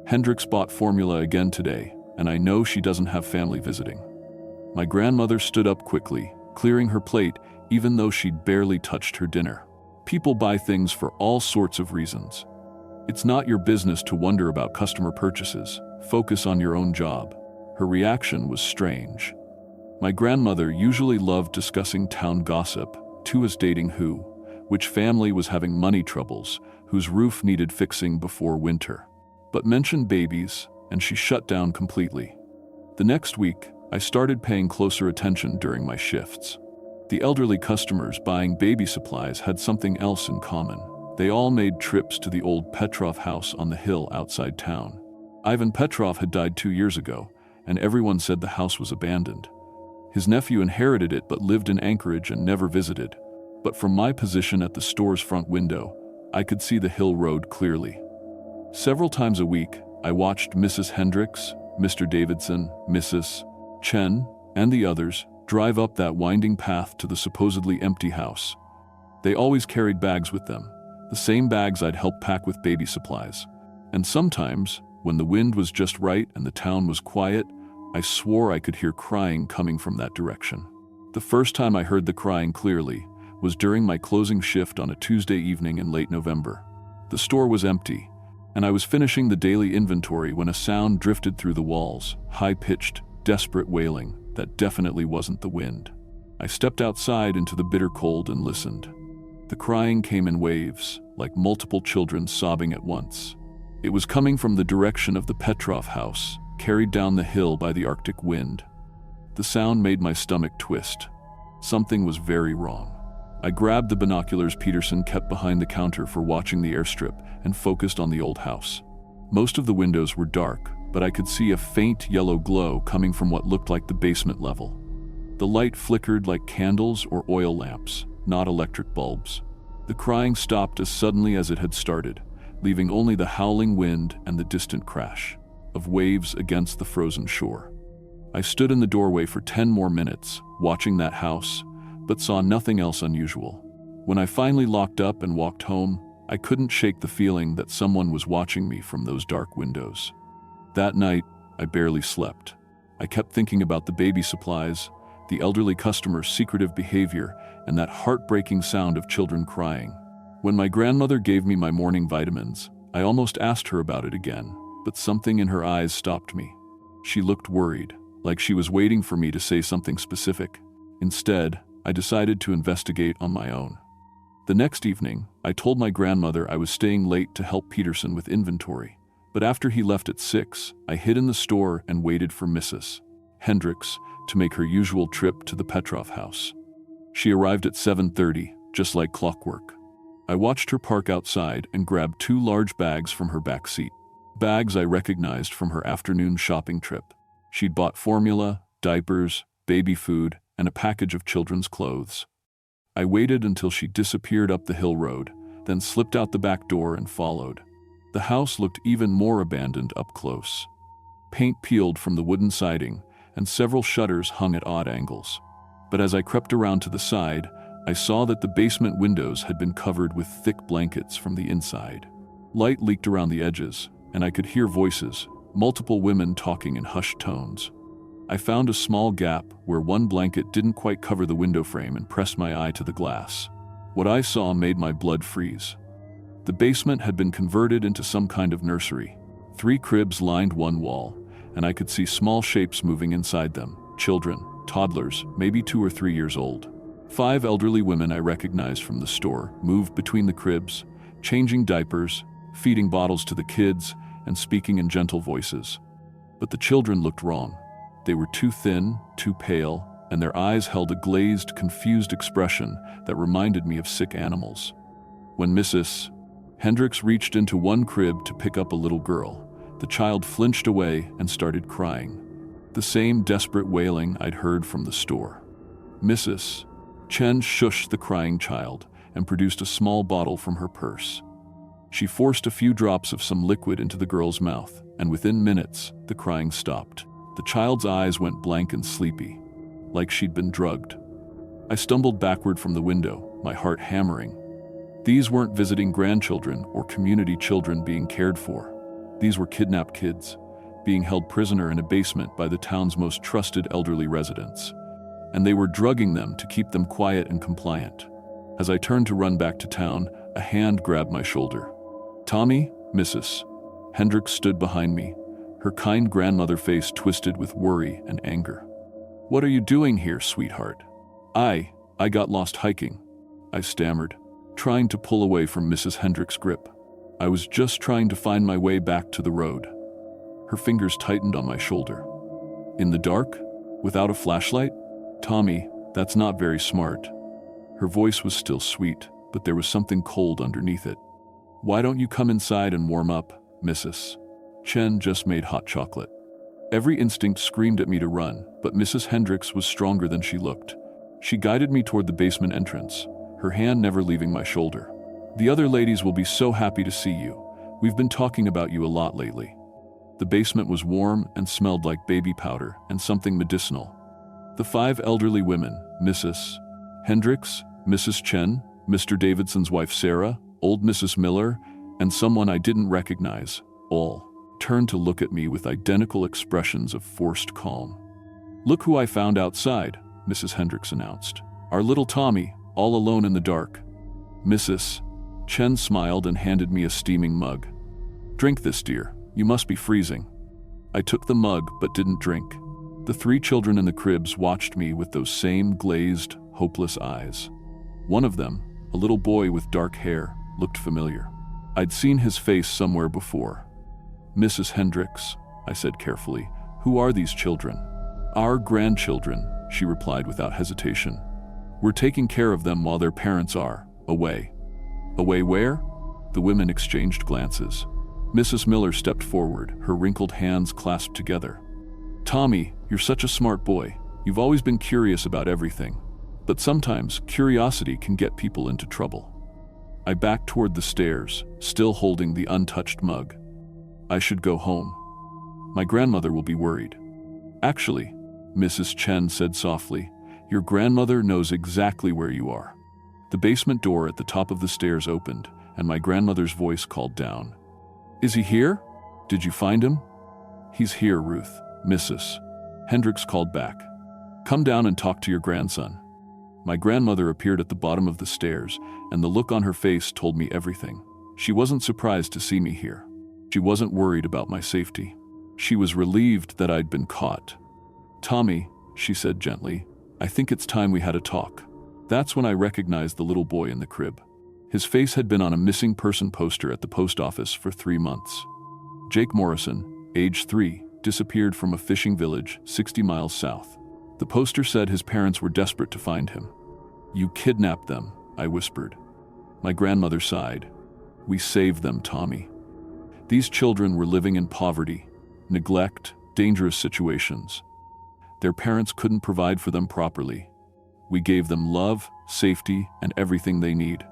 Hendricks bought formula again today, and I know she doesn't have family visiting." My grandmother stood up quickly, clearing her plate even though she'd barely touched her dinner. "People buy things for all sorts of reasons. It's not your business to wonder about customer purchases. Focus on your own job." Her reaction was strange. My grandmother usually loved discussing town gossip, who was dating who, which family was having money troubles, whose roof needed fixing before winter. But mentioned babies, and she shut down completely. The next week, I started paying closer attention during my shifts. The elderly customers buying baby supplies had something else in common. They all made trips to the old Petrov house on the hill outside town. Ivan Petrov had died 2 years ago, and everyone said the house was abandoned. His nephew inherited it but lived in Anchorage and never visited. But from my position at the store's front window, I could see the hill road clearly. Several times a week, I watched Mrs. Hendricks, Mr. Davidson, Mrs. Chen, and the others drive up that winding path to the supposedly empty house. They always carried bags with them, the same bags I'd helped pack with baby supplies. And sometimes, when the wind was just right and the town was quiet, I swore I could hear crying coming from that direction. The first time I heard the crying clearly was during my closing shift on a Tuesday evening in late November. The store was empty, and I was finishing the daily inventory when a sound drifted through the walls, high-pitched, desperate wailing that definitely wasn't the wind. I stepped outside into the bitter cold and listened. The crying came in waves, like multiple children sobbing at once. It was coming from the direction of the Petrov house, carried down the hill by the Arctic wind. The sound made my stomach twist. Something was very wrong. I grabbed the binoculars Peterson kept behind the counter for watching the airstrip and focused on the old house. Most of the windows were dark, but I could see a faint yellow glow coming from what looked like the basement level. The light flickered like candles or oil lamps, not electric bulbs. The crying stopped as suddenly as it had started, leaving only the howling wind and the distant crash of waves against the frozen shore. I stood in the doorway for 10 more minutes, watching that house, but saw nothing else unusual. When I finally locked up and walked home, I couldn't shake the feeling that someone was watching me from those dark windows. That night, I barely slept. I kept thinking about the baby supplies, the elderly customers' secretive behavior, and that heartbreaking sound of children crying. When my grandmother gave me my morning vitamins, I almost asked her about it again, but something in her eyes stopped me. She looked worried, like she was waiting for me to say something specific. Instead, I decided to investigate on my own. The next evening, I told my grandmother I was staying late to help Peterson with inventory. But after he left at 6, I hid in the store and waited for Mrs. Hendricks to make her usual trip to the Petrov house. She arrived at 7:30, just like clockwork. I watched her park outside and grab 2 large bags from her back seat. Bags I recognized from her afternoon shopping trip. She'd bought formula, diapers, baby food, and a package of children's clothes. I waited until she disappeared up the hill road, then slipped out the back door and followed. The house looked even more abandoned up close. Paint peeled from the wooden siding, and several shutters hung at odd angles. But as I crept around to the side, I saw that the basement windows had been covered with thick blankets from the inside. Light leaked around the edges, and I could hear voices, multiple women talking in hushed tones. I found a small gap where one blanket didn't quite cover the window frame and pressed my eye to the glass. What I saw made my blood freeze. The basement had been converted into some kind of nursery. 3 cribs lined one wall, and I could see small shapes moving inside them. Children, toddlers, maybe 2 or 3 years old. 5 elderly women I recognized from the store moved between the cribs, changing diapers, feeding bottles to the kids, and speaking in gentle voices. But the children looked wrong. They were too thin, too pale, and their eyes held a glazed, confused expression that reminded me of sick animals. When Mrs. Hendricks reached into one crib to pick up a little girl, the child flinched away and started crying. The same desperate wailing I'd heard from the store. Mrs. Chen shushed the crying child and produced a small bottle from her purse. She forced a few drops of some liquid into the girl's mouth, and within minutes, the crying stopped. The child's eyes went blank and sleepy, like she'd been drugged. I stumbled backward from the window, my heart hammering. These weren't visiting grandchildren or community children being cared for. These were kidnapped kids, being held prisoner in a basement by the town's most trusted elderly residents. And they were drugging them to keep them quiet and compliant. As I turned to run back to town, a hand grabbed my shoulder. "Tommy?" Mrs. Hendricks stood behind me, her kind grandmother face twisted with worry and anger. "What are you doing here, sweetheart?" I got lost hiking," I stammered, trying to pull away from Mrs. Hendricks' grip. "I was just trying to find my way back to the road." Her fingers tightened on my shoulder. "In the dark? Without a flashlight? Tommy, that's not very smart." Her voice was still sweet, but there was something cold underneath it. "Why don't you come inside and warm up, Mrs. Chen just made hot chocolate." Every instinct screamed at me to run, but Mrs. Hendricks was stronger than she looked. She guided me toward the basement entrance, her hand never leaving my shoulder. "The other ladies will be so happy to see you. We've been talking about you a lot lately." The basement was warm and smelled like baby powder and something medicinal. The 5 elderly women, Mrs. Hendricks, Mrs. Chen, Mr. Davidson's wife Sarah, old Mrs. Miller, and someone I didn't recognize, all turned to look at me with identical expressions of forced calm. "Look who I found outside," Mrs. Hendricks announced. "Our little Tommy, all alone in the dark." Mrs. Chen smiled and handed me a steaming mug. "Drink this, dear. You must be freezing." I took the mug but didn't drink. The 3 children in the cribs watched me with those same glazed, hopeless eyes. One of them, a little boy with dark hair, looked familiar. I'd seen his face somewhere before. "Mrs. Hendricks," I said carefully, "who are these children?" "Our grandchildren," she replied without hesitation. "We're taking care of them while their parents are away." "Away where?" The women exchanged glances. Mrs. Miller stepped forward, her wrinkled hands clasped together. "Tommy, you're such a smart boy. You've always been curious about everything. But sometimes curiosity can get people into trouble." I backed toward the stairs, still holding the untouched mug. "I should go home. My grandmother will be worried." "Actually," Mrs. Chen said softly, "your grandmother knows exactly where you are." The basement door at the top of the stairs opened, and my grandmother's voice called down. "Is he here? Did you find him?" "He's here, Ruth," Mrs. Hendricks called back. "Come down and talk to your grandson." My grandmother appeared at the bottom of the stairs, and the look on her face told me everything. She wasn't surprised to see me here. She wasn't worried about my safety. She was relieved that I'd been caught. "Tommy," she said gently, "I think it's time we had a talk." That's when I recognized the little boy in the crib. His face had been on a missing person poster at the post office for 3 months. Jake Morrison, age 3, disappeared from a fishing village 60 miles south. The poster said his parents were desperate to find him. "You kidnapped them," I whispered. My grandmother sighed. "We saved them, Tommy." These children were living in poverty, neglect, dangerous situations. Their parents couldn't provide for them properly. We gave them love, safety, and everything they need.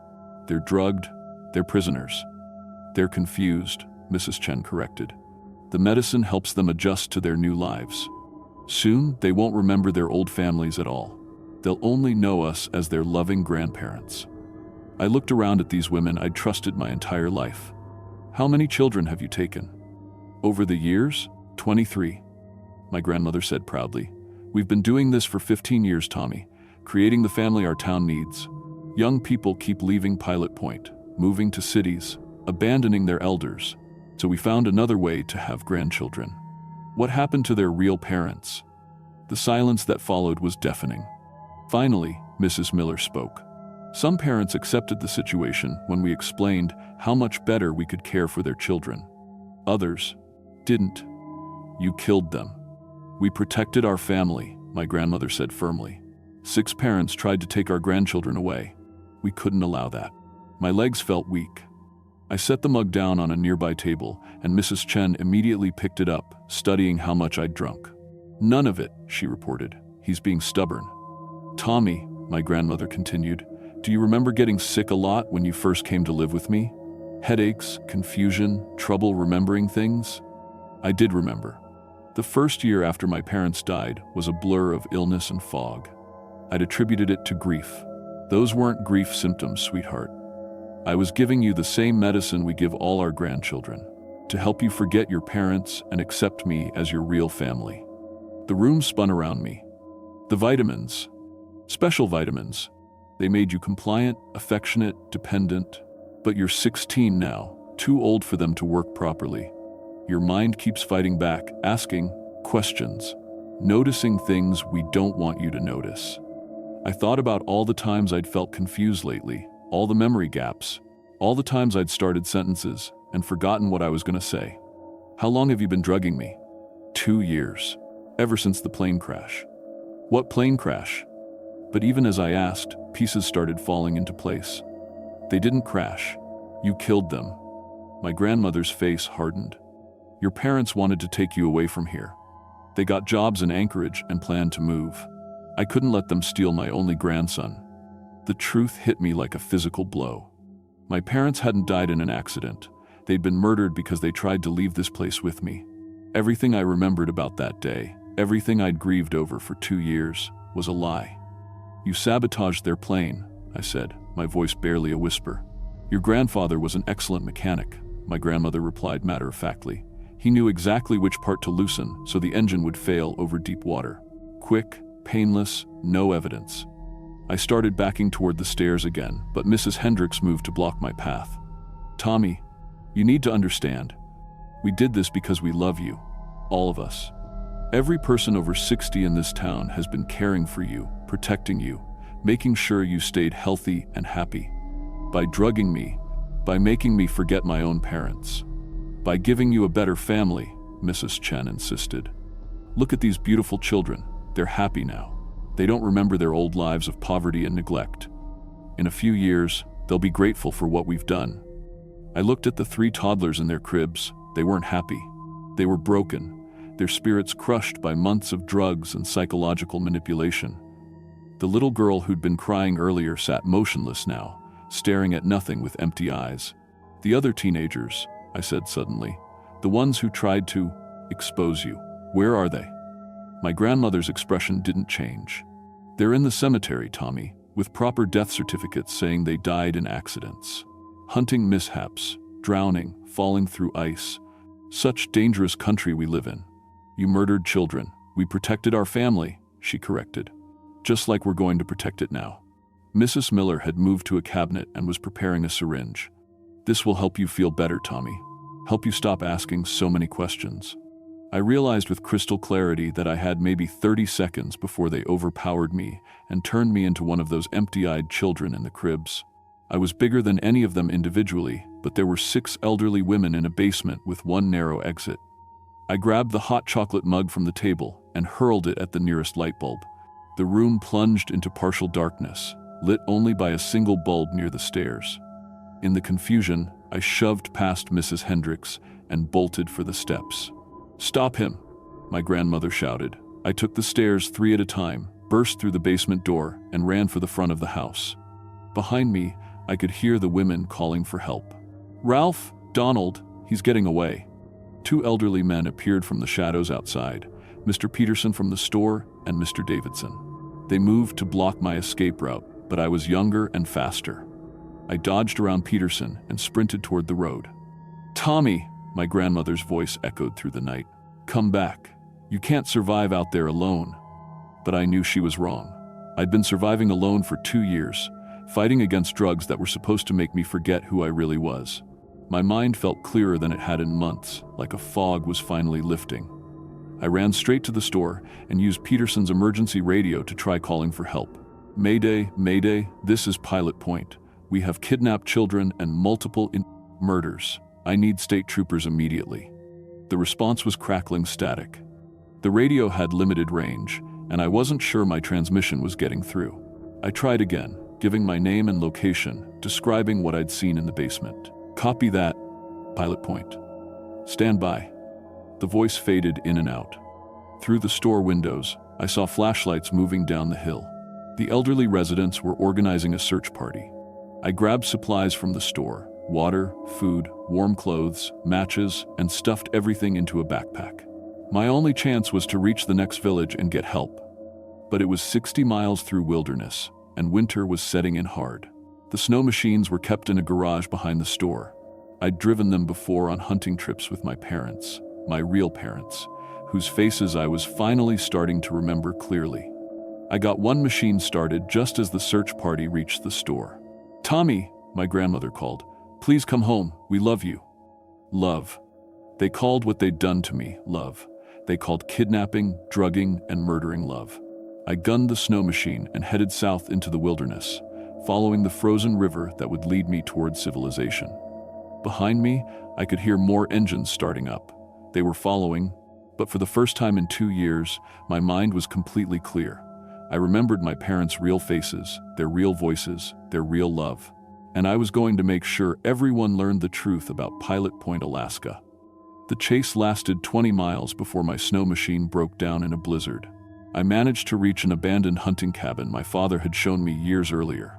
They're drugged, they're prisoners. They're confused, Mrs. Chen corrected. The medicine helps them adjust to their new lives. Soon, they won't remember their old families at all. They'll only know us as their loving grandparents. I looked around at these women I'd trusted my entire life. "How many children have you taken?" "Over the years, 23. My grandmother said proudly. "We've been doing this for 15 years, Tommy, creating the family our town needs. Young people keep leaving Pilot Point. moving to cities, abandoning their elders. So we found another way to have grandchildren. What happened to their real parents? The silence that followed was deafening. Finally, Mrs. Miller spoke. Some parents accepted the situation when we explained how much better we could care for their children. Others didn't. You killed them. We protected our family, my grandmother said firmly. 6 parents tried to take our grandchildren away. We couldn't allow that. My legs felt weak. I set the mug down on a nearby table, and Mrs. Chen immediately picked it up, studying how much I'd drunk. None of it, she reported. He's being stubborn. Tommy, my grandmother continued, do you remember getting sick a lot when you first came to live with me? Headaches, confusion, trouble remembering things? I did remember. The first year after my parents died was a blur of illness and fog. I'd attributed it to grief. Those weren't grief symptoms, sweetheart. I was giving you the same medicine we give all our grandchildren, to help you forget your parents and accept me as your real family. The room spun around me. The vitamins, special vitamins, they made you compliant, affectionate, dependent. But you're 16 now, too old for them to work properly. Your mind keeps fighting back, asking questions, noticing things we don't want you to notice. I thought about all the times I'd felt confused lately, all the memory gaps, all the times I'd started sentences and forgotten what I was going to say. How long have you been drugging me? 2 years. Ever since the plane crash. What plane crash? But even as I asked, pieces started falling into place. They didn't crash. You killed them. My grandmother's face hardened. Your parents wanted to take you away from here. They got jobs in Anchorage and planned to move. I couldn't let them steal my only grandson. The truth hit me like a physical blow. My parents hadn't died in an accident. They'd been murdered because they tried to leave this place with me. Everything I remembered about that day, everything I'd grieved over for 2 years, was a lie. You sabotaged their plane, I said, my voice barely a whisper. Your grandfather was an excellent mechanic, my grandmother replied matter-of-factly. He knew exactly which part to loosen so the engine would fail over deep water. Quick, painless, no evidence. I started backing toward the stairs again, but Mrs. Hendricks moved to block my path. Tommy, you need to understand. We did this because we love you, all of us. Every person over 60 in this town has been caring for you, protecting you, making sure you stayed healthy and happy. By drugging me, by making me forget my own parents, by giving you a better family, Mrs. Chen insisted. Look at these beautiful children. They're happy now. They don't remember their old lives of poverty and neglect. In a few years, they'll be grateful for what we've done. I looked at the 3 toddlers in their cribs. They weren't happy. They were broken, their spirits crushed by months of drugs and psychological manipulation. The little girl who'd been crying earlier sat motionless now, staring at nothing with empty eyes. The other teenagers, I said suddenly, the ones who tried to expose you, where are they? My grandmother's expression didn't change. They're in the cemetery, Tommy, with proper death certificates saying they died in accidents. Hunting mishaps, drowning, falling through ice. Such dangerous country we live in. You murdered children. We protected our family, she corrected. Just like we're going to protect it now. Mrs. Miller had moved to a cabinet and was preparing a syringe. This will help you feel better, Tommy. Help you stop asking so many questions. I realized with crystal clarity that I had maybe 30 seconds before they overpowered me and turned me into one of those empty-eyed children in the cribs. I was bigger than any of them individually, but there were 6 elderly women in a basement with one narrow exit. I grabbed the hot chocolate mug from the table and hurled it at the nearest light bulb. The room plunged into partial darkness, lit only by a single bulb near the stairs. In the confusion, I shoved past Mrs. Hendricks and bolted for the steps. Stop him, my grandmother shouted. I took the stairs 3 at a time, burst through the basement door, and ran for the front of the house. Behind me, I could hear the women calling for help. Ralph, Donald, he's getting away. 2 elderly men appeared from the shadows outside, Mr. Peterson from the store and Mr. Davidson. They moved to block my escape route, but I was younger and faster. I dodged around Peterson and sprinted toward the road. Tommy, my grandmother's voice echoed through the night. Come back. You can't survive out there alone. But I knew she was wrong. I'd been surviving alone for 2 years, fighting against drugs that were supposed to make me forget who I really was. My mind felt clearer than it had in months, like a fog was finally lifting. I ran straight to the store and used Peterson's emergency radio to try calling for help. Mayday, Mayday, this is Pilot Point. We have kidnapped children and multiple murders. I need state troopers immediately. The response was crackling static. The radio had limited range, and I wasn't sure my transmission was getting through. I tried again, giving my name and location, describing what I'd seen in the basement. Copy that, Pilot Point. Stand by. The voice faded in and out. Through the store windows, I saw flashlights moving down the hill. The elderly residents were organizing a search party. I grabbed supplies from the store: water, food, warm clothes, matches, and stuffed everything into a backpack. My only chance was to reach the next village and get help. But it was 60 miles through wilderness, and winter was setting in hard. The snow machines were kept in a garage behind the store. I'd driven them before on hunting trips with my parents, my real parents, whose faces I was finally starting to remember clearly. I got one machine started just as the search party reached the store. "Tommy," my grandmother called, "please come home, we love you." Love. They called what they'd done to me love. They called kidnapping, drugging, and murdering love. I gunned the snow machine and headed south into the wilderness, following the frozen river that would lead me toward civilization. Behind me, I could hear more engines starting up. They were following, but for the first time in 2 years, my mind was completely clear. I remembered my parents' real faces, their real voices, their real love. And I was going to make sure everyone learned the truth about Pilot Point, Alaska. The chase lasted 20 miles before my snow machine broke down in a blizzard. I managed to reach an abandoned hunting cabin my father had shown me years earlier.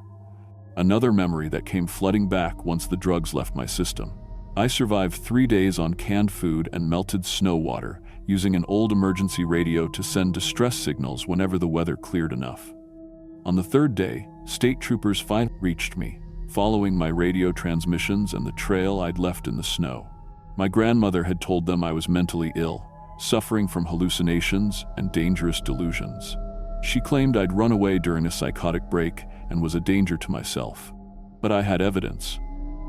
Another memory that came flooding back once the drugs left my system. I survived 3 days on canned food and melted snow water, using an old emergency radio to send distress signals whenever the weather cleared enough. On the third day, state troopers finally reached me, following my radio transmissions and the trail I'd left in the snow. My grandmother had told them I was mentally ill, suffering from hallucinations and dangerous delusions. She claimed I'd run away during a psychotic break and was a danger to myself. But I had evidence.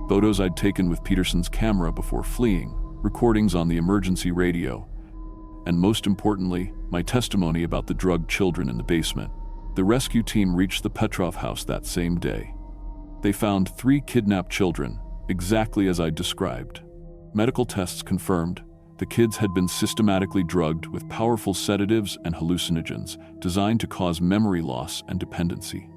Photos I'd taken with Peterson's camera before fleeing, recordings on the emergency radio, and most importantly, my testimony about the drugged children in the basement. The rescue team reached the Petrov house that same day. They found 3 kidnapped children, exactly as I'd described. Medical tests confirmed the kids had been systematically drugged with powerful sedatives and hallucinogens designed to cause memory loss and dependency.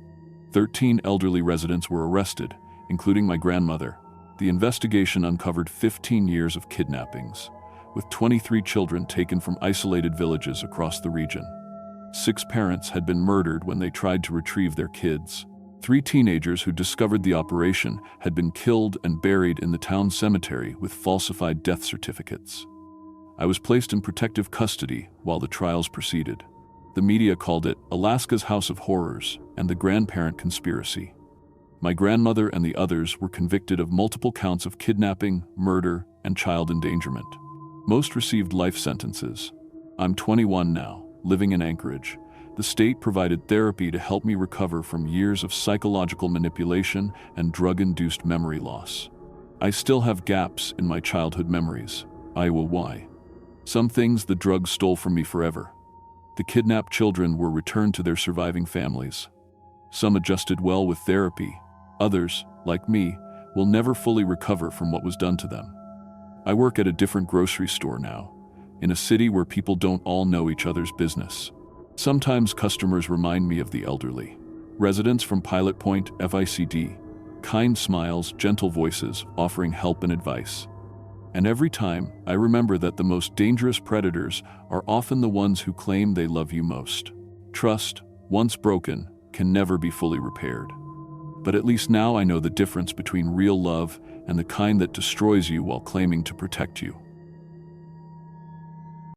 13 elderly residents were arrested, including my grandmother. The investigation uncovered 15 years of kidnappings, with 23 children taken from isolated villages across the region. 6 parents had been murdered when they tried to retrieve their kids. 3 teenagers who discovered the operation had been killed and buried in the town cemetery with falsified death certificates. I was placed in protective custody while the trials proceeded. The media called it Alaska's House of Horrors and the Grandparent Conspiracy. My grandmother and the others were convicted of multiple counts of kidnapping, murder, and child endangerment. Most received life sentences. I'm 21 now, living in Anchorage. The state provided therapy to help me recover from years of psychological manipulation and drug-induced memory loss. I still have gaps in my childhood memories. Why? Some things the drugs stole from me forever. The kidnapped children were returned to their surviving families. Some adjusted well with therapy. Others, like me, will never fully recover from what was done to them. I work at a different grocery store now, in a city where people don't all know each other's business. Sometimes customers remind me of the elderly. Residents from Pilot Point, FICD, kind smiles, gentle voices, offering help and advice. And every time, I remember that the most dangerous predators are often the ones who claim they love you most. Trust, once broken, can never be fully repaired. But at least now I know the difference between real love and the kind that destroys you while claiming to protect you.